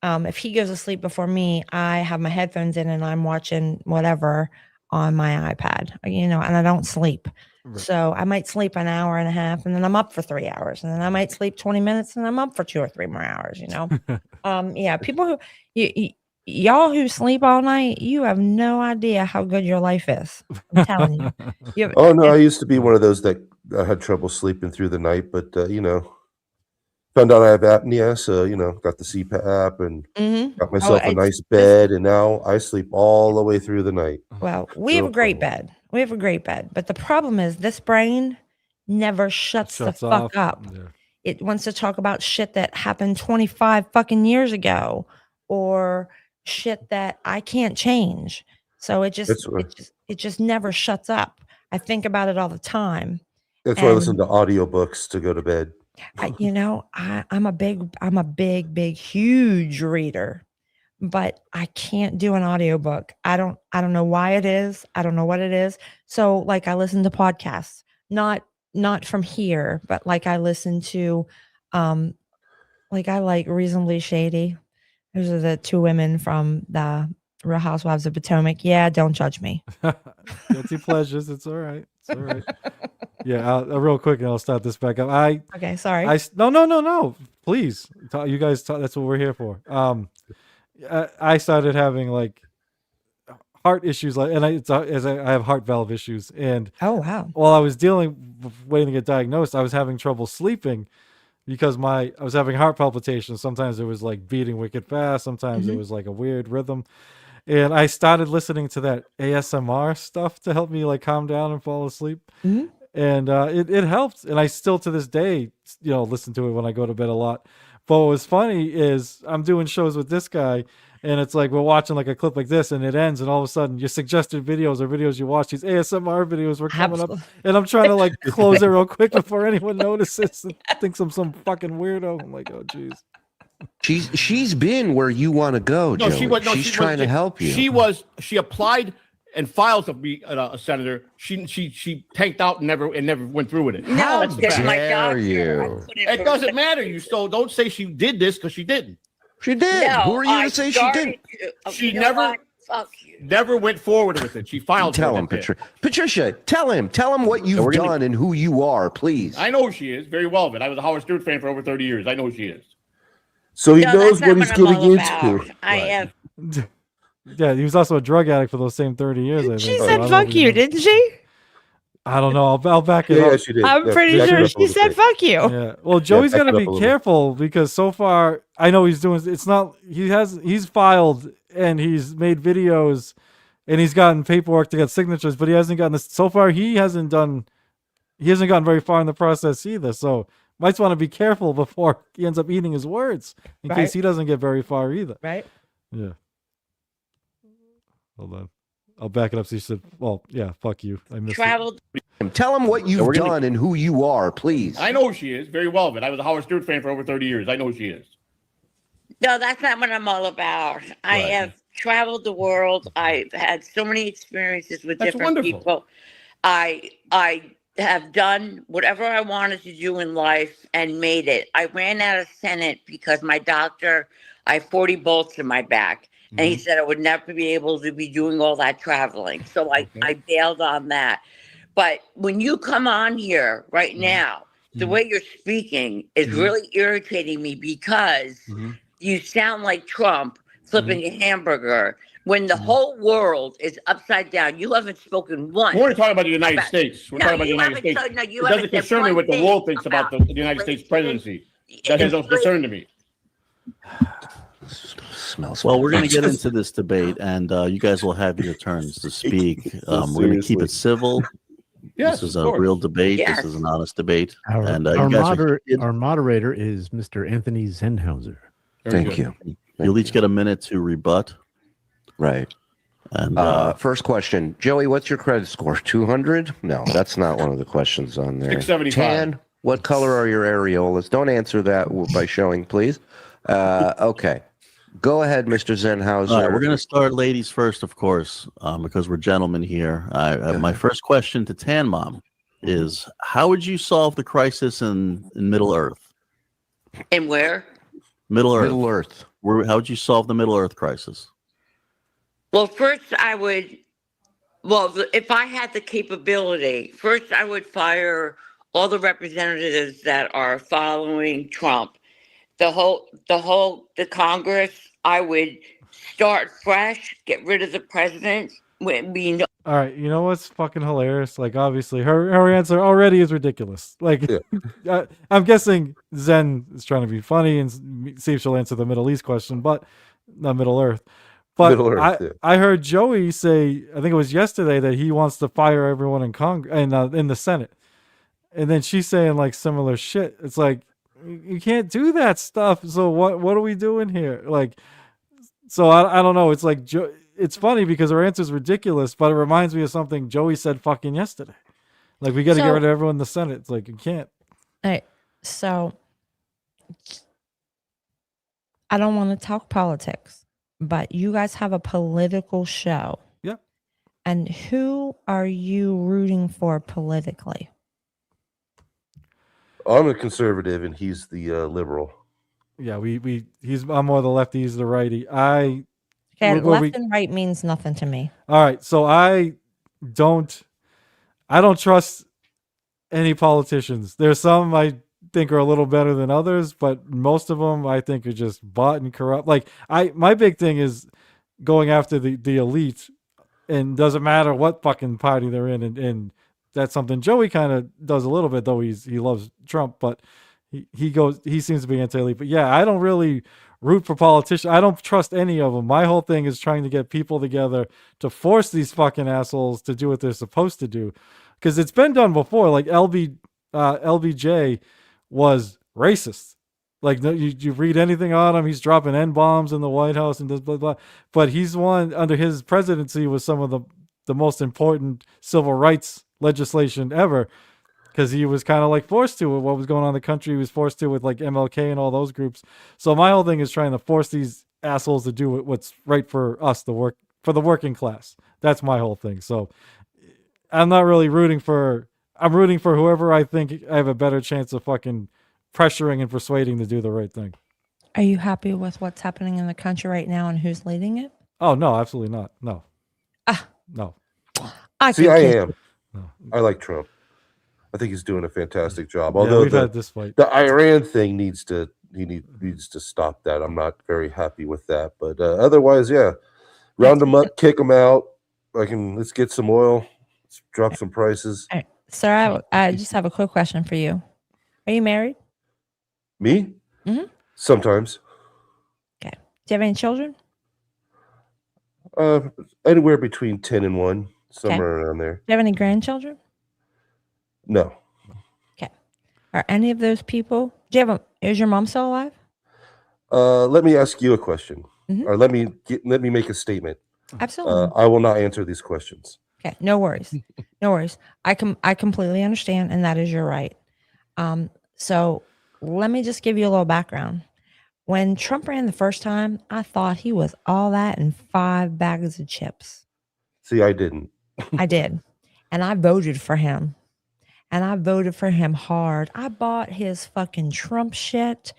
Speaker 4: If he goes to sleep before me, I have my headphones in and I'm watching whatever on my iPad, and I don't sleep.
Speaker 2: Right.
Speaker 4: So I might sleep an hour and a half, and then I'm up for 3 hours, and then I might sleep 20 minutes, and I'm up for 2 or 3 more hours. Yeah, people y'all who sleep all night, you have no idea how good your life is. I'm telling you.
Speaker 3: oh no, I used to be one of those that had trouble sleeping through the night, but found out I have apnea, so got the CPAP and
Speaker 4: Mhm.
Speaker 3: got myself a
Speaker 4: it's
Speaker 3: nice bed, and now I sleep all the way through the night.
Speaker 4: Well, we have
Speaker 3: No
Speaker 4: a great
Speaker 3: problem.
Speaker 4: bed. We have a great bed, but the problem is this brain never shuts the
Speaker 2: Shuts
Speaker 4: fuck
Speaker 2: off.
Speaker 4: up.
Speaker 2: Yeah.
Speaker 4: It wants to talk about shit that happened 25 fucking years ago, or shit that I can't change. So it just it just never shuts up. I think about it all the time.
Speaker 3: That's why I listen
Speaker 4: And
Speaker 3: to audiobooks to go to bed.
Speaker 4: I'm a big, huge reader, but I can't do an audiobook. I don't know why it is. I don't know what it is. So like I listen to podcasts, not from here, but like I listen to like I like Reasonably Shady. Those are the 2 women from the Real Housewives of Potomac. Yeah, don't judge me.
Speaker 2: Guilty pleasures. It's all right. It's all right. Yeah, real quick, and I'll start this back up.
Speaker 4: Okay, sorry.
Speaker 2: No. Please, you guys. That's what we're here for. I started having like heart issues, and I have heart valve issues, and
Speaker 4: Oh wow.
Speaker 2: while I was waiting to get diagnosed, I was having trouble sleeping because I was having heart palpitations. Sometimes it was like beating wicked fast. Sometimes it was like a weird rhythm. And I started listening to that ASMR stuff to help me like calm down and fall asleep.
Speaker 4: Mhm.
Speaker 2: And it helped. And I still to this day, listen to it when I go to bed a lot. But what was funny is I'm doing shows with this guy, and it's like we're watching like a clip like this, and it ends, and all of a sudden your suggested videos or videos you watch, these ASMR videos were coming up, and I'm trying to like close it real quick before anyone notices and thinks I'm some fucking weirdo. I'm like, oh jeez.
Speaker 5: She's been where you want to go, Joey. She's trying to help you.
Speaker 8: She applied and filed to be a senator. She tanked out and never went through with it.
Speaker 6: No,
Speaker 5: How
Speaker 6: that's my
Speaker 5: dare
Speaker 6: doctor.
Speaker 5: you.
Speaker 6: I put in
Speaker 8: It
Speaker 6: for-
Speaker 8: doesn't matter. You still don't say she did this because she didn't.
Speaker 5: She did.
Speaker 6: No,
Speaker 5: Who are you
Speaker 6: I
Speaker 5: to say she
Speaker 6: started
Speaker 5: didn't?
Speaker 6: to-
Speaker 8: She
Speaker 6: you know
Speaker 8: never-
Speaker 6: what? Fuck you.
Speaker 8: Never went forward with it. She filed.
Speaker 5: Tell
Speaker 8: for
Speaker 5: him,
Speaker 8: it.
Speaker 5: Patricia. Tell him what you've done and who you are, please.
Speaker 8: I know who she is very well, but I was a Howard Stern fan for over 30 years. I know who she is.
Speaker 3: So he
Speaker 6: No,
Speaker 3: knows
Speaker 6: that's
Speaker 3: what
Speaker 6: not
Speaker 3: he's
Speaker 6: I'm
Speaker 3: getting
Speaker 6: all
Speaker 3: into.
Speaker 6: about. I have.
Speaker 2: Yeah, he was also a drug addict for those same 30 years. I think.
Speaker 4: She
Speaker 2: So I
Speaker 4: said
Speaker 2: don't know if
Speaker 4: fuck
Speaker 2: he
Speaker 4: you,
Speaker 2: knows.
Speaker 4: didn't she?
Speaker 2: I don't know. I'll back it
Speaker 3: Yeah,
Speaker 2: up.
Speaker 3: she did.
Speaker 4: I'm
Speaker 3: Yeah,
Speaker 4: pretty
Speaker 3: back it
Speaker 4: sure
Speaker 3: up a
Speaker 4: she
Speaker 3: little
Speaker 4: said
Speaker 3: bit.
Speaker 4: fuck you.
Speaker 2: Yeah. Well, Joey's
Speaker 3: back
Speaker 2: got to
Speaker 3: it up
Speaker 2: be
Speaker 3: a little.
Speaker 2: careful because so far I know he's doing. It's not. He's filed and he's made videos, and he's gotten paperwork to get signatures, but he hasn't gotten this. So far, he hasn't gotten very far in the process either. So might want to be careful before he ends up eating his words in
Speaker 4: Right.
Speaker 2: case he doesn't get very far either.
Speaker 4: Right?
Speaker 2: Yeah. Hold on. I'll back it up. So you said, well, yeah, fuck you. I missed it.
Speaker 6: Traveled.
Speaker 5: Tell him what you've
Speaker 9: we're gonna-
Speaker 5: done and who you are, please.
Speaker 8: I know who she is very well, but I was a Howard Stern fan for over 30 years. I know who she is.
Speaker 6: No, that's not what I'm all about. I
Speaker 8: Right.
Speaker 6: have traveled the world. I've had so many experiences with
Speaker 8: That's
Speaker 6: different
Speaker 8: wonderful.
Speaker 6: people. I have done whatever I wanted to do in life and made it. I ran out of Senate because my doctor, I have 40 bolts in my back. And he said I would never be able to be doing all that traveling. So I bailed on that. But when you come on here right now, the way you're speaking is really irritating me because you sound like Trump flipping a hamburger when the whole world is upside down. You haven't spoken once.
Speaker 8: We're talking about the United
Speaker 6: About-
Speaker 8: States. We're
Speaker 6: No,
Speaker 8: talking about the
Speaker 6: you
Speaker 8: United
Speaker 6: haven't
Speaker 8: States.
Speaker 6: said- no, you
Speaker 8: It
Speaker 6: haven't
Speaker 8: doesn't
Speaker 6: said
Speaker 8: concern me
Speaker 6: one
Speaker 8: what the
Speaker 6: thing
Speaker 8: world thinks about the United States presidency. That has no concern to me.
Speaker 5: Smells.
Speaker 9: Well, we're going to get into this debate, and you guys will have your turns to speak. We're going to keep it civil.
Speaker 8: Yes,
Speaker 9: This is
Speaker 8: of
Speaker 9: a
Speaker 8: course.
Speaker 9: real debate.
Speaker 6: Yes.
Speaker 9: This is an honest debate.
Speaker 7: Our,
Speaker 9: And
Speaker 7: our,
Speaker 9: you guys are,
Speaker 7: our moderator is Mr. Anthony Zenhauser.
Speaker 8: Very
Speaker 5: Thank
Speaker 8: good.
Speaker 5: you.
Speaker 9: you'll each get a minute to rebut.
Speaker 5: Right.
Speaker 9: And
Speaker 5: First question, Joey, what's your credit score? 200? No, that's not one of the questions on there.
Speaker 8: 675.
Speaker 5: Tan, what color are your areolas? Don't answer that by showing, please. Okay. Go ahead, Mr. Zenhauser.
Speaker 9: all right, we're going to start ladies first, of course, because we're gentlemen here. My first question to Tan Mom is, how would you solve the crisis in Middle Earth?
Speaker 6: And where?
Speaker 9: Middle Earth.
Speaker 5: Middle Earth.
Speaker 9: How would you solve the Middle Earth crisis?
Speaker 6: Well, first I would, if I had the capability, first I would fire all the representatives that are following Trump. The Congress, I would start fresh, get rid of the president. We know.
Speaker 2: All right, you know what's fucking hilarious? Like, obviously, her answer already is ridiculous. Like, I'm guessing Zen is trying to be funny and see if she'll answer the Middle East question, but not Middle Earth. But
Speaker 3: Middle Earth,
Speaker 2: I heard Joey say, I think it was yesterday, that he wants to fire everyone in Congress and in the Senate, and then she's saying like similar shit. It's like you can't do that stuff. So what are we doing here? Like, so I don't know. It's like it's funny because her answer is ridiculous, but it reminds me of something Joey said fucking yesterday. Like, we got to get
Speaker 4: So-
Speaker 2: rid of everyone in the Senate. It's like, you can't.
Speaker 4: All right. So I don't want to talk politics, but you guys have a political show.
Speaker 2: Yep.
Speaker 4: And who are you rooting for politically?
Speaker 3: I'm a conservative, and he's the liberal.
Speaker 2: Yeah, I'm more the lefty, he's the righty.
Speaker 4: Okay,
Speaker 2: What
Speaker 4: left and right means nothing to me.
Speaker 2: All right, so I don't trust any politicians. There's some I think are a little better than others, but most of them I think are just bought and corrupt. Like my big thing is going after the elite, and doesn't matter what fucking party they're in, and that's something Joey kind of does a little bit, though he loves Trump, but he seems to be anti-elite. But yeah, I don't really root for politicians. I don't trust any of them. My whole thing is trying to get people together to force these fucking assholes to do what they're supposed to do, because it's been done before. Like LBJ was racist. Like, no, you read anything on him, he's dropping N-bombs in the White House and this blah blah. But he's one, under his presidency, was some of the most important civil rights legislation ever, because he was kind of like forced to with what was going on in the country. He was forced to with like MLK and all those groups. So my whole thing is trying to force these assholes to do what's right for us, the working class. That's my whole thing. So I'm not really rooting for. I'm rooting for whoever I think I have a better chance of fucking pressuring and persuading to do the right thing.
Speaker 4: Are you happy with what's happening in the country right now and who's leading it?
Speaker 2: Oh no, absolutely not. No. No.
Speaker 3: See, I am. I like Trump. I think he's doing a fantastic job. Although
Speaker 2: we've had this fight.
Speaker 3: The Iran thing needs to stop that. I'm not very happy with that. But otherwise, yeah. Round them up, kick them out. Let's get some oil. Let's drop some prices.
Speaker 4: All right. Sir, I just have a quick question for you. Are you married?
Speaker 3: Me?
Speaker 4: Mm-hmm.
Speaker 3: Sometimes.
Speaker 4: Okay. Do you have any children?
Speaker 3: Anywhere between 10 and 1, somewhere around there.
Speaker 4: Do you have any grandchildren?
Speaker 3: No.
Speaker 4: Okay. Are any of those people? Is your mom still alive?
Speaker 3: Let me ask you a question,
Speaker 4: Mhm.
Speaker 3: or let me make a statement.
Speaker 4: Absolutely.
Speaker 3: I will not answer these questions.
Speaker 4: Okay. No worries. No worries. I completely understand, and that is your right. So let me just give you a little background. When Trump ran the first time, I thought he was all that and 5 bags of chips.
Speaker 3: See, I didn't.
Speaker 4: I did. And I voted for him. And I voted for him hard. I bought his fucking Trump shit.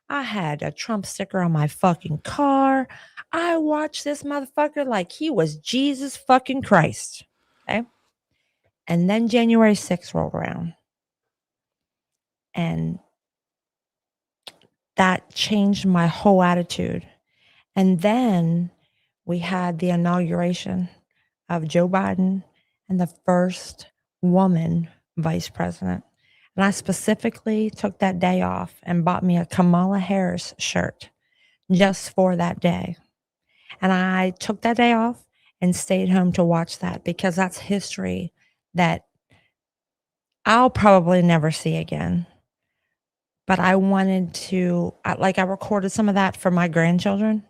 Speaker 4: I had a Trump sticker on my fucking car. I watched this motherfucker like he was Jesus fucking Christ. Okay. And then January 6th rolled around. And that changed my whole attitude. And then we had the inauguration of Joe Biden and the first woman vice president. And I specifically took that day off and bought me a Kamala Harris shirt just for that day. And I took that day off and stayed home to watch that, because that's history that I'll probably never see again. But I wanted to, I recorded some of that for my grandchildren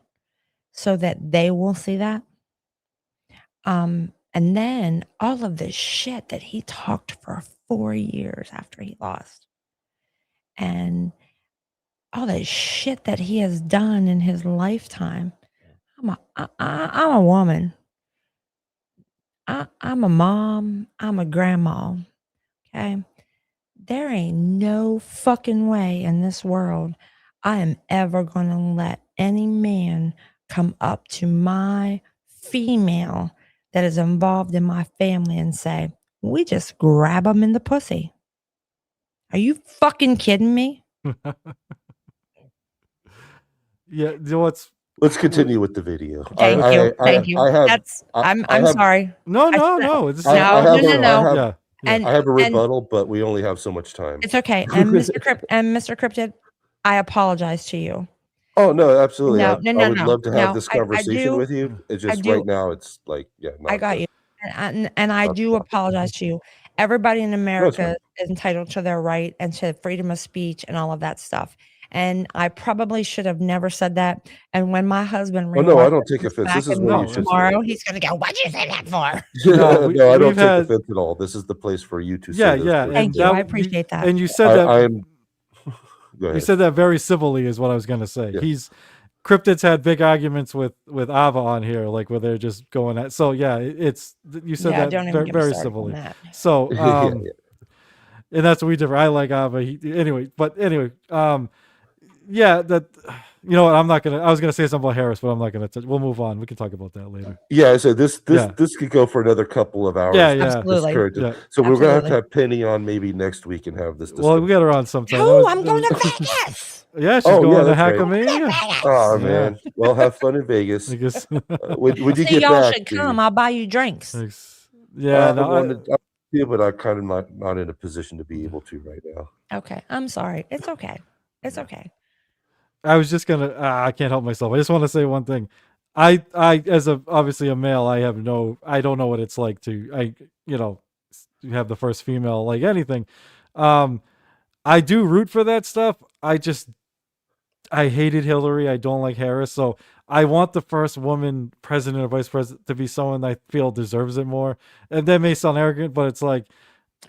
Speaker 4: so that they will see that. And then all of this shit that he talked for 4 years after he lost, and all the shit that he has done in his lifetime. I'm a woman. I'm a mom. I'm a grandma. Okay. There ain't no fucking way in this world I am ever going to let any man come up to my female that is involved in my family and say, we just grab them in the pussy. Are you fucking kidding me?
Speaker 2: Yeah, what's
Speaker 3: Let's continue with the video.
Speaker 4: Thank you. Thank you. I'm sorry.
Speaker 2: no.
Speaker 4: No.
Speaker 3: I have a rebuttal, but we only have so much time.
Speaker 4: It's okay. And Mr. Cryptid, I apologize to you.
Speaker 3: Oh no, absolutely.
Speaker 4: No,
Speaker 3: I would love to have this conversation with you. It's just right now, it's like, yeah.
Speaker 4: I got you, and I do apologize to you. Everybody in America is entitled to their right and to freedom of speech and all of that stuff. And I probably should have never said that. And when my husband,
Speaker 3: no, I don't take offense. This is what you should
Speaker 4: tomorrow, he's gonna go, "What'd you say that for?"
Speaker 3: No, I don't take offense at all. This is the place for you to say
Speaker 2: yeah.
Speaker 4: Thank you. I appreciate that.
Speaker 2: And you said that.
Speaker 3: Go ahead.
Speaker 2: You said that very civilly, is what I was going to say.
Speaker 3: Yeah.
Speaker 2: Cryptid's had big arguments with Ava on here, like where they're just going at. So yeah, you said that very civilly. So and that's what we differ. I like Ava. Anyway, You know what? I'm not gonna. I was gonna say something about Harris, but I'm not gonna. We'll move on. We can talk about that later.
Speaker 3: Yeah, so this
Speaker 2: Yeah.
Speaker 3: this could go for another couple of hours.
Speaker 2: Yeah,
Speaker 3: this-
Speaker 2: yeah.
Speaker 3: this
Speaker 4: Absolutely.
Speaker 3: current-
Speaker 2: Yeah.
Speaker 3: So we're gonna have to
Speaker 4: Absolutely.
Speaker 3: have Penny on maybe next week and have this discussion.
Speaker 2: Well, we got her on sometime. That
Speaker 4: Oh,
Speaker 2: was-
Speaker 4: I'm
Speaker 2: that
Speaker 4: going to
Speaker 2: was-
Speaker 4: Vegas.
Speaker 2: Yeah, she's
Speaker 3: Oh, yeah,
Speaker 2: going to
Speaker 3: that's right.
Speaker 2: Hackamania.
Speaker 3: Oh
Speaker 2: Yeah.
Speaker 3: man, well, have fun in Vegas.
Speaker 2: I guess.
Speaker 3: When you
Speaker 4: See,
Speaker 3: get
Speaker 4: y'all
Speaker 3: back,
Speaker 4: should come. I'll buy you drinks.
Speaker 2: Thanks. Yeah,
Speaker 3: I
Speaker 2: no,
Speaker 3: wanted to, but I'm kind of not in a position to be able to right now.
Speaker 4: Okay. I'm sorry. It's okay. It's okay.
Speaker 2: I was just gonna. I can't help myself. I just want to say one thing. I, as obviously a male, I don't know what it's like to, have the first female, like anything. I do root for that stuff. I hated Hillary. I don't like Harris. So I want the first woman president or vice president to be someone I feel deserves it more. And that may sound arrogant, but it's like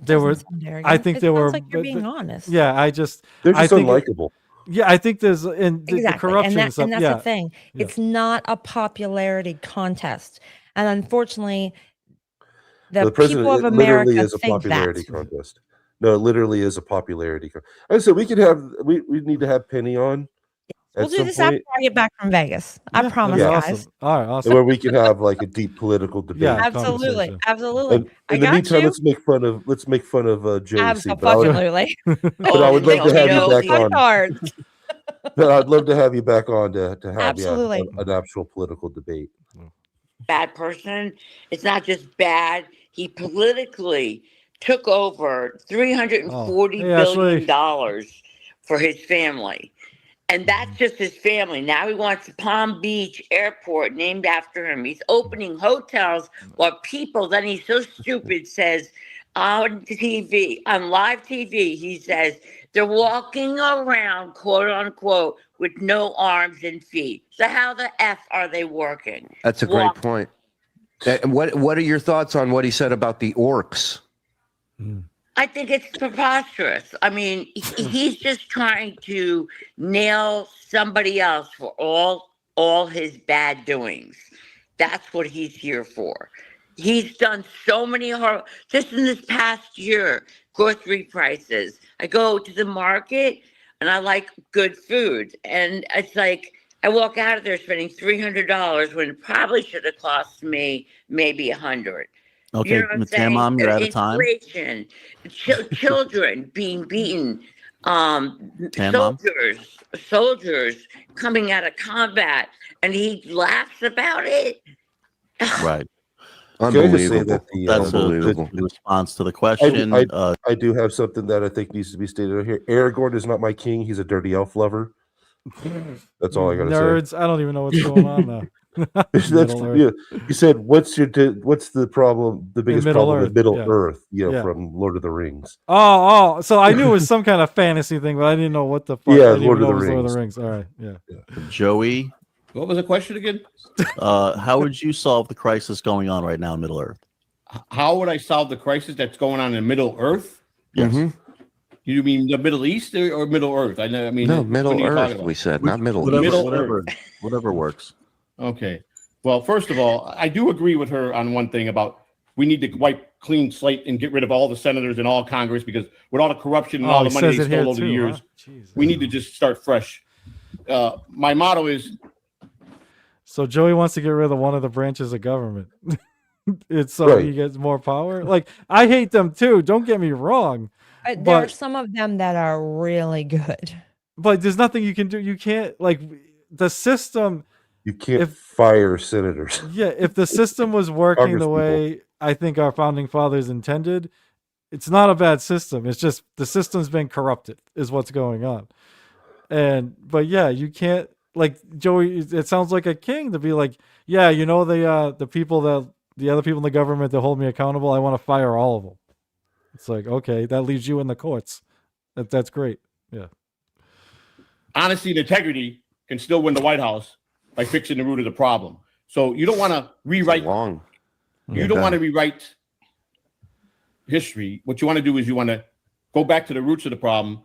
Speaker 2: there were.
Speaker 4: Doesn't sound arrogant.
Speaker 2: I think
Speaker 4: It
Speaker 2: there
Speaker 4: sounds
Speaker 2: were.
Speaker 4: like you're being honest.
Speaker 2: Yeah,
Speaker 3: They're just
Speaker 2: I think
Speaker 3: unlikable.
Speaker 2: Yeah, I think there's and the
Speaker 4: Exactly.
Speaker 2: corruption
Speaker 4: And
Speaker 2: stuff.
Speaker 4: that's
Speaker 2: Yeah,
Speaker 4: the thing.
Speaker 2: Yeah.
Speaker 4: It's not a popularity contest. And unfortunately, the
Speaker 3: president
Speaker 4: people of
Speaker 3: it literally
Speaker 4: America
Speaker 3: is a
Speaker 4: think
Speaker 3: popularity
Speaker 4: that.
Speaker 3: contest. No, it literally is a popularity contest. I said we need to have Penny on
Speaker 4: We'll
Speaker 3: at
Speaker 4: do
Speaker 3: some
Speaker 4: this after
Speaker 3: point,
Speaker 4: I get back from Vegas. I
Speaker 2: Yeah,
Speaker 4: promise,
Speaker 2: that'd be
Speaker 4: guys.
Speaker 2: awesome. All right, awesome.
Speaker 3: where we can have like a deep political debate.
Speaker 2: Yeah.
Speaker 4: Absolutely.
Speaker 2: conversation.
Speaker 4: Absolutely.
Speaker 3: And
Speaker 4: I
Speaker 3: in the
Speaker 4: got
Speaker 3: meantime,
Speaker 4: you.
Speaker 3: let's make fun of Josie. But
Speaker 4: Absolutely.
Speaker 3: I would love to have you back on.
Speaker 4: Cards.
Speaker 3: but I'd love to have you back on to have
Speaker 4: Absolutely.
Speaker 3: an actual political debate.
Speaker 6: Bad person. It's not just bad. He politically took over $340
Speaker 2: hey, Ashley.
Speaker 6: billion for his family. And that's just his family. Now he wants Palm Beach Airport named after him. He's opening hotels while people, then he's so stupid, says on TV, on live TV, he says they're walking around, quote unquote, with no arms and feet. So how the F are they working?
Speaker 5: That's a great point. And what are your thoughts on what he said about the orcs?
Speaker 6: I think it's preposterous. I mean, he's just trying to nail somebody else for all his bad doings. That's what he's here for. He's done so many just in this past year, grocery prices. I go to the market and I like good food. And it's like, I walk out of there spending $300 when it probably should have cost me maybe $100.
Speaker 9: Okay,
Speaker 6: You know what I'm saying?
Speaker 9: Mom, you're out of time.
Speaker 6: Inflation, children being beaten,
Speaker 9: Mom?
Speaker 6: soldiers coming out of combat, and he laughs about it.
Speaker 9: Right.
Speaker 3: Can I just say
Speaker 5: Unbelievable.
Speaker 3: that
Speaker 9: That's a
Speaker 5: Unbelievable.
Speaker 9: good response to the question.
Speaker 3: I do have something that I think needs to be stated here. Aragorn is not my king. He's a dirty elf lover. That's all I gotta say.
Speaker 2: Nerds. I don't even know what's going on now.
Speaker 3: That's,
Speaker 2: Middle-earth.
Speaker 3: yeah. You said what's the problem? The biggest problem
Speaker 2: Middle-earth,
Speaker 3: in Middle
Speaker 2: yeah.
Speaker 3: Earth,
Speaker 2: Yeah.
Speaker 3: from Lord of the Rings.
Speaker 2: Oh, so I knew it was some kind of fantasy thing, but I didn't know what the fuck.
Speaker 3: Yeah,
Speaker 2: I didn't
Speaker 3: Lord
Speaker 2: even
Speaker 3: of
Speaker 2: know
Speaker 3: the
Speaker 2: it was Lord of the Rings. All right, yeah.
Speaker 9: Joey,
Speaker 8: What was the question again?
Speaker 9: how would you solve the crisis going on right now in Middle Earth?
Speaker 8: How would I solve the crisis that's going on in Middle Earth?
Speaker 9: Yes.
Speaker 5: Mhm.
Speaker 8: You mean the Middle East or Middle Earth? I mean,
Speaker 5: No,
Speaker 8: which one
Speaker 5: Middle
Speaker 8: are you talking
Speaker 5: Earth,
Speaker 8: about?
Speaker 5: we said, not Middle
Speaker 9: Whatever,
Speaker 5: East.
Speaker 8: Middle
Speaker 9: whatever works.
Speaker 8: Okay. Well, first of all, I do agree with her on one thing about we need to wipe clean slate and get rid of all the senators and all Congress, because with all the corruption and all
Speaker 2: he
Speaker 8: the money
Speaker 2: says
Speaker 8: they
Speaker 2: it here
Speaker 8: stole over the
Speaker 2: too,
Speaker 8: years,
Speaker 2: huh? Jesus.
Speaker 8: we need to just start fresh. My motto is
Speaker 2: So Joey wants to get rid of one of the branches of government. It's so
Speaker 3: Right.
Speaker 2: he gets more power. Like, I hate them too. Don't get me wrong.
Speaker 4: But there are
Speaker 2: But-
Speaker 4: some of them that are really good.
Speaker 2: But there's nothing you can do. You can't, like, the system.
Speaker 3: You can't
Speaker 2: If-
Speaker 3: fire senators.
Speaker 2: Yeah, if the system was working the
Speaker 3: Congresspeople.
Speaker 2: way I think our founding fathers intended, it's not a bad system. It's just the system's been corrupted, is what's going on. But yeah, you can't, like, Joey. It sounds like a king to be like, yeah, the other people in the government that hold me accountable, I want to fire all of them. It's like, okay, that leaves you in the courts. That's great. Yeah.
Speaker 8: honesty and integrity can still win the White House by fixing the root of the problem. So you don't want to rewrite.
Speaker 5: Long.
Speaker 8: You don't want to rewrite history. What you want to do is you want to go back to the roots of the problem,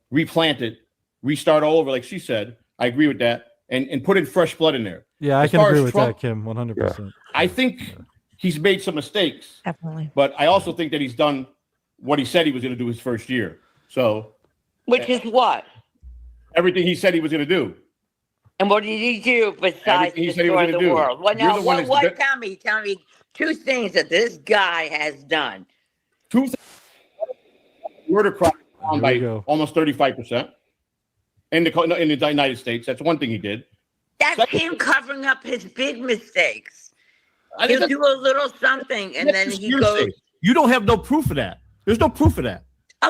Speaker 8: replant it, restart all over, like she said. I agree with that, and put in fresh blood in there.
Speaker 2: Yeah, I
Speaker 8: As
Speaker 2: can
Speaker 8: far
Speaker 2: agree
Speaker 8: as
Speaker 2: with
Speaker 8: Trump-
Speaker 2: that, Kim, 100%.
Speaker 8: I think he's made some mistakes,
Speaker 4: Definitely.
Speaker 8: but I also think that he's done what he said he was going to do his first year. So
Speaker 6: Which is what?
Speaker 8: everything he said he was going to do.
Speaker 6: And what did he do besides
Speaker 8: Everything he said he was
Speaker 6: destroy
Speaker 8: gonna
Speaker 6: the
Speaker 8: do.
Speaker 6: world? Well,
Speaker 8: You're
Speaker 6: now,
Speaker 8: the one
Speaker 6: what?
Speaker 8: that's
Speaker 6: Tell me 2 things that this guy has done.
Speaker 8: Murder crime down
Speaker 2: Here we
Speaker 8: by
Speaker 2: go.
Speaker 8: almost 35% in the United States. That's one thing he did.
Speaker 6: That's him covering up his big mistakes.
Speaker 8: I think
Speaker 6: He'll do a little something, and then
Speaker 8: that's
Speaker 6: he
Speaker 8: hearsay.
Speaker 6: goes.
Speaker 8: You don't have no proof of that. There's no proof of that.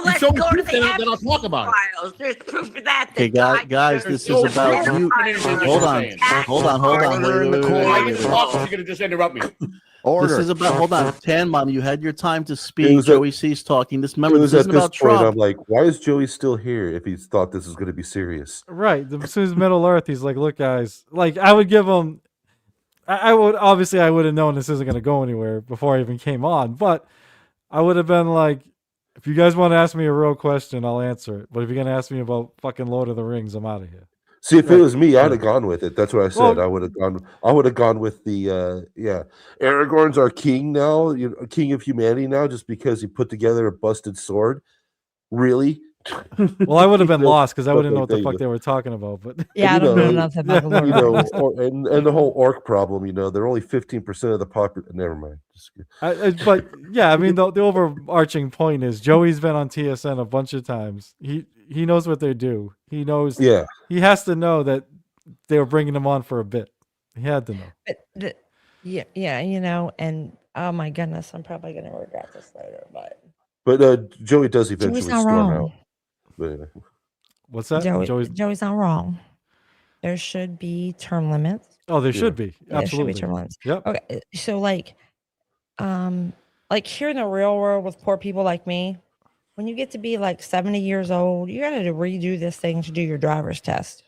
Speaker 6: Let's
Speaker 8: show me
Speaker 6: go to
Speaker 8: proof,
Speaker 6: the
Speaker 8: then I'll
Speaker 6: evidence
Speaker 8: talk about it.
Speaker 6: files. There's proof of that.
Speaker 9: Okay, guys, this is about you. Hold on.
Speaker 5: Order in the
Speaker 9: Wait,
Speaker 8: I
Speaker 5: corner.
Speaker 8: get to talk, you're gonna just interrupt me.
Speaker 5: Order.
Speaker 9: This is about. Hold on, Tan Mom. You had your time to
Speaker 3: It
Speaker 9: speak.
Speaker 3: was
Speaker 9: Joey C's talking. This
Speaker 3: It
Speaker 9: remember.
Speaker 3: was
Speaker 9: This is
Speaker 3: at this
Speaker 9: about
Speaker 3: point, I'm
Speaker 9: Trump.
Speaker 3: like, why is Joey still here if he thought this was going to be serious?
Speaker 2: Right. As soon as Middle Earth, he's like, look, guys, like I would give him. I would obviously I would have known this isn't going to go anywhere before I even came on, but I would have been like, if you guys want to ask me a real question, I'll answer it. But if you're going to ask me about fucking Lord of the Rings, I'm out of here.
Speaker 3: See, if it was me, I'd have gone with it. That's what I said.
Speaker 2: Well-
Speaker 3: I would have gone with the Aragorn's our king now, king of humanity now, just because he put together a busted sword. Really?
Speaker 2: Well, I would have been
Speaker 3: You know,
Speaker 2: lost because I wouldn't know what the
Speaker 3: stuff like
Speaker 2: fuck
Speaker 3: that.
Speaker 2: they were talking about. But
Speaker 4: Yeah, I
Speaker 3: you
Speaker 4: don't know
Speaker 3: know,
Speaker 4: nothing about the Lord
Speaker 3: You
Speaker 4: of the
Speaker 3: know,
Speaker 4: Rings.
Speaker 3: and the whole orc problem. They're only 15% of the population. Never mind.
Speaker 2: but yeah, I mean the overarching point is Joey's been on TSN a bunch of times. He knows what they do. He knows.
Speaker 3: Yeah.
Speaker 2: He has to know that they were bringing him on for a bit. He had to know.
Speaker 4: Yeah, and oh my goodness, I'm probably gonna regret this later, but
Speaker 3: But Joey does eventually
Speaker 4: Joey's not
Speaker 3: storm
Speaker 4: wrong.
Speaker 3: out. But anyway.
Speaker 2: What's that?
Speaker 4: Joey's not wrong. There should be term limits.
Speaker 2: Oh, there should be.
Speaker 4: There should be
Speaker 2: Absolutely.
Speaker 4: term limits.
Speaker 2: Yep.
Speaker 4: Okay, so like here in the real world with poor people like me, when you get to be like 70 years old, you got to redo this thing to do your driver's test.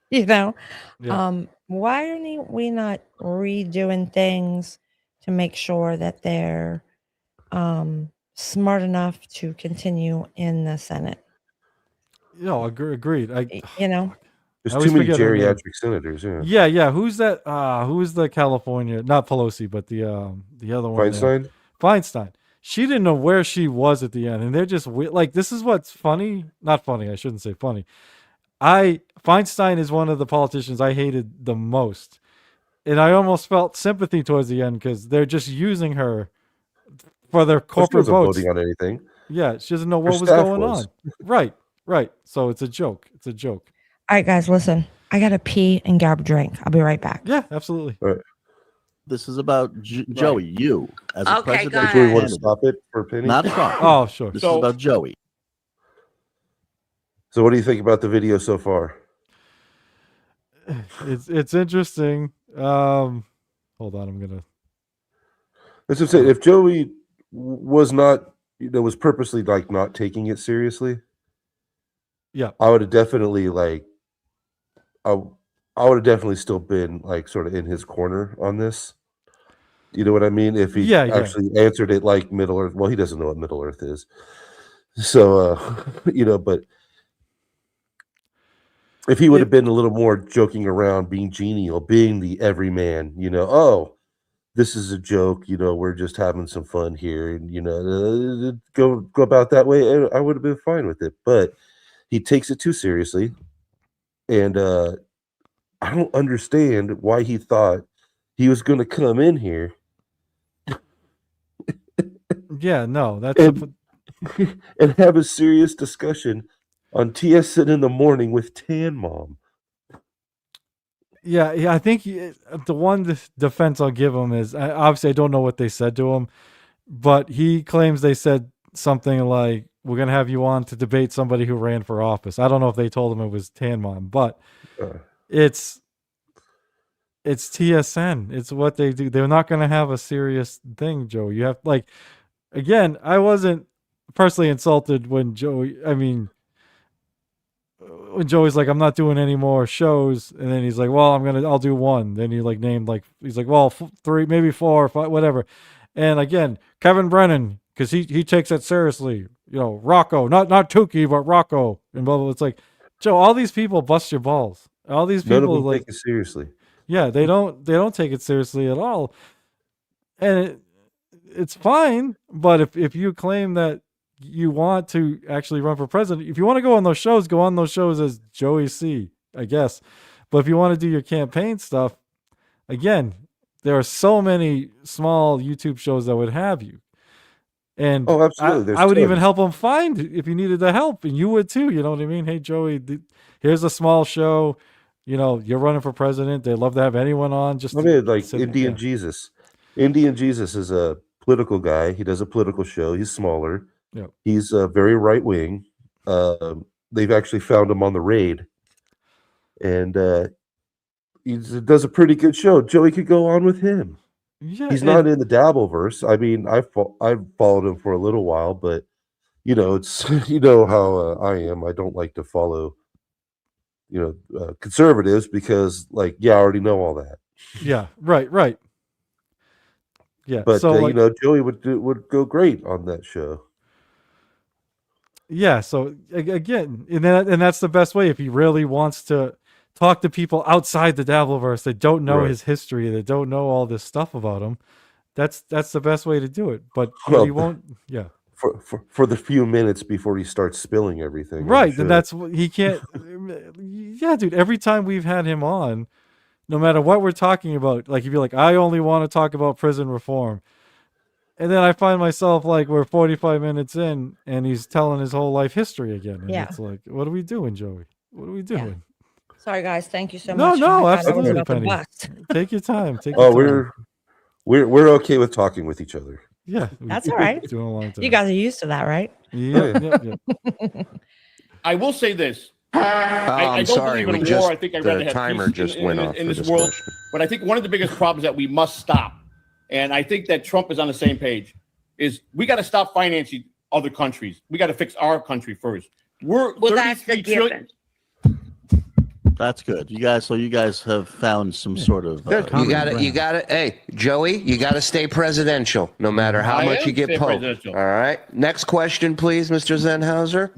Speaker 2: Yeah.
Speaker 4: Why are we not redoing things to make sure that they're smart enough to continue in the Senate?
Speaker 2: No, agreed.
Speaker 3: There's
Speaker 2: I always
Speaker 3: too many
Speaker 2: forget her name.
Speaker 3: geriatric senators. Yeah.
Speaker 2: Yeah. Who's that? Who's the California? Not Pelosi, but the other one.
Speaker 3: Feinstein.
Speaker 2: Feinstein. She didn't know where she was at the end, and they're just like, this is what's funny. Not funny. I shouldn't say funny. Feinstein is one of the politicians I hated the most, and I almost felt sympathy towards the end because they're just using her for their corporate
Speaker 3: She wasn't
Speaker 2: votes.
Speaker 3: voting on anything.
Speaker 2: Yeah, she doesn't know
Speaker 3: Her
Speaker 2: what was
Speaker 3: staff
Speaker 2: going
Speaker 3: was.
Speaker 2: on. Right. So it's a joke. It's a joke.
Speaker 4: All right, guys, listen. I got to pee and grab a drink. I'll be right back.
Speaker 2: Yeah, absolutely.
Speaker 9: This is about Joey. You as a
Speaker 6: Okay,
Speaker 9: president.
Speaker 6: go ahead.
Speaker 3: Do we want to stop it for a penny?
Speaker 9: Not Trump.
Speaker 2: Oh, sure.
Speaker 9: This is about Joey.
Speaker 3: So, what do you think about the video so far?
Speaker 2: It's interesting. Hold on, I'm gonna.
Speaker 3: That's what I'm saying. If Joey was not, was purposely like not taking it seriously,
Speaker 2: Yeah.
Speaker 3: I would have definitely I would have definitely still been like sort of in his corner on this. You know what I mean? If he
Speaker 2: Yeah.
Speaker 3: actually answered it like Middle Earth, well, he doesn't know what Middle Earth is. So, but if he would have been a little more joking around, being genial, being the everyman, oh, this is a joke, we're just having some fun here, and go about that way, I would have been fine with it. But he takes it too seriously, and I don't understand why he thought he was going to come in here.
Speaker 2: Yeah, no, that's
Speaker 3: and have a serious discussion on TSN in the morning with Tan Mom.
Speaker 2: Yeah. I think the one defense I'll give him is obviously I don't know what they said to him, but he claims they said something like, "We're gonna have you on to debate somebody who ran for office." I don't know if they told him it was Tan Mom, but it's TSN. It's what they do. They're not gonna have a serious thing, Joe. You have again. I wasn't personally insulted when when Joey's like, "I'm not doing any more shows," and then he's like, "Well, I'll do one." Then he named he's like, "Well, 3, maybe 4, 5, whatever." And again, Kevin Brennan, because he takes it seriously. Rocco, not Tukey, but Rocco, and blah blah. It's like, Joe, all these people bust your balls. All these
Speaker 3: None of
Speaker 2: people
Speaker 3: them take it seriously.
Speaker 2: Yeah, they don't take it seriously at all, and it's fine. But if you claim that you want to actually run for president, if you want to go on those shows as Joey C, I guess. But if you want to do your campaign stuff, again, there are so many small YouTube shows that would have you. And
Speaker 3: Oh, absolutely. There's
Speaker 2: I would even
Speaker 3: tons.
Speaker 2: help them find if you needed the help, and you would too. You know what I mean? Hey, Joey, here's a small show. You know, you're running for president. They'd love to have anyone on. Just
Speaker 3: I
Speaker 2: to
Speaker 3: mean, like
Speaker 2: sit-
Speaker 3: Indian
Speaker 2: yeah.
Speaker 3: Jesus. Indian Jesus is a political guy. He does a political show. He's smaller.
Speaker 2: Yep.
Speaker 3: He's very right wing. They've actually found him on the raid, and he does a pretty good show. Joey could go on with him.
Speaker 2: Yeah,
Speaker 3: He's
Speaker 2: and-
Speaker 3: not in the Dabbleverse. I mean, I've followed him for a little while, but you know, it's you know how I am. I don't like to follow, conservatives because, like, yeah, I already know all that.
Speaker 2: Yeah, right. Yeah,
Speaker 3: But
Speaker 2: so like,
Speaker 3: Joey would go great on that show.
Speaker 2: yeah, so again, and that's the best way if he really wants to talk to people outside the Dabbleverse that don't know
Speaker 3: Right.
Speaker 2: his history, that don't know all this stuff about him. That's the best way to do it. But
Speaker 3: Well,
Speaker 2: he won't. Yeah,
Speaker 3: For the few minutes before he starts spilling everything. on the
Speaker 2: right.
Speaker 3: show.
Speaker 2: Then that's what he can't. Yeah, dude. Every time we've had him on, no matter what we're talking about, like if you're like, I only want to talk about prison reform. And then I find myself like we're 45 minutes in and he's telling his whole life history again. And
Speaker 4: Yeah.
Speaker 2: it's like, what are we doing, Joey? What are we doing?
Speaker 4: Sorry, guys. Thank you so
Speaker 2: No,
Speaker 4: much.
Speaker 2: no,
Speaker 4: I thought I was
Speaker 2: absolutely,
Speaker 4: about to
Speaker 2: Penny.
Speaker 4: blast.
Speaker 2: Take your time. Take
Speaker 3: Oh,
Speaker 2: your time.
Speaker 3: we're okay with talking with each other.
Speaker 2: Yeah.
Speaker 4: That's all right.
Speaker 2: Doing a long time.
Speaker 4: You guys are used to that, right?
Speaker 2: Yeah.
Speaker 8: I will say this.
Speaker 5: Oh,
Speaker 8: I
Speaker 5: I'm
Speaker 8: don't
Speaker 5: sorry.
Speaker 8: believe in
Speaker 5: We
Speaker 8: war.
Speaker 5: just
Speaker 8: I think I'd rather
Speaker 5: the
Speaker 8: have
Speaker 5: timer
Speaker 8: peace
Speaker 5: just
Speaker 8: in
Speaker 5: went off
Speaker 8: in
Speaker 5: for
Speaker 8: this world.
Speaker 5: question.
Speaker 8: But I think one of the biggest problems that we must stop, and I think that Trump is on the same page, is we got to stop financing other countries. We got to fix our country first. We're
Speaker 6: Well, that's the
Speaker 8: 33 trillion.
Speaker 6: given.
Speaker 9: That's good. You guys have found some sort of
Speaker 5: Good.
Speaker 7: common
Speaker 5: You got it. Hey, Joey, you got to stay presidential, no matter how
Speaker 8: I
Speaker 5: much
Speaker 8: am
Speaker 5: you get
Speaker 8: stay
Speaker 5: poked.
Speaker 8: presidential.
Speaker 5: All right. Next question, please, Mr. Zenhauser.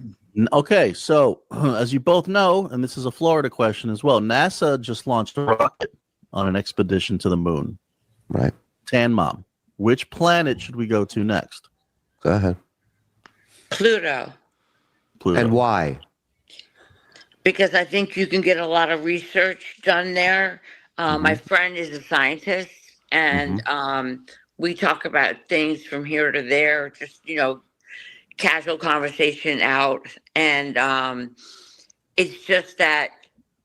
Speaker 9: Okay, so as you both know, and this is a Florida question as well, NASA just launched a rocket on an expedition to the moon.
Speaker 5: Right.
Speaker 9: Tan Mom, which planet should we go to next?
Speaker 5: Go ahead.
Speaker 6: Pluto.
Speaker 9: Pluto.
Speaker 5: And why?
Speaker 6: Because I think you can get a lot of research done there. My friend is a scientist, and we talk about things from here to there, just, casual conversation out. And it's just that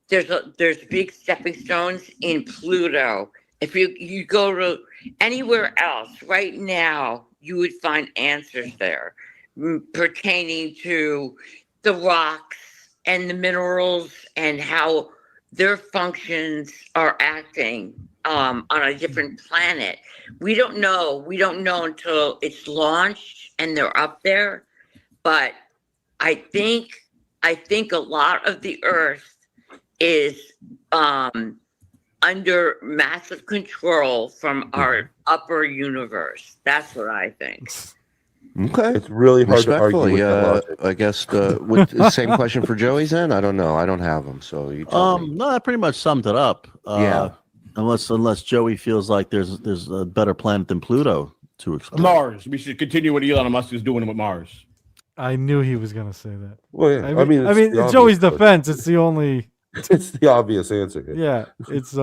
Speaker 6: there's big stepping stones in Pluto. If you go to anywhere else right now, you would find answers there pertaining to the rocks and the minerals and how their functions are acting on a different planet. We don't know until it's launched and they're up there. But I think a lot of the Earth is under massive control from our upper universe. That's what I think.
Speaker 5: Okay.
Speaker 3: It's really hard to argue
Speaker 5: Respectfully,
Speaker 3: with that logic.
Speaker 5: I guess with the same question for Joey's then? I don't know. I don't have them. So you tell me.
Speaker 9: No, that pretty much summed it up.
Speaker 5: Yeah.
Speaker 9: Unless Joey feels like there's a better planet than Pluto to explore.
Speaker 8: Mars. We should continue what Elon Musk is doing with Mars.
Speaker 2: I knew he was going to say that.
Speaker 3: Well, yeah.
Speaker 2: I mean,
Speaker 3: it's
Speaker 2: in
Speaker 3: the
Speaker 2: Joey's
Speaker 3: obvious,
Speaker 2: defense, it's the only.
Speaker 3: it's the obvious answer. here.
Speaker 2: Yeah, it's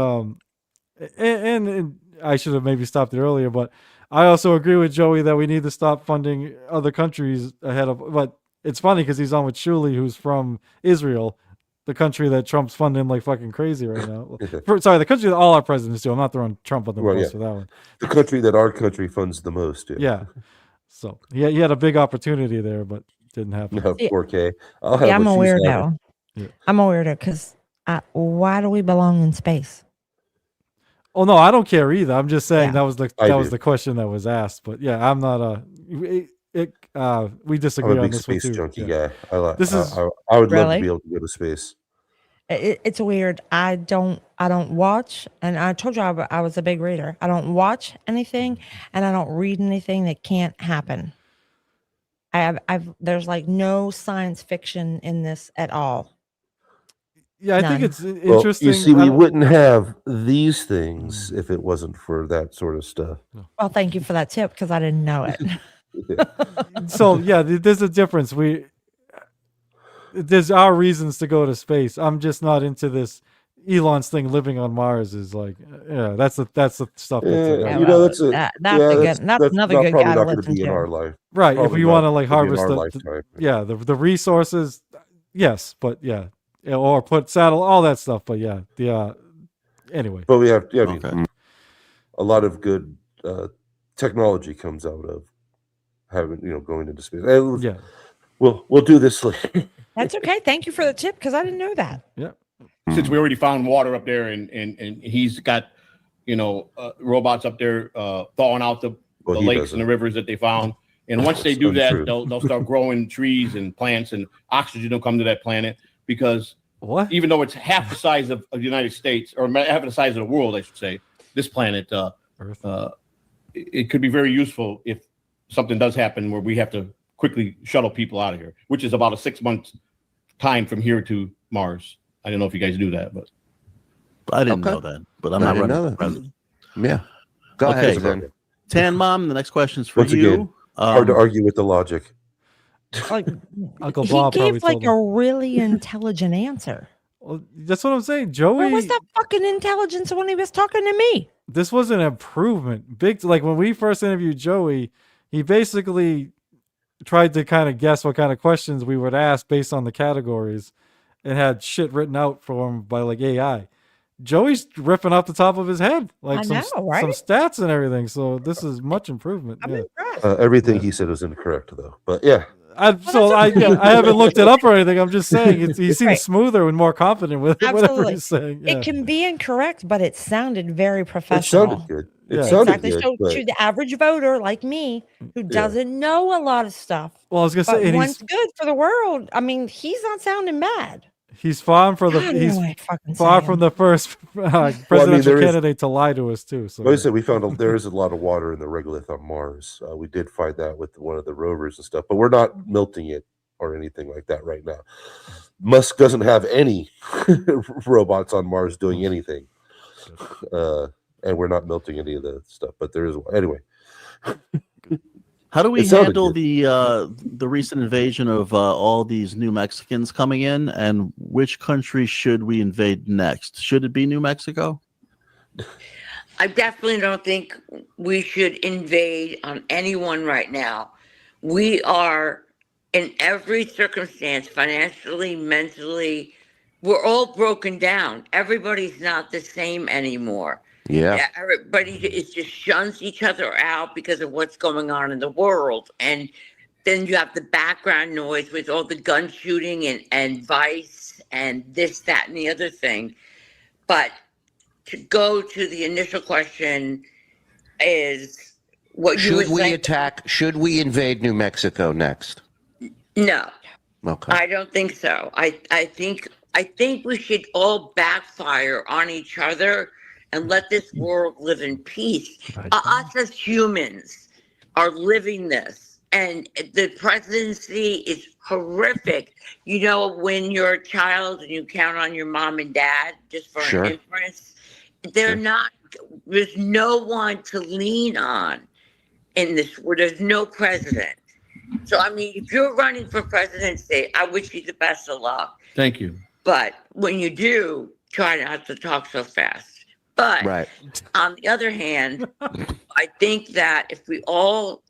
Speaker 2: and I should have maybe stopped it earlier, but I also agree with Joey that we need to stop funding other countries ahead of. But it's funny because he's on with Shuli, who's from Israel, the country that Trump's funding like fucking crazy right now. Sorry, the country that all our presidents do. I'm not throwing Trump on the
Speaker 3: Well,
Speaker 2: bus
Speaker 3: yeah.
Speaker 2: for that one.
Speaker 3: The country that our country funds the most.
Speaker 2: Yeah. So he had a big opportunity there, but didn't happen.
Speaker 3: No,
Speaker 4: Yeah.
Speaker 3: 4K. I'll have
Speaker 4: Yeah, I'm a
Speaker 3: what she's having.
Speaker 4: weirdo.
Speaker 2: Yeah.
Speaker 4: I'm a weirdo because why do we belong in space?
Speaker 2: Oh no, I don't care either. I'm just saying
Speaker 4: Yeah.
Speaker 3: I
Speaker 2: that was
Speaker 3: do.
Speaker 2: the question that was asked. But yeah, I'm not we
Speaker 3: I'm
Speaker 2: disagree
Speaker 3: a
Speaker 2: on
Speaker 3: big
Speaker 2: this one
Speaker 3: space
Speaker 2: too.
Speaker 3: junkie
Speaker 2: Yeah.
Speaker 3: guy. I
Speaker 2: This is-
Speaker 3: would love
Speaker 4: Really?
Speaker 3: to be able to go to space.
Speaker 4: It's weird. I don't watch, and I told you I was a big reader. I don't watch anything, and I don't read anything that can't happen. There's like no science fiction in this at all.
Speaker 2: Yeah, I think
Speaker 4: None.
Speaker 2: it's
Speaker 3: Well,
Speaker 2: interesting.
Speaker 3: you see,
Speaker 2: I
Speaker 3: we
Speaker 2: don't-
Speaker 3: wouldn't have these things if it wasn't for that sort of stuff.
Speaker 4: Well, thank you for that tip because I didn't know it.
Speaker 2: So yeah, there's a difference. There's our reasons to go to space. I'm just not into this. Elon's thing, living on Mars, is like, yeah, that's the stuff.
Speaker 3: Yeah,
Speaker 4: that's
Speaker 3: that's
Speaker 4: another
Speaker 3: not,
Speaker 4: good
Speaker 3: probably
Speaker 4: guy to
Speaker 3: not going to
Speaker 4: listen
Speaker 3: be in
Speaker 4: to.
Speaker 3: our life.
Speaker 2: right. If
Speaker 3: Probably
Speaker 2: we want to
Speaker 3: not
Speaker 2: like
Speaker 3: gonna be in
Speaker 2: harvest
Speaker 3: our lifetime.
Speaker 2: the resources, yes, but yeah, or put all that stuff. But yeah, anyway.
Speaker 3: But we have, I mean,
Speaker 9: Okay.
Speaker 3: a lot of good technology comes out of having, going into space. And
Speaker 2: Yeah.
Speaker 3: we'll do this later.
Speaker 4: That's okay. Thank you for the tip because I didn't know that.
Speaker 2: Yeah.
Speaker 8: Since we already found water up there, and he's got robots up there thawing out the
Speaker 3: Well, he
Speaker 8: lakes
Speaker 3: doesn't.
Speaker 8: and the rivers that they found. And once they
Speaker 3: That's
Speaker 8: do that,
Speaker 3: untrue.
Speaker 8: they'll start growing trees and plants, and oxygen will come to that planet, because
Speaker 2: What?
Speaker 8: even though it's half the size of the United States, or half the size of the world, I should say, this planet,
Speaker 2: Earth.
Speaker 8: it could be very useful if something does happen where we have to quickly shuttle people out of here, which is about a 6-month time from here to Mars. I don't know if you guys knew that, but
Speaker 9: I didn't
Speaker 5: Okay.
Speaker 9: know that, but I'm
Speaker 5: I
Speaker 9: not
Speaker 5: didn't
Speaker 9: running
Speaker 5: know
Speaker 9: for
Speaker 5: that.
Speaker 9: president.
Speaker 5: Yeah. Go
Speaker 9: Okay.
Speaker 5: ahead, then.
Speaker 9: Tan Mom, the next question is for
Speaker 3: Once
Speaker 9: you.
Speaker 3: again, hard to argue with the logic.
Speaker 4: Like
Speaker 2: Uncle
Speaker 4: he
Speaker 2: Bob probably
Speaker 4: gave like
Speaker 2: told him.
Speaker 4: a really intelligent answer.
Speaker 2: Well, that's what I'm saying.
Speaker 4: Where
Speaker 2: Joey,
Speaker 4: was that fucking intelligence when he was talking to me?
Speaker 2: this was an improvement. Big, like when we first interviewed Joey, he basically tried to kind of guess what kind of questions we would ask based on the categories, and had shit written out for him by like AI. Joey's ripping off the top of his head, like
Speaker 4: I
Speaker 2: some
Speaker 4: know, right?
Speaker 2: some stats and everything. So this is much improvement.
Speaker 4: I'm
Speaker 2: Yeah.
Speaker 4: impressed.
Speaker 3: Everything he said was incorrect, though. But yeah,
Speaker 2: I haven't looked it up or anything. I'm just saying he seems
Speaker 4: Right.
Speaker 2: smoother and more confident with whatever
Speaker 4: Absolutely.
Speaker 2: he's saying. Yeah.
Speaker 4: It can be incorrect, but it sounded very
Speaker 3: it
Speaker 4: professional.
Speaker 3: sounded good. It
Speaker 2: Yeah.
Speaker 3: sounded
Speaker 4: Exactly.
Speaker 3: good.
Speaker 4: So
Speaker 3: but
Speaker 4: to the average voter like me, who doesn't know a lot of stuff,
Speaker 2: Well, I was gonna
Speaker 4: but
Speaker 2: say, and
Speaker 4: wants good for the world, I mean, he's not sounding bad.
Speaker 2: he's far from
Speaker 4: God,
Speaker 2: he's
Speaker 4: what am I fucking
Speaker 2: far
Speaker 4: saying?
Speaker 2: from the first presidential
Speaker 3: there is-
Speaker 2: candidate to lie to us too. So
Speaker 3: like I said, we found there is a lot of water in the regolith on Mars. We did find that with one of the rovers and stuff, but we're not melting it or anything like that right now. Musk doesn't have any robots on Mars doing anything, and we're not melting any of the stuff. But there is anyway.
Speaker 9: How do we
Speaker 3: It sounded
Speaker 9: handle
Speaker 3: good.
Speaker 9: the recent invasion of all these new Mexicans coming in, and which country should we invade next? Should it be New Mexico?
Speaker 6: I definitely don't think we should invade on anyone right now. We are, in every circumstance, financially, mentally, we're all broken down. Everybody's not the same anymore.
Speaker 5: Yeah.
Speaker 6: Everybody is just shuns each other out because of what's going on in the world. And then you have the background noise with all the gun shooting and vice and this, that, and the other thing. But to go to the initial question is what you
Speaker 5: Should
Speaker 6: were
Speaker 5: we
Speaker 6: saying.
Speaker 5: attack? Should we invade New Mexico next?
Speaker 6: No,
Speaker 5: Okay.
Speaker 6: I don't think so. I think we should all backfire on each other and let this world live in peace. Us as humans are living this, and the presidency is horrific. You know, when you're a child and you count on your mom and dad just for
Speaker 5: Sure.
Speaker 6: an inference, they're
Speaker 5: Sure.
Speaker 6: not. There's no one to lean on in this. Where there's no president. So I mean, if you're running for presidency, I wish you the best of luck.
Speaker 8: thank you.
Speaker 6: But when you do, try not to talk so fast. But
Speaker 5: Right.
Speaker 6: on the other hand, I think that if we all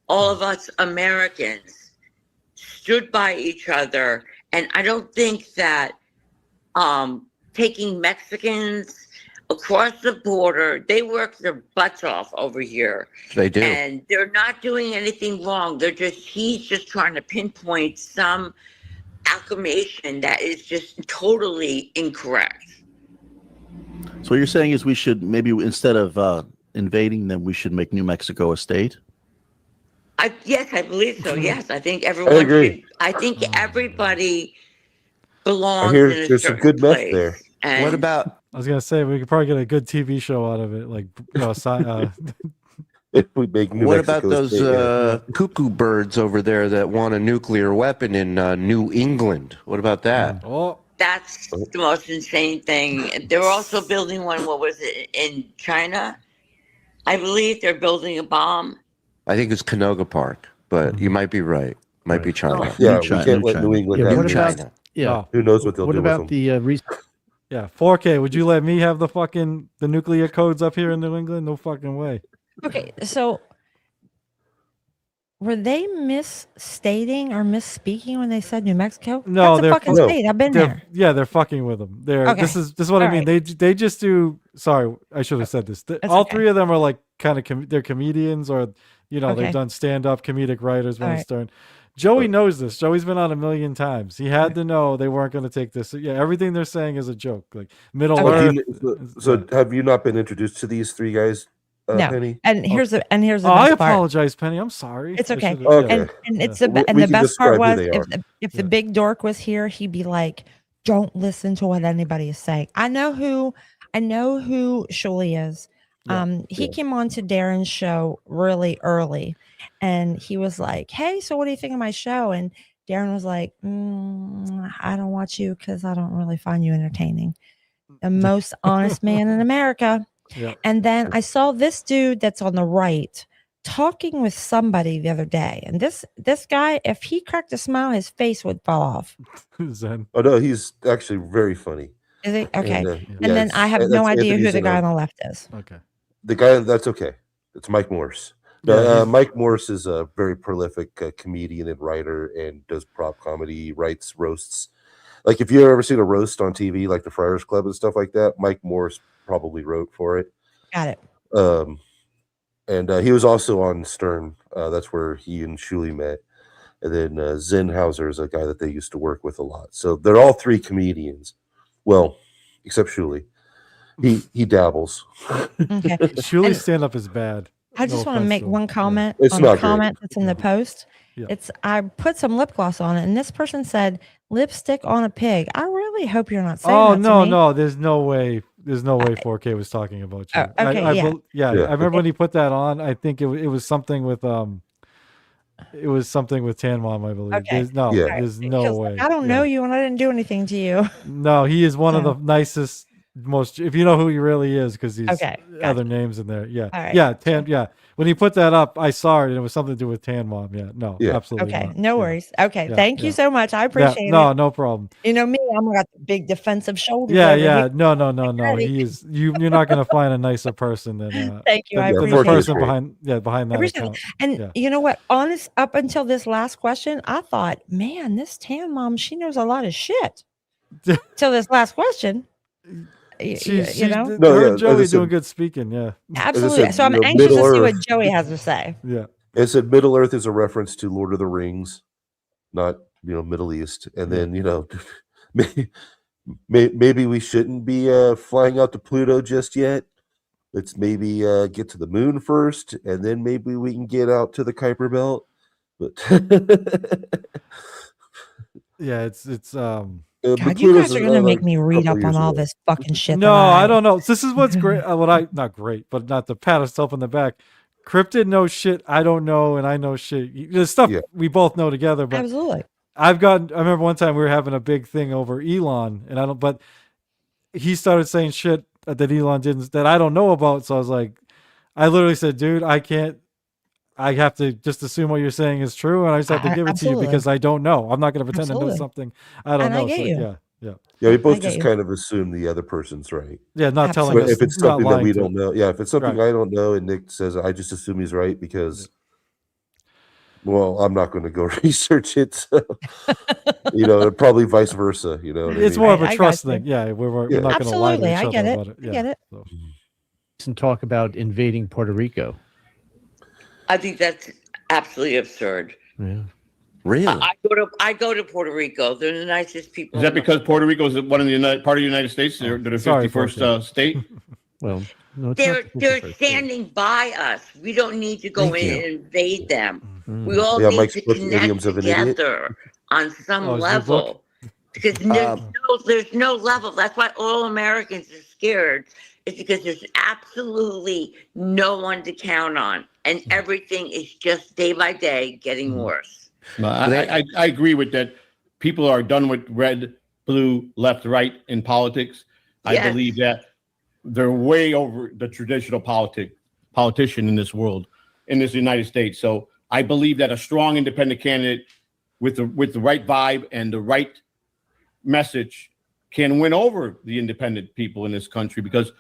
Speaker 6: of us Americans stood by each other, and I don't think that taking Mexicans across the border, they work their butts off over here.
Speaker 5: They do.
Speaker 6: And they're not doing anything wrong. He's just trying to pinpoint some acclamation that is just totally incorrect.
Speaker 9: So what you're saying is we should maybe, instead of invading them, we should make New Mexico a state?
Speaker 6: Yes, I believe so. Yes, I think
Speaker 3: I
Speaker 6: everyone
Speaker 3: agree.
Speaker 6: I think everybody belongs
Speaker 3: I hear
Speaker 6: in a
Speaker 3: there's some
Speaker 6: certain
Speaker 3: good meth
Speaker 6: place.
Speaker 3: there.
Speaker 6: And
Speaker 5: What about
Speaker 2: I was gonna say we could probably get a good TV show out of it, like
Speaker 3: If we make New
Speaker 5: what
Speaker 3: Mexico
Speaker 5: about those
Speaker 3: state, yeah.
Speaker 5: cuckoo birds over there that want a nuclear weapon in New England? What about that?
Speaker 2: oh,
Speaker 6: that's the most insane thing. They're also building one. What was it in China? I believe they're building a bomb.
Speaker 5: I think it's Canoga Park, but you might be right. Might be China.
Speaker 3: Yeah,
Speaker 9: New
Speaker 3: we
Speaker 9: China,
Speaker 3: can't
Speaker 9: New
Speaker 3: let
Speaker 9: China.
Speaker 3: New England
Speaker 7: Yeah,
Speaker 3: have
Speaker 7: what
Speaker 3: it.
Speaker 7: about
Speaker 5: China.
Speaker 7: yeah?
Speaker 2: Oh.
Speaker 3: Who knows what they'll
Speaker 7: What
Speaker 3: do
Speaker 7: about
Speaker 3: with them?
Speaker 7: the
Speaker 2: Yeah, 4K. Would you let me have the nuclear codes up here in New England? No fucking way.
Speaker 4: Okay, so were they misstating or misspeaking when they said New Mexico?
Speaker 2: No,
Speaker 4: That's a
Speaker 2: they're
Speaker 4: fucking
Speaker 3: no,
Speaker 4: state. I've been there.
Speaker 2: they're fucking with them. They're
Speaker 4: Okay.
Speaker 2: this is what I
Speaker 4: All
Speaker 2: mean. They just do. Sorry, I should have said this.
Speaker 4: That's
Speaker 2: All
Speaker 4: okay.
Speaker 2: three of them are like kind of they're comedians, or they've
Speaker 4: Okay.
Speaker 2: done stand up comedic writers.
Speaker 4: All
Speaker 2: Ron
Speaker 4: right.
Speaker 2: Stern. Joey knows this. Joey's been on a million times. He had to know they weren't going to take this. Yeah, everything they're saying is a joke. Like Middle
Speaker 3: Oh,
Speaker 2: Earth.
Speaker 3: so have you not been introduced to these three guys,
Speaker 4: No.
Speaker 3: Penny?
Speaker 4: And here's the
Speaker 2: Oh,
Speaker 4: best
Speaker 2: I
Speaker 4: part.
Speaker 2: apologize, Penny. I'm sorry.
Speaker 4: It's
Speaker 2: I
Speaker 4: okay.
Speaker 2: should've-
Speaker 3: Okay.
Speaker 4: And it's
Speaker 3: We-
Speaker 4: the and
Speaker 3: we
Speaker 4: the
Speaker 3: can
Speaker 4: best part
Speaker 3: describe
Speaker 4: was
Speaker 3: who they are.
Speaker 4: if the big dork was here, he'd be like, "Don't listen to what anybody is saying." I know who Shuli is. He came on to Darren's show really early, and he was like, "Hey, so what do you think of my show?" And Darren was like, "I don't watch you because I don't really find you entertaining." The most honest man in America.
Speaker 2: Yeah.
Speaker 4: And then I saw this dude that's on the right talking with somebody the other day. And this guy, if he cracked a smile, his face would fall off.
Speaker 2: Zen.
Speaker 3: Oh no, he's actually very funny.
Speaker 4: Is he? Okay.
Speaker 3: And,
Speaker 4: And then I have no
Speaker 3: that's
Speaker 4: idea
Speaker 3: Anthony
Speaker 4: who the guy on
Speaker 3: Zinno.
Speaker 4: the left is.
Speaker 2: Okay.
Speaker 3: The guy that's okay. It's Mike Morse.
Speaker 2: Yeah, he's-
Speaker 3: Mike Morse is a very prolific comedian and writer, and does prop comedy, writes roasts. Like if you've ever seen a roast on TV, like the Friars Club and stuff like that, Mike Morse probably wrote for it.
Speaker 4: Got it.
Speaker 3: And he was also on Stern. That's where he and Shuli met. And then Zinhauser is a guy that they used to work with a lot. So they're all three comedians. Well, except Shuli. He dabbles.
Speaker 4: Okay.
Speaker 2: Shuli's stand up is bad.
Speaker 4: I just
Speaker 2: No
Speaker 4: want to
Speaker 2: offense
Speaker 4: make
Speaker 2: to him.
Speaker 4: one comment
Speaker 3: It's
Speaker 4: on
Speaker 3: not
Speaker 4: the
Speaker 3: great.
Speaker 4: comment that's in the post.
Speaker 2: Yeah.
Speaker 4: It's I put some lip gloss on it, and this person said lipstick on a pig. I really hope you're not saying
Speaker 2: Oh
Speaker 4: that to
Speaker 2: no,
Speaker 4: me.
Speaker 2: no, there's no way 4K was talking about you.
Speaker 4: Oh, okay, yeah.
Speaker 2: Yeah,
Speaker 3: Yeah.
Speaker 2: I remember when he put that on. I think it was something with it was something with Tan Mom, I believe.
Speaker 4: Okay.
Speaker 2: There's no,
Speaker 3: Yeah.
Speaker 2: there's no
Speaker 4: Because,
Speaker 2: way.
Speaker 4: like, I don't
Speaker 2: Yeah.
Speaker 4: know you, and I didn't do anything to you.
Speaker 2: No, he is one of
Speaker 4: So-
Speaker 2: the nicest, most. If you know who he really is, because he's
Speaker 4: Okay,
Speaker 2: other names in there. Yeah,
Speaker 4: All right.
Speaker 2: yeah, Yeah, when he put that up, I saw it, and it was something to do with Tan Mom. Yeah, no,
Speaker 3: Yeah.
Speaker 2: absolutely.
Speaker 4: Okay,
Speaker 2: not.
Speaker 4: no
Speaker 2: Yeah.
Speaker 4: worries. Okay,
Speaker 2: Yeah,
Speaker 4: thank you
Speaker 2: yeah.
Speaker 4: so much. I
Speaker 2: Yeah,
Speaker 4: appreciate
Speaker 2: no,
Speaker 4: it.
Speaker 2: no problem.
Speaker 4: You know me, I'm got the big defensive shoulders.
Speaker 2: Yeah,
Speaker 4: over
Speaker 2: yeah,
Speaker 4: here.
Speaker 2: no.
Speaker 4: Ready.
Speaker 2: He is you're not gonna find a nicer person than
Speaker 4: Thank you. I
Speaker 3: Yeah,
Speaker 2: than the
Speaker 3: Forky
Speaker 4: appreciate
Speaker 3: is
Speaker 2: person
Speaker 3: great.
Speaker 2: behind
Speaker 4: I
Speaker 2: that
Speaker 4: appreciate
Speaker 2: account.
Speaker 4: it. And
Speaker 2: Yeah.
Speaker 4: you know what? Honest, up until this last question, I thought, man, this Tan Mom, she knows a lot of shit. Till this last question, you know,
Speaker 3: No,
Speaker 2: her
Speaker 3: yeah,
Speaker 2: and
Speaker 3: as I
Speaker 2: Joey
Speaker 3: said-
Speaker 2: doing good speaking. Yeah,
Speaker 4: absolutely.
Speaker 3: said,
Speaker 4: So I'm
Speaker 3: you know,
Speaker 4: anxious to
Speaker 3: Middle
Speaker 4: see what
Speaker 3: Earth-
Speaker 4: Joey has to say.
Speaker 2: yeah.
Speaker 3: It said Middle Earth is a reference to Lord of the Rings, not Middle East. And then maybe we shouldn't be flying out to Pluto just yet. Let's maybe get to the moon first, and then maybe we can get out to the Kuiper Belt. But
Speaker 2: Yeah, it's
Speaker 3: but
Speaker 4: God, you
Speaker 3: Pluto's
Speaker 4: guys are gonna make
Speaker 3: like
Speaker 4: me
Speaker 3: a
Speaker 4: read
Speaker 3: couple
Speaker 4: up on
Speaker 3: years
Speaker 4: all
Speaker 3: away.
Speaker 4: this fucking shit.
Speaker 2: no, I don't know. This is what's great. Not great, but not to pat ourselves on the back. Cryptid knows shit I don't know, and I know shit. There's stuff
Speaker 3: Yeah.
Speaker 2: we both know together, but
Speaker 4: Absolutely.
Speaker 2: I remember one time we were having a big thing over Elon, but he started saying shit that Elon didn't, that I don't know about. So I was like, I literally said, dude, I have to just assume what you're saying is true, and I just have to give it to you
Speaker 4: Absolutely.
Speaker 2: because I don't know. I'm not going to pretend to know
Speaker 4: Absolutely.
Speaker 2: something I don't
Speaker 4: And I
Speaker 2: know.
Speaker 4: get
Speaker 2: So,
Speaker 4: you.
Speaker 2: yeah.
Speaker 3: Yeah, we both
Speaker 4: get
Speaker 3: just
Speaker 4: you.
Speaker 3: kind of assume the other person's right.
Speaker 2: Yeah, not telling
Speaker 3: But
Speaker 2: us.
Speaker 3: if it's
Speaker 2: not
Speaker 3: something that
Speaker 2: lying
Speaker 3: we
Speaker 2: to-
Speaker 3: don't know, if it's something
Speaker 2: Right.
Speaker 3: I don't know, and Nick says I just assume he's right because, well, I'm not going to go research it. So, probably vice versa. You know, what I
Speaker 2: It's
Speaker 3: mean?
Speaker 2: more of a
Speaker 4: I got
Speaker 2: trust
Speaker 4: you.
Speaker 2: thing. Yeah, we're
Speaker 3: Yeah.
Speaker 2: not going to lie to
Speaker 4: Absolutely,
Speaker 2: each
Speaker 4: I
Speaker 2: other
Speaker 4: get it.
Speaker 2: about it.
Speaker 4: I
Speaker 2: Yeah.
Speaker 4: get it.
Speaker 2: So.
Speaker 7: Some talk about invading Puerto Rico.
Speaker 6: I think that's absolutely absurd.
Speaker 7: Yeah.
Speaker 5: Really?
Speaker 6: I go to Puerto Rico. They're the nicest people.
Speaker 8: Is that because Puerto Rico is part of the United States? They're the
Speaker 2: Sorry,
Speaker 8: 51st state.
Speaker 7: Well, no, it's
Speaker 6: they're
Speaker 7: not the
Speaker 6: they're
Speaker 7: 51st.
Speaker 6: standing by us? We don't need to go
Speaker 5: Thank
Speaker 6: in
Speaker 5: you.
Speaker 6: and invade them.
Speaker 7: Mm.
Speaker 6: We all
Speaker 3: Yeah,
Speaker 6: need
Speaker 3: Mike's
Speaker 6: to
Speaker 3: book,
Speaker 6: connect
Speaker 3: Idioms of an Idiot.
Speaker 6: together on some
Speaker 2: Oh, his new book?
Speaker 6: level. Because there's no level. That's why all Americans are scared. It's because there's absolutely no one to count on, and everything is just day by day getting worse.
Speaker 8: I agree with that. People are done with red, blue, left, right in politics. I
Speaker 6: Yes.
Speaker 8: believe that they're way over the traditional politician in this world, in this United States. So I believe that a strong independent candidate with the right vibe and the right message can win over the independent people in this country because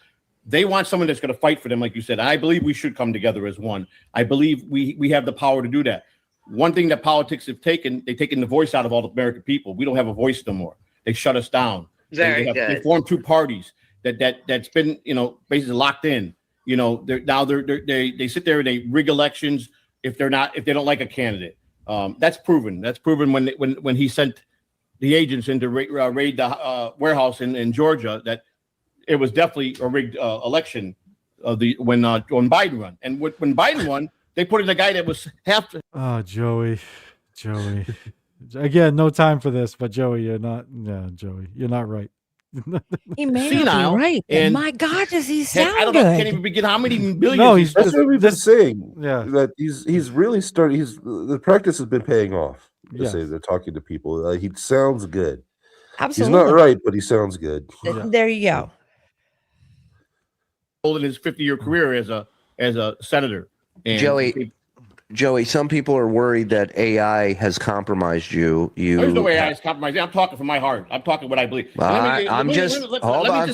Speaker 8: they want someone that's going to fight for them, like you said. I believe we should come together as one. I believe we have the power to do that. One thing that politics have taken, they've taken the voice out of all the American people. We don't have a voice no more. They shut us down. They formed two parties that's been, basically locked in. They sit there and they rig elections if they don't like a candidate. That's proven. That's proven when he sent the agents in to raid the warehouse in Georgia, that it was definitely a rigged election when Biden won. And when Biden won, they put in a guy that was half.
Speaker 2: Oh, Joey. Again, no time for this, but Joey, you're not right.
Speaker 4: He may
Speaker 8: Senile,
Speaker 4: not be right, but
Speaker 8: and
Speaker 4: my God, does he sound
Speaker 8: I don't know. I can't
Speaker 4: good?
Speaker 8: even begin how many billions.
Speaker 2: No,
Speaker 3: That's what we've been saying.
Speaker 2: Yeah.
Speaker 3: That he's really started. The practice has been paying off.
Speaker 2: Yes.
Speaker 3: Say they're talking to people. He sounds good.
Speaker 4: Absolutely.
Speaker 3: He's not right, but he sounds good.
Speaker 4: There you go.
Speaker 8: In his 50-year career as a senator. And
Speaker 5: Joey, some people are worried that AI has compromised you.
Speaker 8: There's no way AI is compromised. I'm talking from my heart. I'm talking what I believe.
Speaker 5: Hold on,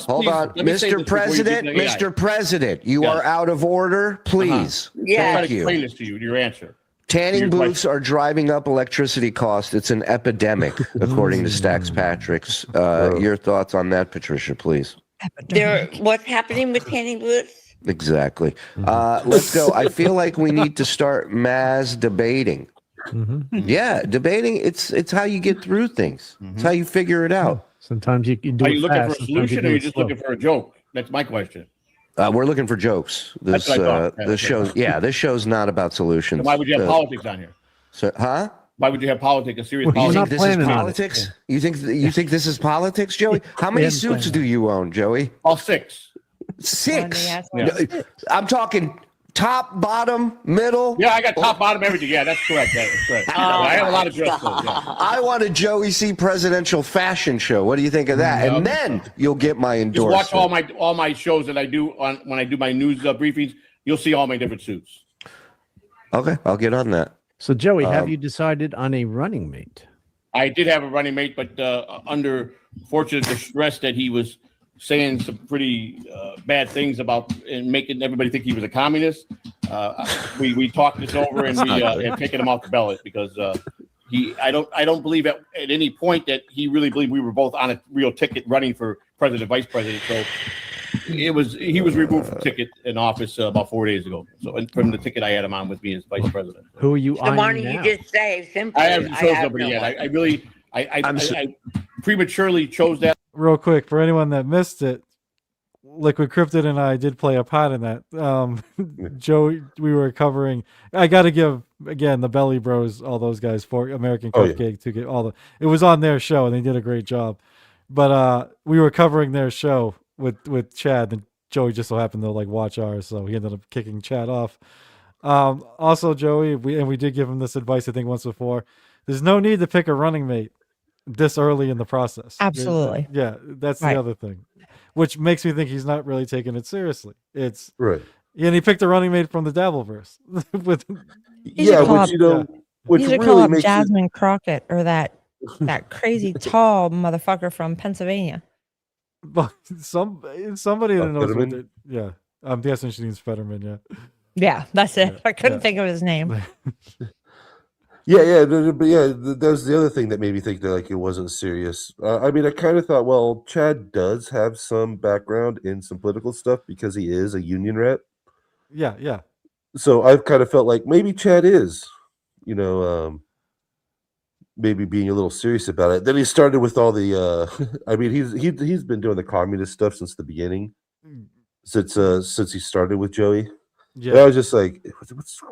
Speaker 5: Mr. President, you are out of order, please.
Speaker 6: Yeah.
Speaker 5: Thank you.
Speaker 8: Explain this to you. Your answer.
Speaker 5: Tanning booths are driving up electricity costs. It's an epidemic, according to Stax Patrick's. Your thoughts on that, Patricia, please.
Speaker 6: What's happening with tanning booths?
Speaker 5: Exactly. Let's go. I feel like we need to start mass debating. Yeah, debating. It's how you get through things. It's how you figure it out.
Speaker 7: Sometimes you can do
Speaker 8: Are
Speaker 7: it
Speaker 8: you looking
Speaker 7: fast,
Speaker 8: for a
Speaker 7: sometimes
Speaker 8: solution,
Speaker 7: do
Speaker 8: or are you
Speaker 7: it
Speaker 8: just
Speaker 7: slow.
Speaker 8: looking for a joke? That's my question.
Speaker 5: We're looking for jokes. This
Speaker 8: That's what I thought.
Speaker 5: this show. Yeah, this show's not about solutions.
Speaker 8: So why would you have politics on here?
Speaker 5: Huh?
Speaker 8: Why would you have politics? A serious
Speaker 7: Well,
Speaker 5: You
Speaker 7: We're
Speaker 8: politics?
Speaker 5: think
Speaker 7: not
Speaker 5: this is
Speaker 7: planning on it.
Speaker 5: politics? You think this is politics, Joey? How many
Speaker 7: hadn't
Speaker 5: suits
Speaker 7: planned
Speaker 5: do you own, Joey?
Speaker 8: All six.
Speaker 5: 6.
Speaker 4: Yeah.
Speaker 5: I'm talking top, bottom, middle.
Speaker 8: Yeah, I got top, bottom, everything. Yeah, that's correct. That's correct. I have a lot of dress clothes. Yeah.
Speaker 5: I want a Joey C presidential fashion show. What do you think of that? And then you'll get my
Speaker 8: Just
Speaker 5: endorsement.
Speaker 8: watch all my shows that I do when I do my news briefings. You'll see all my different suits.
Speaker 5: Okay, I'll get on that.
Speaker 7: So, Joey, have you decided on a running mate?
Speaker 8: I did have a running mate, but under fortunate distress that he was saying some pretty bad things about and making everybody think he was a communist. We talked this over and we have taken him off the ballot because I don't believe at any point that he really believed we were both on a real ticket running for president, vice president. So he was removed from ticket in office about 4 days ago. So and from the ticket I had him on with me as vice president.
Speaker 7: Who are you
Speaker 6: So why
Speaker 7: eyeing
Speaker 6: don't you
Speaker 7: now?
Speaker 6: just say simply?
Speaker 8: I haven't chosen
Speaker 6: have
Speaker 8: nobody
Speaker 6: no
Speaker 8: yet.
Speaker 6: one.
Speaker 8: I prematurely chose that.
Speaker 2: Real quick, for anyone that missed it, Liquid Cryptid and I did play a part in that. Joe, we were covering. I got to give again the Belly Bros, all those guys for American Cupcake to get all the. It was on their show and they did a great job. But we were covering their show with Chad, and Joey just so happened to watch ours, so he ended up kicking Chad off. Also, Joey, we did give him this advice I think once before. There's no need to pick a running mate this early in the process.
Speaker 4: Absolutely.
Speaker 2: Yeah, that's
Speaker 4: Right.
Speaker 2: the other thing, which makes me think he's not really taking it seriously. It's
Speaker 3: Right.
Speaker 2: and he picked a running mate from the Dabbleverse. With
Speaker 3: Yeah,
Speaker 4: call
Speaker 3: which
Speaker 4: up-
Speaker 3: which
Speaker 4: You should
Speaker 3: really
Speaker 4: call up
Speaker 3: makes it,
Speaker 4: Jasmine Crockett or that crazy tall motherfucker from Pennsylvania.
Speaker 2: but somebody that knows what
Speaker 3: Fetterman?
Speaker 2: yeah. I'm guessing she means Fetterman. Yeah.
Speaker 4: Yeah, that's it.
Speaker 2: Yeah,
Speaker 4: I couldn't
Speaker 2: yeah.
Speaker 4: think of his name.
Speaker 3: that's the other thing that made me think that it wasn't serious. I mean, I kind of thought, well, Chad does have some background in some political stuff because he is a union rep.
Speaker 2: Yeah.
Speaker 3: So I've kind of felt like maybe Chad is, maybe being a little serious about it. Then he started with all the. I mean, he's been doing the communist stuff since the beginning, since he started with Joey. And I
Speaker 2: Yeah.
Speaker 3: was just like,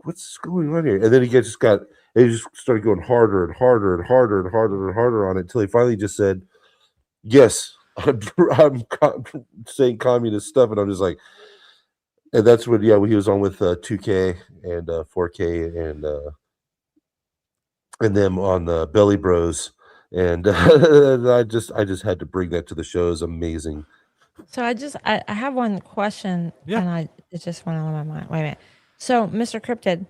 Speaker 3: what's going on here? And then he just started going harder and harder and harder and harder and harder on it until he finally just said, yes, I'm saying communist stuff. And I'm just like, and that's when, when he was on with 2K and 4K and them on the Belly Bros. And I just had to bring that to the show. It was amazing.
Speaker 4: So I have one question,
Speaker 2: Yeah.
Speaker 4: and it just went on my mind. Wait a minute. So, Mr. Cryptid,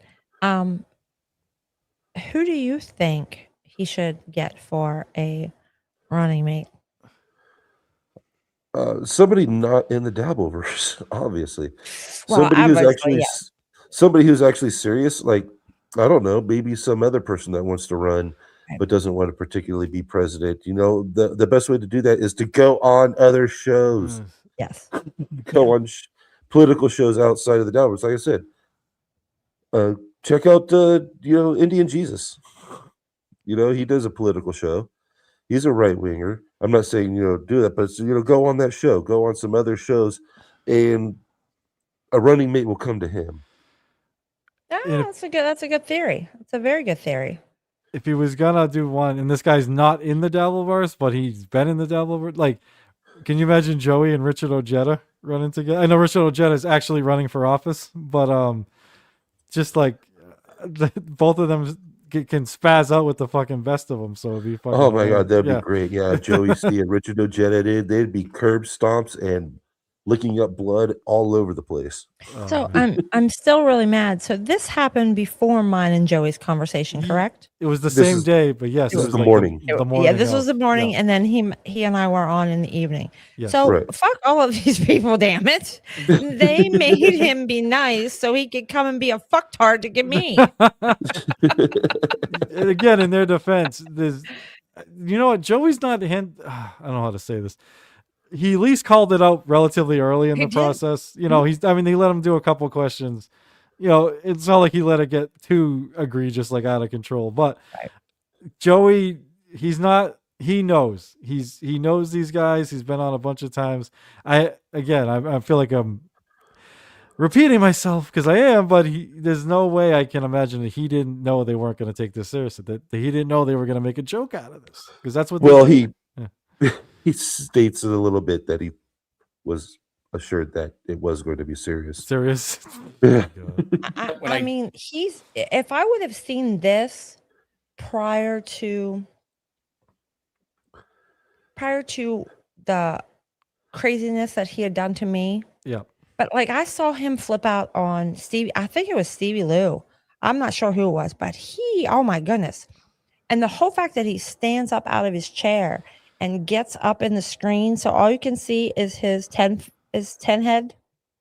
Speaker 4: who do you think he should get for a running mate?
Speaker 3: Somebody not in the Dabbleverse, obviously.
Speaker 4: Well,
Speaker 3: Somebody who's
Speaker 4: obviously,
Speaker 3: actually
Speaker 4: yeah.
Speaker 3: somebody who's actually serious. Like, I don't know, maybe some other person that wants to run
Speaker 4: Right.
Speaker 3: but doesn't want to particularly be president. You know, the best way to do that is to go on other shows,
Speaker 4: Yes.
Speaker 3: go on political shows outside of the Dabbleverse. Like I said, check out Indian Jesus. You know, he does a political show. He's a right winger. I'm not saying do that, but go on that show, go on some other shows, and a running mate will come to him.
Speaker 4: Ah, that's a good theory. It's a very good theory.
Speaker 2: If he was gonna do one, and this guy's not in the Dabbleverse, but he's been in the Dabbleverse, like, can you imagine Joey and Richard Ojeda running together? I know Richard Ojeda is actually running for office, but just like both of them can spaz out with the fucking best of them. So it'd be fucking.
Speaker 3: Oh my god, that'd
Speaker 2: yeah.
Speaker 3: be great. Yeah, Joey C and Richard Ojeda, they'd be curb stomps and licking up blood all over the place.
Speaker 4: So I'm still really mad. So this happened before mine and Joey's conversation, correct?
Speaker 2: It was the
Speaker 3: This
Speaker 2: same
Speaker 3: is-
Speaker 2: day, but yes,
Speaker 3: this
Speaker 2: it
Speaker 3: is
Speaker 2: was
Speaker 3: the
Speaker 2: like
Speaker 3: morning.
Speaker 2: The morning.
Speaker 4: Yeah, this was the
Speaker 2: of-
Speaker 4: morning,
Speaker 2: yeah.
Speaker 4: and then he and I were on in the evening.
Speaker 2: Yes.
Speaker 4: So
Speaker 3: Right.
Speaker 4: fuck all of these people, damn it! They made him be nice so he could come and be a fucktard to get me.
Speaker 2: And again, in their defense, there's, you know what? Joey's not I don't know how to say this. He at least called it out relatively early in
Speaker 4: He
Speaker 2: the
Speaker 4: did.
Speaker 2: process. You know, they let him do a couple questions. You know, it's not like he let it get too egregious, like out of control. But
Speaker 4: Right.
Speaker 2: Joey, he knows. He knows these guys. He's been on a bunch of times. I feel like I'm repeating myself because I am, but there's no way I can imagine that he didn't know they weren't going to take this seriously. That he didn't know they were going to make a joke out of this, because that's what.
Speaker 3: Well,
Speaker 2: they do.
Speaker 3: he states it a little bit that he was assured that it was going to be serious.
Speaker 2: serious.
Speaker 3: Yeah.
Speaker 8: When I-
Speaker 4: I mean, if I would have seen this prior to the craziness that he had done to me,
Speaker 2: Yeah.
Speaker 4: but like I saw him flip out on Stevie. I think it was Stevie Lou. I'm not sure who it was, but oh my goodness. And the whole fact that he stands up out of his chair and gets up in the screen, so all you can see is his 10 head,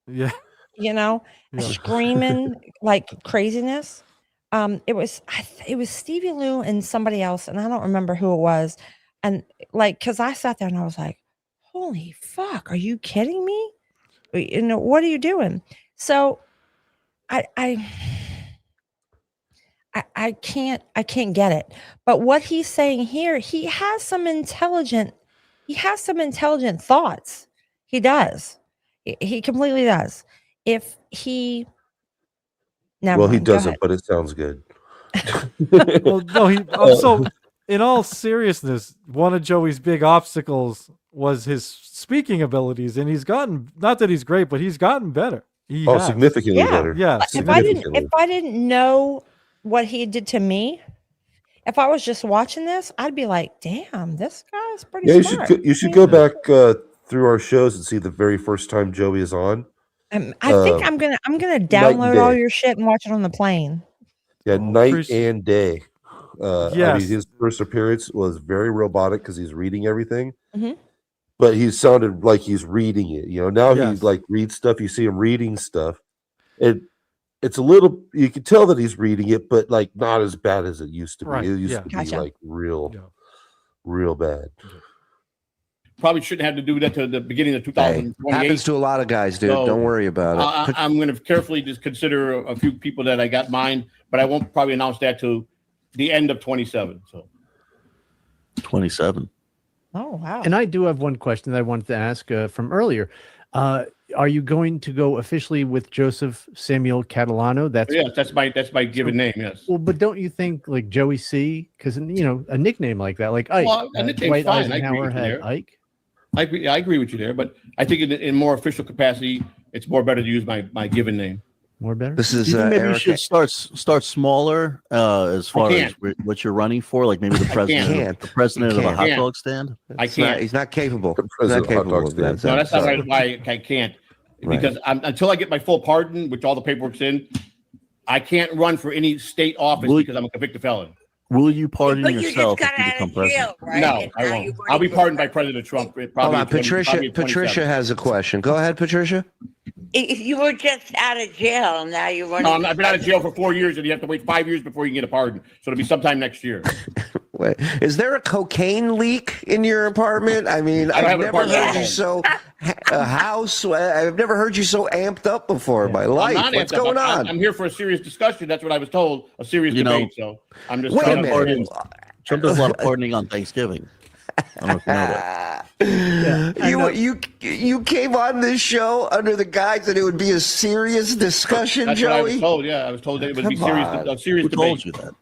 Speaker 2: Yeah.
Speaker 4: Yeah. Screaming like craziness. It was Stevie Lou and somebody else, and I don't remember who it was. And like, because I sat there and I was like, holy fuck, are you kidding me? What are you doing? So I can't get it. But what he's saying here, he has some intelligent thoughts. He does. He completely does. If he
Speaker 3: Well, he
Speaker 4: mind, go
Speaker 3: doesn't,
Speaker 4: ahead.
Speaker 3: but it sounds good.
Speaker 2: Well, no, so in all seriousness, one of Joey's big obstacles was his speaking abilities, and he's gotten, not that he's great, but he's gotten better. He has.
Speaker 3: Significantly
Speaker 4: Yeah.
Speaker 3: better.
Speaker 2: Yeah.
Speaker 4: If I didn't know what he did to me, if I was just watching this, I'd be like, damn, this guy's pretty
Speaker 3: Yeah,
Speaker 4: smart.
Speaker 3: you should go back through our shows and see the very first time Joey is on.
Speaker 4: I think I'm gonna
Speaker 3: and
Speaker 4: download all
Speaker 3: day.
Speaker 4: your shit and watch it on the plane.
Speaker 3: Yeah,
Speaker 2: Oh,
Speaker 3: night
Speaker 2: appreciate-
Speaker 3: and day. I
Speaker 2: Yes.
Speaker 3: mean, his first appearance was very robotic because he's reading everything.
Speaker 4: Mhm.
Speaker 3: But he sounded like he's reading it. Now
Speaker 2: Yes.
Speaker 3: he like reads stuff. You see him reading stuff. It's a little. You can tell that he's reading it, but like not as bad as it used to be.
Speaker 2: Right,
Speaker 3: It used
Speaker 2: yeah.
Speaker 3: to be
Speaker 4: Gotcha.
Speaker 3: like real,
Speaker 2: Yeah.
Speaker 3: real bad.
Speaker 8: Probably shouldn't have to do that to the beginning of
Speaker 5: Hey,
Speaker 8: 2028.
Speaker 5: happens to a lot of guys, dude.
Speaker 8: So,
Speaker 5: Don't worry about it.
Speaker 8: I'm going to carefully just consider a few people that I got mine, but I won't probably announce that till the end of 27. So
Speaker 9: 27.
Speaker 4: Oh wow.
Speaker 7: And I do have one question that I wanted to ask from earlier. Are you going to go officially with Joseph Samuel Catalano?
Speaker 8: that's my given name. Yes.
Speaker 7: Well, but don't you think like Joey C? Because a nickname like that, like Ike,
Speaker 8: Well, a nickname's
Speaker 7: Dwight
Speaker 8: fine. I agree
Speaker 7: Eisenhower
Speaker 8: with you
Speaker 7: had
Speaker 8: there.
Speaker 7: Ike.
Speaker 8: I agree with you there, but I think in more official capacity, it's more better to use my given name.
Speaker 7: More better.
Speaker 5: This
Speaker 9: Do
Speaker 5: is
Speaker 9: you think maybe you
Speaker 5: Eric.
Speaker 9: should start smaller as far as
Speaker 8: can't.
Speaker 9: what you're running for, like maybe the president,
Speaker 5: can't.
Speaker 9: the president
Speaker 5: You
Speaker 9: of the
Speaker 5: can't.
Speaker 9: hot
Speaker 8: Can't.
Speaker 9: dog stand.
Speaker 8: I can't.
Speaker 5: He's not capable.
Speaker 3: The
Speaker 5: He's not
Speaker 3: president of hot
Speaker 5: capable
Speaker 3: dog
Speaker 5: of that.
Speaker 3: stand.
Speaker 8: No, that's not
Speaker 5: Sorry.
Speaker 8: why I can't.
Speaker 5: Right.
Speaker 8: Because until I get my full pardon, which all the paperwork's in, I can't run for any state office
Speaker 9: Will-
Speaker 8: because I'm a convicted felon.
Speaker 9: Will you pardon
Speaker 6: But you just
Speaker 9: yourself
Speaker 6: got
Speaker 9: if you
Speaker 6: out
Speaker 9: become
Speaker 6: of
Speaker 9: president?
Speaker 6: jail, right?
Speaker 8: No,
Speaker 6: And
Speaker 8: I
Speaker 6: now
Speaker 8: won't.
Speaker 6: you're
Speaker 8: I'll be
Speaker 6: running for
Speaker 8: pardoned by
Speaker 6: president.
Speaker 8: President Trump.
Speaker 5: Hold
Speaker 8: Probably
Speaker 5: on,
Speaker 8: in 20
Speaker 5: Patricia.
Speaker 8: probably in
Speaker 5: Patricia
Speaker 8: 27.
Speaker 5: has a question. Go ahead, Patricia.
Speaker 6: If you were just out of jail, now you're running.
Speaker 8: No, I've been out of jail for 4 years, and you have to wait 5 years before you can get a pardon. So it'll be sometime next year.
Speaker 5: Wait, is there a cocaine leak in your apartment? I mean,
Speaker 8: I don't
Speaker 5: I've
Speaker 8: have an
Speaker 5: never
Speaker 8: apartment
Speaker 5: heard
Speaker 8: at
Speaker 5: you so a house. I've never heard you so amped up before in my
Speaker 8: I'm
Speaker 5: life.
Speaker 8: not
Speaker 5: What's
Speaker 8: amped up.
Speaker 5: going on?
Speaker 8: I'm here for a serious discussion. That's what I was told. A serious
Speaker 9: You know,
Speaker 8: debate. So I'm just
Speaker 5: Wait a
Speaker 8: trying to
Speaker 5: minute.
Speaker 9: Trump does a lot of pardoning on Thanksgiving. I don't know if you know that.
Speaker 5: You came on this show under the guise that it would be a serious discussion,
Speaker 8: That's what I was
Speaker 5: Joey.
Speaker 8: told. Yeah, I was told that it would be
Speaker 5: Come
Speaker 8: serious.
Speaker 5: on.
Speaker 8: A serious
Speaker 9: Who
Speaker 8: debate.
Speaker 9: told you that?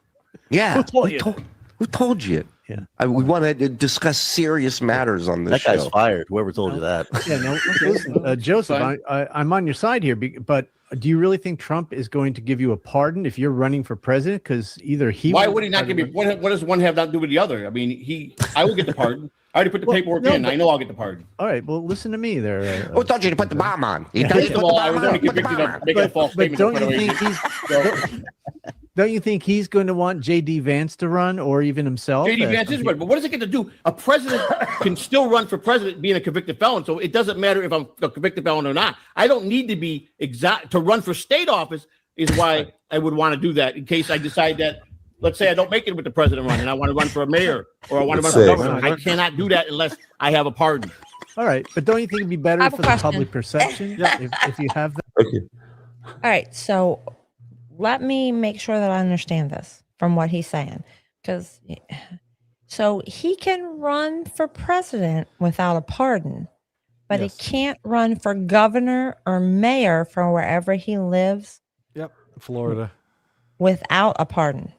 Speaker 5: Yeah,
Speaker 7: Who told you?
Speaker 5: Who told you?
Speaker 7: Yeah.
Speaker 5: We want to discuss serious matters on this
Speaker 9: That guy's
Speaker 5: show.
Speaker 9: fired. Whoever told you that.
Speaker 7: Yeah, no, listen, Joseph,
Speaker 8: Fine.
Speaker 7: I'm on your side here, but do you really think Trump is going to give you a pardon if you're running for president? Because either he
Speaker 8: Why would he not give me? What does one have to do with the other? I mean, I will get the pardon. I already put the paperwork in. I know I'll get the pardon.
Speaker 7: All right, well, listen to me there.
Speaker 5: Who told you to put the bomb on? He told you
Speaker 8: First
Speaker 5: to
Speaker 8: of
Speaker 5: put the
Speaker 8: all, I
Speaker 5: bomb
Speaker 8: was only
Speaker 5: on. Put the
Speaker 8: convicted
Speaker 5: bomb on.
Speaker 8: of making a false
Speaker 7: But
Speaker 8: statement.
Speaker 7: don't
Speaker 8: of
Speaker 7: you think
Speaker 8: Federation.
Speaker 7: don't you think he's going to want J.D. Vance to run, or even himself?
Speaker 8: J.D. Vance is right, but what does it get to do? A president can still run for president being a convicted felon, so it doesn't matter if I'm a convicted felon or not. I don't need to be exact to run for state office. Is why I would want to do that in case I decide that. Let's say I don't make it with the president run, and I want to run for a mayor or I want to run for governor. I cannot do that unless I have a pardon.
Speaker 7: All right, but don't you think it'd be
Speaker 4: I
Speaker 7: better
Speaker 4: have a
Speaker 7: for the
Speaker 4: question.
Speaker 7: public perception if you have that?
Speaker 3: Okay.
Speaker 4: All right, so let me make sure that I understand this from what he's saying, because so he can run for president without a pardon, but
Speaker 2: Yes.
Speaker 4: he can't run for governor or mayor from wherever he lives
Speaker 2: Yep, Florida.
Speaker 4: without a pardon.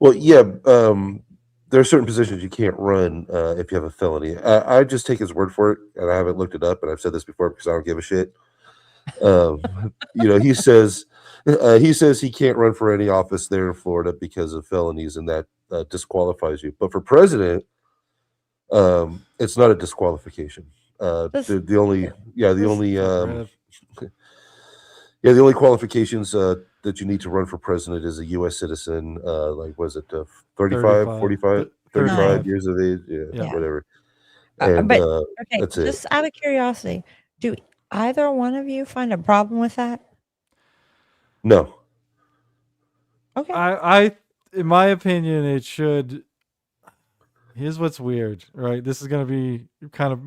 Speaker 3: Well, yeah. There are certain positions you can't run if you have a felony. I just take his word for it, and I haven't looked it up. And I've said this before because I don't give a shit. He says he can't run for any office there in Florida because of felonies, and that disqualifies you. But for president, it's not a disqualification. The only qualifications that you need to run for president is a U.S. citizen. Like, was it 35 years of age? Yeah. Whatever. And
Speaker 4: But okay,
Speaker 3: that's it.
Speaker 4: just out of curiosity, do either one of you find a problem with that?
Speaker 3: No.
Speaker 4: Okay.
Speaker 2: I in my opinion, it should. Here's what's weird, right? This is going to be kind of.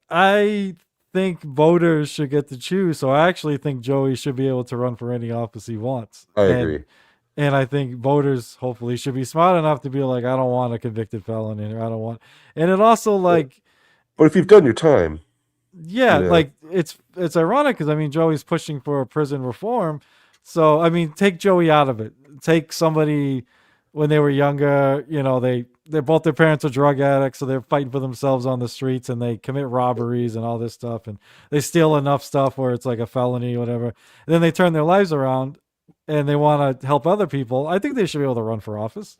Speaker 2: I think voters should get to choose, so I actually think Joey should be able to run for any office he wants.
Speaker 3: I agree.
Speaker 2: And I think voters hopefully should be smart enough to be like, I don't want a convicted felon in here. I don't want. And it also like.
Speaker 3: But if you've done your time.
Speaker 2: Yeah, like it's ironic because I mean Joey's pushing for a prison reform, so I mean take Joey out of it. Take somebody when they were younger, they're both their parents are drug addicts, so they're fighting for themselves on the streets and they commit robberies and all this stuff and they steal enough stuff where it's like a felony or whatever. And then they turn their lives around and they want to help other people. I think they should be able to run for office.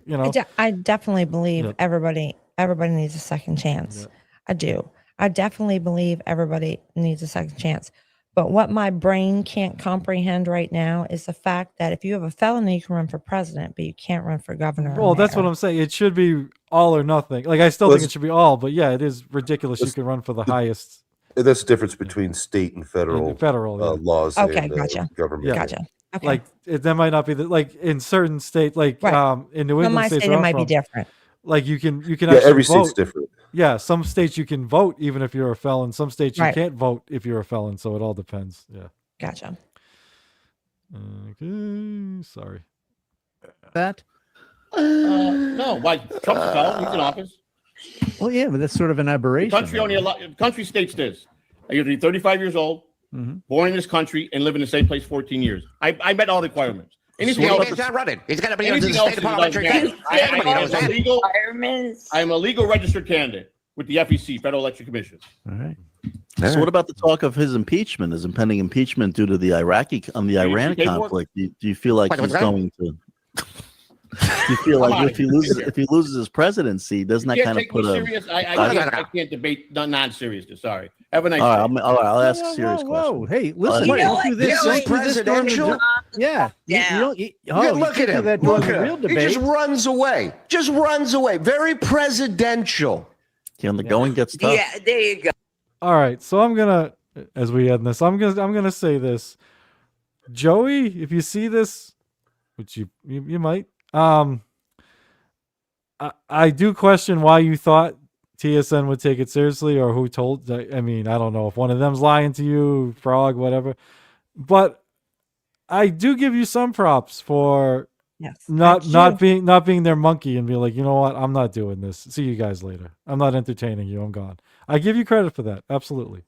Speaker 4: I definitely believe
Speaker 2: Yep.
Speaker 4: everybody needs a second chance.
Speaker 2: Yep.
Speaker 4: I do. I definitely believe everybody needs a second chance. But what my brain can't comprehend right now is the fact that if you have a felony, you can run for president, but you can't run for governor.
Speaker 2: Well, that's what I'm saying. It should be all or nothing. Like I still think it should be all, but yeah, it is ridiculous. You can run for the highest.
Speaker 3: And that's the difference between state and federal, laws.
Speaker 4: Okay,
Speaker 3: and,
Speaker 4: gotcha.
Speaker 3: Government.
Speaker 4: Gotcha. Okay.
Speaker 2: Like that might not be like in certain states, like
Speaker 4: Right.
Speaker 2: in New
Speaker 4: in
Speaker 2: England
Speaker 4: my
Speaker 2: states
Speaker 4: state,
Speaker 2: where
Speaker 4: it
Speaker 2: I'm
Speaker 4: might be
Speaker 2: from,
Speaker 4: different.
Speaker 2: like you can
Speaker 3: Yeah,
Speaker 2: actually
Speaker 3: every
Speaker 2: vote.
Speaker 3: state's different.
Speaker 2: Yeah, some states you can vote even if you're a felon. Some states you
Speaker 4: Right.
Speaker 2: can't vote if you're a felon. So it all depends. Yeah.
Speaker 4: Gotcha.
Speaker 2: Okay. Sorry.
Speaker 7: That?
Speaker 8: No, why Trump's a felon? He's in office.
Speaker 7: Well, yeah, but that's sort of an aberration.
Speaker 8: Country states this. You have to be 35 years old, born in this country, and live in the same place 14 years. I met all the requirements. Anything else?
Speaker 5: He's not running. He's got to be on the
Speaker 8: Anything else
Speaker 5: state
Speaker 8: is
Speaker 5: parliamentary
Speaker 8: doesn't
Speaker 5: candidate.
Speaker 8: matter. I'm a legal registered candidate with the FEC, Federal Election Commission.
Speaker 7: All right.
Speaker 9: So what about the talk of his impeachment, his impending impeachment due to the Iran
Speaker 8: paperwork?
Speaker 9: conflict? Do you feel like
Speaker 5: Wait,
Speaker 9: he's
Speaker 5: what's that?
Speaker 9: going to? Do you feel like if he loses his presidency, doesn't that
Speaker 8: You
Speaker 9: kind
Speaker 8: can't
Speaker 9: of
Speaker 8: take
Speaker 9: put
Speaker 8: me
Speaker 9: a?
Speaker 8: serious. I can't debate non-seriousness. Sorry. Have a nice day.
Speaker 9: All right, I'll ask a serious
Speaker 7: Whoa,
Speaker 9: question.
Speaker 7: hey, listen,
Speaker 6: You know
Speaker 7: don't do
Speaker 6: what?
Speaker 7: this.
Speaker 6: You know
Speaker 7: Don't do this during the
Speaker 5: presidential?
Speaker 7: Yeah. You
Speaker 6: down.
Speaker 7: don't.
Speaker 5: Look at him.
Speaker 7: That
Speaker 5: Look
Speaker 7: during
Speaker 5: at
Speaker 7: the real
Speaker 5: him. He just
Speaker 7: debate.
Speaker 5: runs away. Just runs away. Very presidential.
Speaker 9: Yeah, and the going gets tough.
Speaker 6: Yeah, there you go.
Speaker 2: All right, so I'm gonna, as we end this, I'm gonna say this, Joey, if you see this, which you might, I do question why you thought TSN would take it seriously, or who told. I mean, I don't know if one of them's lying to you, Frog, whatever, but I do give you some props for
Speaker 4: Yes.
Speaker 2: not being their monkey and be like, you know what, I'm not doing this. See you guys later. I'm not entertaining you. I'm gone. I give you credit for that. Absolutely.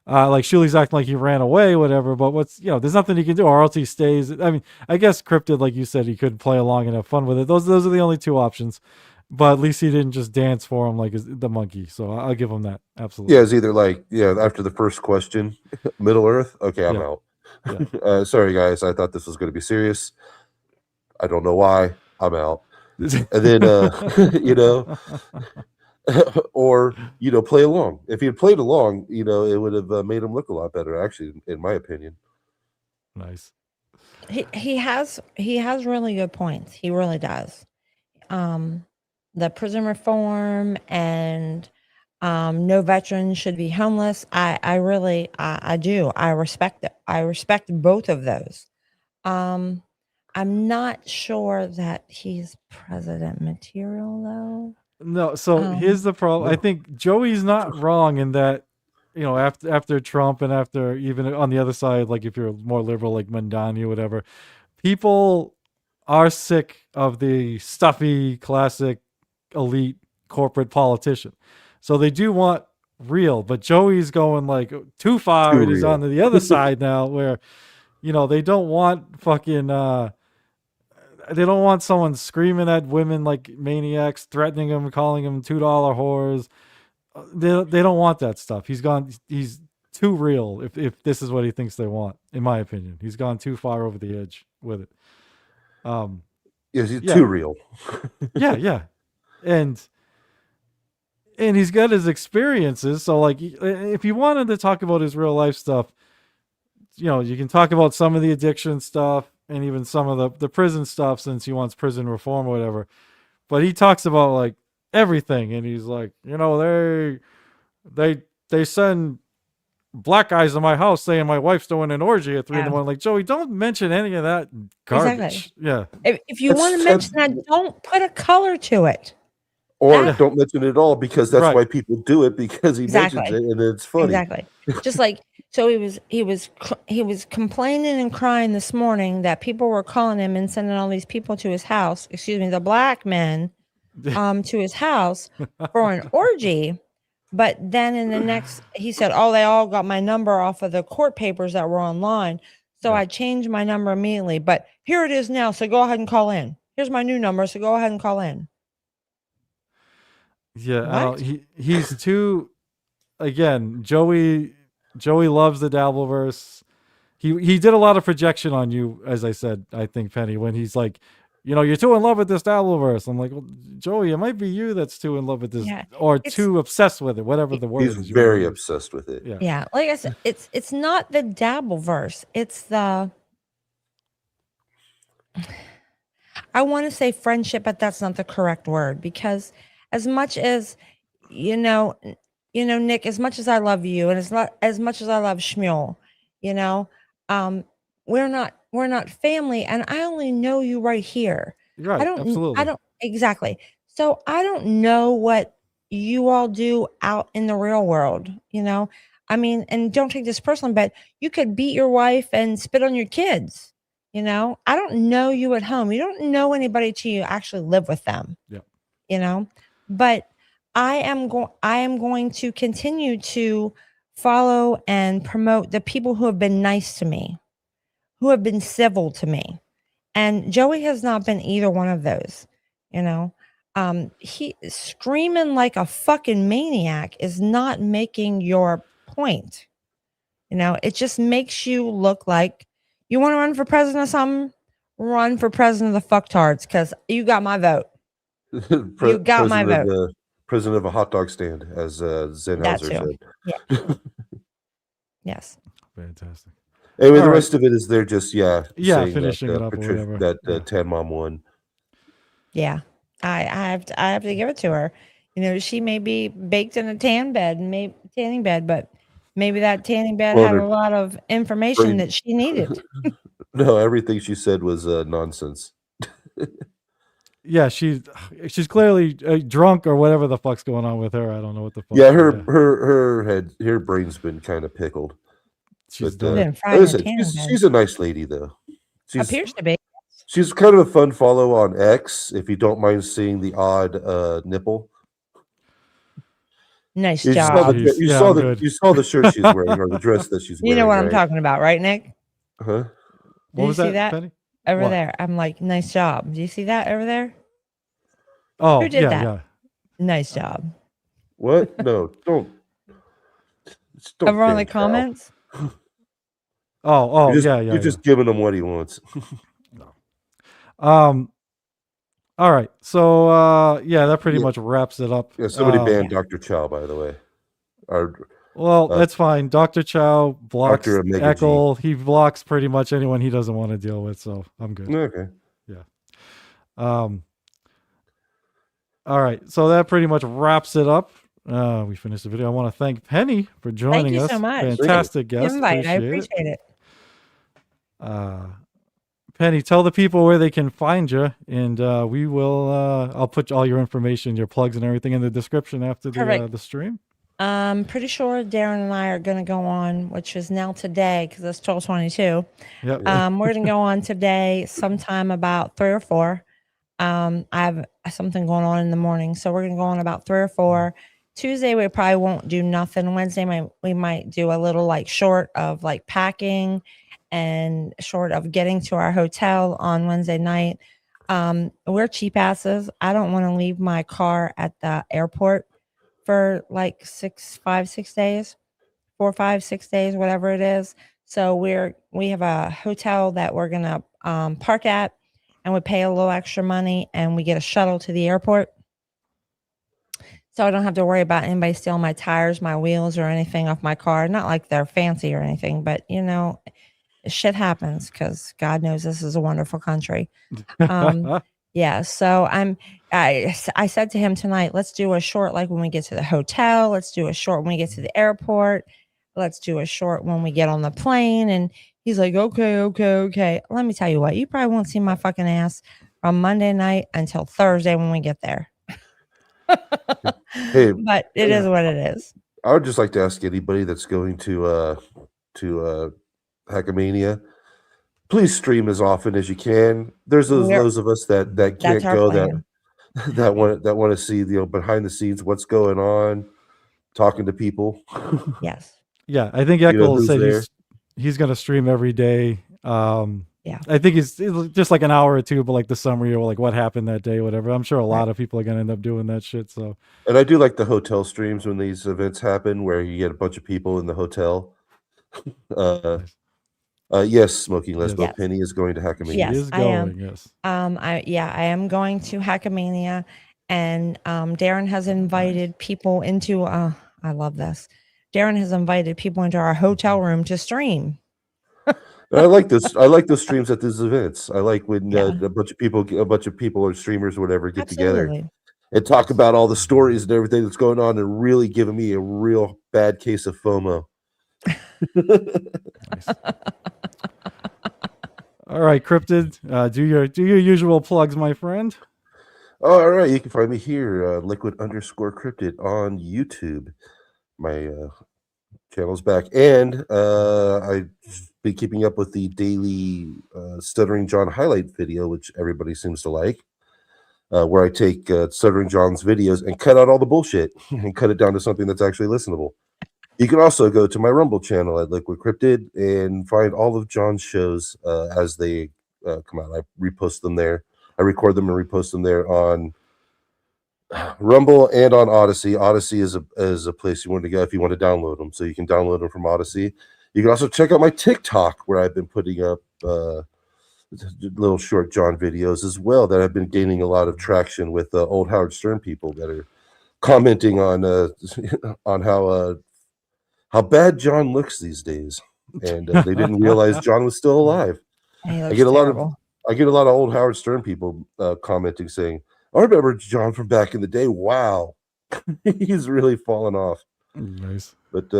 Speaker 2: Like Shuli's acting like he ran away, whatever. But there's nothing he can do, or else he stays. I mean, I guess Cryptid, like you said, he could play along and have fun with it. Those are the only two options. But at least he didn't just dance for him like the monkey. So I'll give him that. Absolutely.
Speaker 3: Yeah, it's either like, after the first question, Middle Earth, okay, I'm out.
Speaker 2: Yeah.
Speaker 3: Sorry, guys, I thought this was going to be serious. I don't know why. I'm out. And then, or, play along. If he had played along, it would have made him look a lot better, actually, in my opinion.
Speaker 2: Nice.
Speaker 4: He has really good points. He really does. The prison reform and no veterans should be homeless. I really do. I respect it. I respect both of those. I'm not sure that he's president material though.
Speaker 2: No, so here's the problem. I think Joey's not wrong in that, after Trump and after even on the other side, like if you're more liberal like Mandani or whatever, people are sick of the stuffy, classic, elite corporate politician. So they do want real, but Joey's going like too far. He's on to the other side now where, they don't want fucking, they don't want someone screaming at women like maniacs, threatening them, calling them $2 whores. They don't want that stuff. He's too real if this is what he thinks they want, in my opinion. He's gone too far over the edge with it.
Speaker 3: He's too real.
Speaker 2: yeah. And he's got his experiences. So like, if he wanted to talk about his real life stuff, you can talk about some of the addiction stuff and even some of the prison stuff, since he wants prison reform or whatever. But he talks about like everything. And he's like, they send black guys to my house saying my wife's doing an orgy at 3 in the morning. Like, Joey, don't mention any of that garbage.
Speaker 4: Exactly.
Speaker 2: Yeah.
Speaker 4: If you want to mention that, don't put a color to it.
Speaker 3: Or don't mention it at all, because that's
Speaker 2: Right.
Speaker 3: why people do it, because he mentions it and it's funny.
Speaker 4: Exactly. Just like, so he was complaining and crying this morning that people were calling him and sending all these people to his house, the black men, to his house for an orgy. But then in the next, he said, they all got my number off of the court papers that were online. So I changed my number immediately, but here it is now. So go ahead and call in. Here's my new number. So go ahead and call in.
Speaker 2: Yeah. He's too, again, Joey loves the Dabbleverse. He did a lot of projection on you, as I said, I think, Penny, when he's like, you're too in love with this Dabbleverse. I'm like, well, Joey, it might be you that's too in love with this, or too obsessed with it, whatever the word is.
Speaker 3: He's very obsessed with it.
Speaker 4: Yeah. Like I said, it's not the Dabbleverse. It's the, I want to say friendship, but that's not the correct word, because as much as, Nick, as much as I love you, and as much as I love Shmuel, we're not family, and I only know you right here.
Speaker 2: Right. Absolutely.
Speaker 4: I don't exactly. So I don't know what you all do out in the real world, I mean, and don't take this personally, but you could beat your wife and spit on your kids. I don't know you at home. You don't know anybody till you actually live with them.
Speaker 2: Yeah.
Speaker 4: But I am going to continue to follow and promote the people who have been nice to me, who have been civil to me. And Joey has not been either one of those, he screaming like a fucking maniac is not making your point. It just makes you look like you want to run for president or something. Run for president of the fucktards, because you got my vote. You got my vote.
Speaker 3: President of a hot dog stand, as Zenhauser said.
Speaker 4: Yeah. Yes.
Speaker 2: Fantastic.
Speaker 3: Anyway,
Speaker 2: All
Speaker 3: the
Speaker 2: right.
Speaker 3: rest of it is they're just saying
Speaker 2: finishing it up or whatever.
Speaker 3: that Tan Mom won.
Speaker 4: Yeah, I have to give it to her. You know, she may be baked in a tanning bed, but maybe that tanning bed
Speaker 3: Well,
Speaker 4: had
Speaker 3: her
Speaker 4: a lot of information
Speaker 3: brain-
Speaker 4: that she needed.
Speaker 3: No, everything she said was nonsense.
Speaker 2: Yeah, she's clearly drunk or whatever the fuck's going on with her. I don't know what the fuck.
Speaker 3: Yeah, her brain's been kind of pickled.
Speaker 2: She's
Speaker 3: But,
Speaker 2: done.
Speaker 4: Been
Speaker 3: like
Speaker 4: fried
Speaker 3: I
Speaker 4: in a
Speaker 3: said,
Speaker 4: tanning bed.
Speaker 3: she's a nice lady, though.
Speaker 4: Appears to be.
Speaker 3: She's kind of a fun follow on X if you don't mind seeing the odd nipple.
Speaker 4: Nice
Speaker 3: You
Speaker 4: job.
Speaker 3: saw
Speaker 2: Jeez.
Speaker 3: you
Speaker 2: Yeah,
Speaker 3: saw
Speaker 2: I'm
Speaker 3: the
Speaker 2: good.
Speaker 3: you saw the shirt she's wearing or the dress that she's
Speaker 4: You
Speaker 3: wearing.
Speaker 4: know what I'm
Speaker 3: right?
Speaker 4: talking about, right, Nick?
Speaker 3: Huh?
Speaker 2: What
Speaker 4: you
Speaker 2: was
Speaker 4: see
Speaker 2: that,
Speaker 4: that?
Speaker 2: Penny?
Speaker 4: Over
Speaker 2: What?
Speaker 4: there. I'm like, nice job. Do you see that over there?
Speaker 2: Oh,
Speaker 4: Who did
Speaker 2: yeah,
Speaker 4: that?
Speaker 2: yeah.
Speaker 4: Nice job.
Speaker 3: What? No, don't. Just don't
Speaker 4: Over on the
Speaker 3: fan Cal.
Speaker 4: comments.
Speaker 2: Oh,
Speaker 3: You're
Speaker 2: yeah.
Speaker 3: just giving him what he wants.
Speaker 2: All right. So yeah, that pretty
Speaker 3: Yeah.
Speaker 2: much wraps it up.
Speaker 3: Yeah, somebody banned Dr. Chow, by the way.
Speaker 2: Well, that's fine. Dr. Chow blocks
Speaker 3: Dr. Omega G.
Speaker 2: Eckel. He blocks pretty much anyone he doesn't want to deal with, so I'm good.
Speaker 3: Okay.
Speaker 2: All right. So that pretty much wraps it up. We finished the video. I want to thank Penny for joining
Speaker 4: you
Speaker 2: us.
Speaker 4: so much.
Speaker 2: Fantastic guest.
Speaker 4: Invite. I
Speaker 2: Appreciate
Speaker 4: appreciate it.
Speaker 2: Penny, tell the people where they can find you, and we will. I'll put all your information, your plugs, and everything in the description after the stream.
Speaker 4: I'm pretty sure Darren and I are going to go on, which is now today because it's 12:22.
Speaker 2: Yep.
Speaker 4: We're going to go on today sometime about 3 or 4. I have something going on in the morning, so we're going to go on about 3 or 4. Tuesday we probably won't do nothing. Wednesday we might do a little like short of like packing and short of getting to our hotel on Wednesday night. We're cheap asses. I don't want to leave my car at the airport for like 6 days, 4, 5, 6 days, whatever it is. So we have a hotel that we're gonna park at, and we pay a little extra money, and we get a shuttle to the airport. So I don't have to worry about anybody stealing my tires, my wheels, or anything off my car. Not like they're fancy or anything, but you know, shit happens because God knows this is a wonderful country. Yeah. So I said to him tonight, let's do a short like when we get to the hotel. Let's do a short when we get to the airport. Let's do a short when we get on the plane. And he's like, okay. Let me tell you what, you probably won't see my fucking ass from Monday night until Thursday when we get there.
Speaker 3: Hey,
Speaker 4: but it is what it is.
Speaker 3: I would just like to ask anybody that's going to Hackmania, please stream as often as you can. There's those of us that can't go that want to see behind the scenes what's going on, talking to people.
Speaker 4: Yes.
Speaker 2: Yeah, I think Eckel said he's going to stream every day.
Speaker 4: Yeah,
Speaker 2: I think it's just like an hour or two, but like the summary or like what happened that day, whatever. I'm sure a lot of people are going to end up doing that shit. So,
Speaker 3: and I do like the hotel streams when these events happen, where you get a bunch of people in the hotel. Yes, Smoking Lesbo.
Speaker 4: Yes.
Speaker 3: Penny is going to Hackmania.
Speaker 4: Yes, I am.
Speaker 2: Yes.
Speaker 4: I am going to Hackmania, and Darren has invited people into. I love this. Darren has invited people into our hotel room to stream.
Speaker 3: I like this. I like those streams at these events. I like when a bunch of people or streamers or whatever get together and talk about all the stories and everything that's going on, and really giving me a real bad case of FOMO.
Speaker 2: Nice. All right, Cryptid, do your usual plugs, my friend.
Speaker 3: All right, you can find me here, liquid_cryptid on YouTube. My channel's back, and I've been keeping up with the daily Stuttering John highlight video, which everybody seems to like, where I take Stuttering John's videos and cut out all the bullshit and cut it down to something that's actually listenable. You can also go to my Rumble channel at Liquid Cryptid and find all of John's shows as they come out. I repost them there. I record them and repost them there on Rumble and on Odyssey. Odyssey is a place you want to go if you want to download them. So you can download them from Odyssey. You can also check out my TikTok, where I've been putting up little short John videos as well that have been gaining a lot of traction with old Howard Stern people that are commenting on how bad John looks these days. and they didn't realize John was still alive.
Speaker 4: He looks
Speaker 3: I get a lot
Speaker 4: terrible.
Speaker 3: of old Howard Stern people commenting saying, "I remember John from back in the day. Wow, he's really fallen off."
Speaker 2: Nice.
Speaker 3: But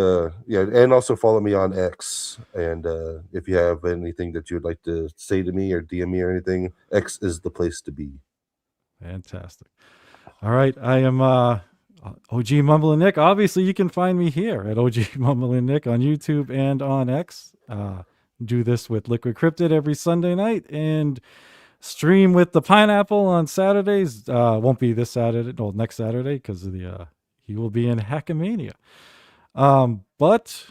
Speaker 3: yeah, and also follow me on X. And if you have anything that you would like to say to me or DM me or anything, X is the place to be.
Speaker 2: Fantastic. All right. I am OG Mumbling Nick. Obviously, you can find me here at OG Mumbling Nick on YouTube and on X. Do this with Liquid Cryptid every Sunday night and stream with the Pineapple on Saturdays. Won't be this Saturday, no, next Saturday, because of the he will be in Hackamania. But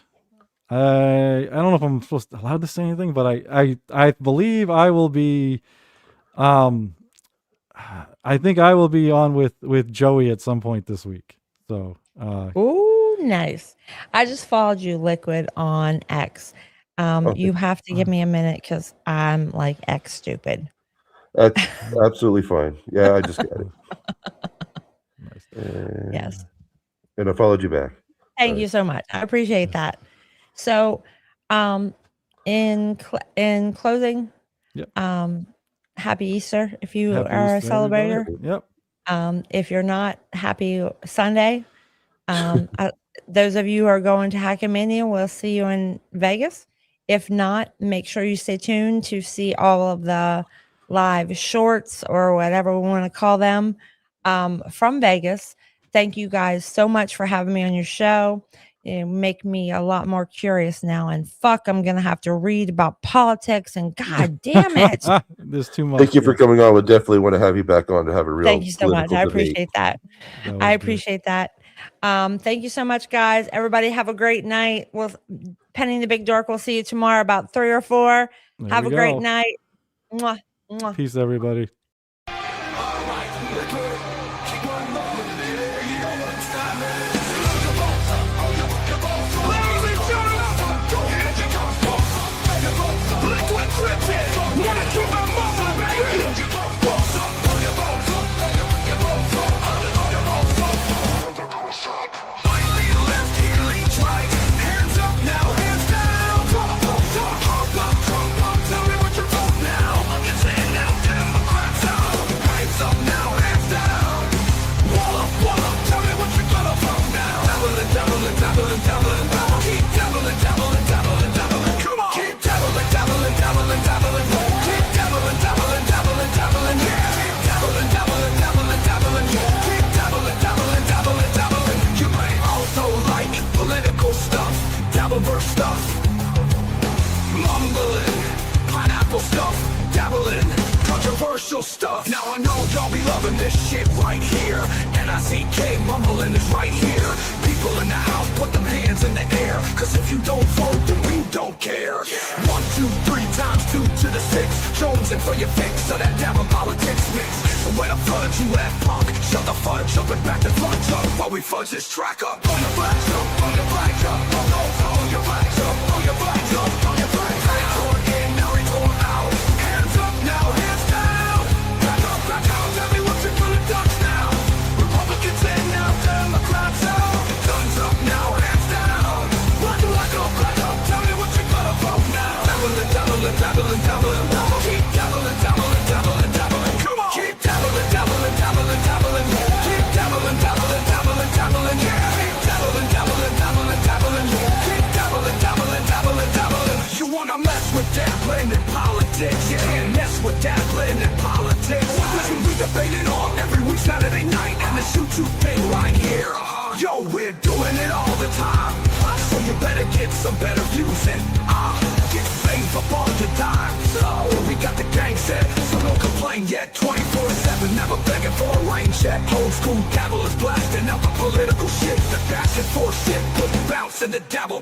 Speaker 2: I don't know if I'm allowed to say anything, but I believe I will be I think I will be on with Joey at some point this week. So
Speaker 4: Ooh, nice. I just followed you, Liquid, on X.
Speaker 3: Okay.
Speaker 4: You have to give me a minute because I'm like X stupid.
Speaker 3: That's absolutely fine. Yeah, I just got it.
Speaker 2: nice.
Speaker 4: Yes.
Speaker 3: And I followed you back.
Speaker 4: Thank you so much. I appreciate that. So, in closing,
Speaker 2: Yep.
Speaker 4: Happy Easter if you
Speaker 2: Happy
Speaker 4: are a
Speaker 2: Easter, everybody.
Speaker 4: celebrator.
Speaker 2: Yep.
Speaker 4: If you're not, happy Sunday. Those of you who are going to Hackamania, we'll see you in Vegas. If not, make sure you stay tuned to see all of the live shorts or whatever we want to call them from Vegas. Thank you guys so much for having me on your show. You make me a lot more curious now. And fuck, I'm going to have to read about politics and god damn it.
Speaker 2: There's too much.
Speaker 3: Thank you for coming on. We definitely want to have you back on to have a real
Speaker 4: Thank you so much.
Speaker 3: political
Speaker 4: I
Speaker 3: debate.
Speaker 4: appreciate that. I appreciate that. Thank you so much, guys. Everybody have a great night. We'll Penny the Big Dork. We'll see you tomorrow about 3 or 4.
Speaker 2: There
Speaker 4: Have a
Speaker 2: we
Speaker 4: great
Speaker 2: go.
Speaker 4: night. Mwah, mwah.
Speaker 2: Peace, everybody.
Speaker 1: Stuff, mumbling, pineapple stuff, dabbling, controversial stuff. Now I know y'all be loving this shit right here. NICK mumbling is right here. People in the house, put them hands in the air. Cause if you don't vote, then we don't care. 1, 2, 3 times 2 to the 6. Jonesing for your fix of that damn politics mix. And when I fudge you at punk, shut the fudge up and back the fudge up while we fudge this track up. On your flags up, on your flags up, on your flags up, on your flags up, on your flags up. Retort in, now retort out. Hands up now, hands down. Back up, back out, tell me what you're gonna ducks now. Republicans in now, Democrats out. Guns up now, hands down. Black up, tell me what you're gonna vote now. Dabbling, dabbling, dabbling, dabbling. Keep dabbling, dabbling, dabbling, dabbling. Come on. Keep dabbling, dabbling, dabbling, dabbling. Keep dabbling, dabbling, dabbling, dabbling. Keep dabbling, dabbling, dabbling, dabbling. Keep dabbling, dabbling, dabbling, dabbling. You wanna mess with dabbling in politics? You can't mess with dabbling in politics. That's what we debating on every week Saturday night, and this YouTube thing right here. Yo, we're doing it all the time, so you better get some better views and get paid for all your time. So we got the gang set, so don't complain yet. 24/7, never begging for a rain check. Old school dabblers blasting out the political shit. The back and forth shit, put bounce in the dabble.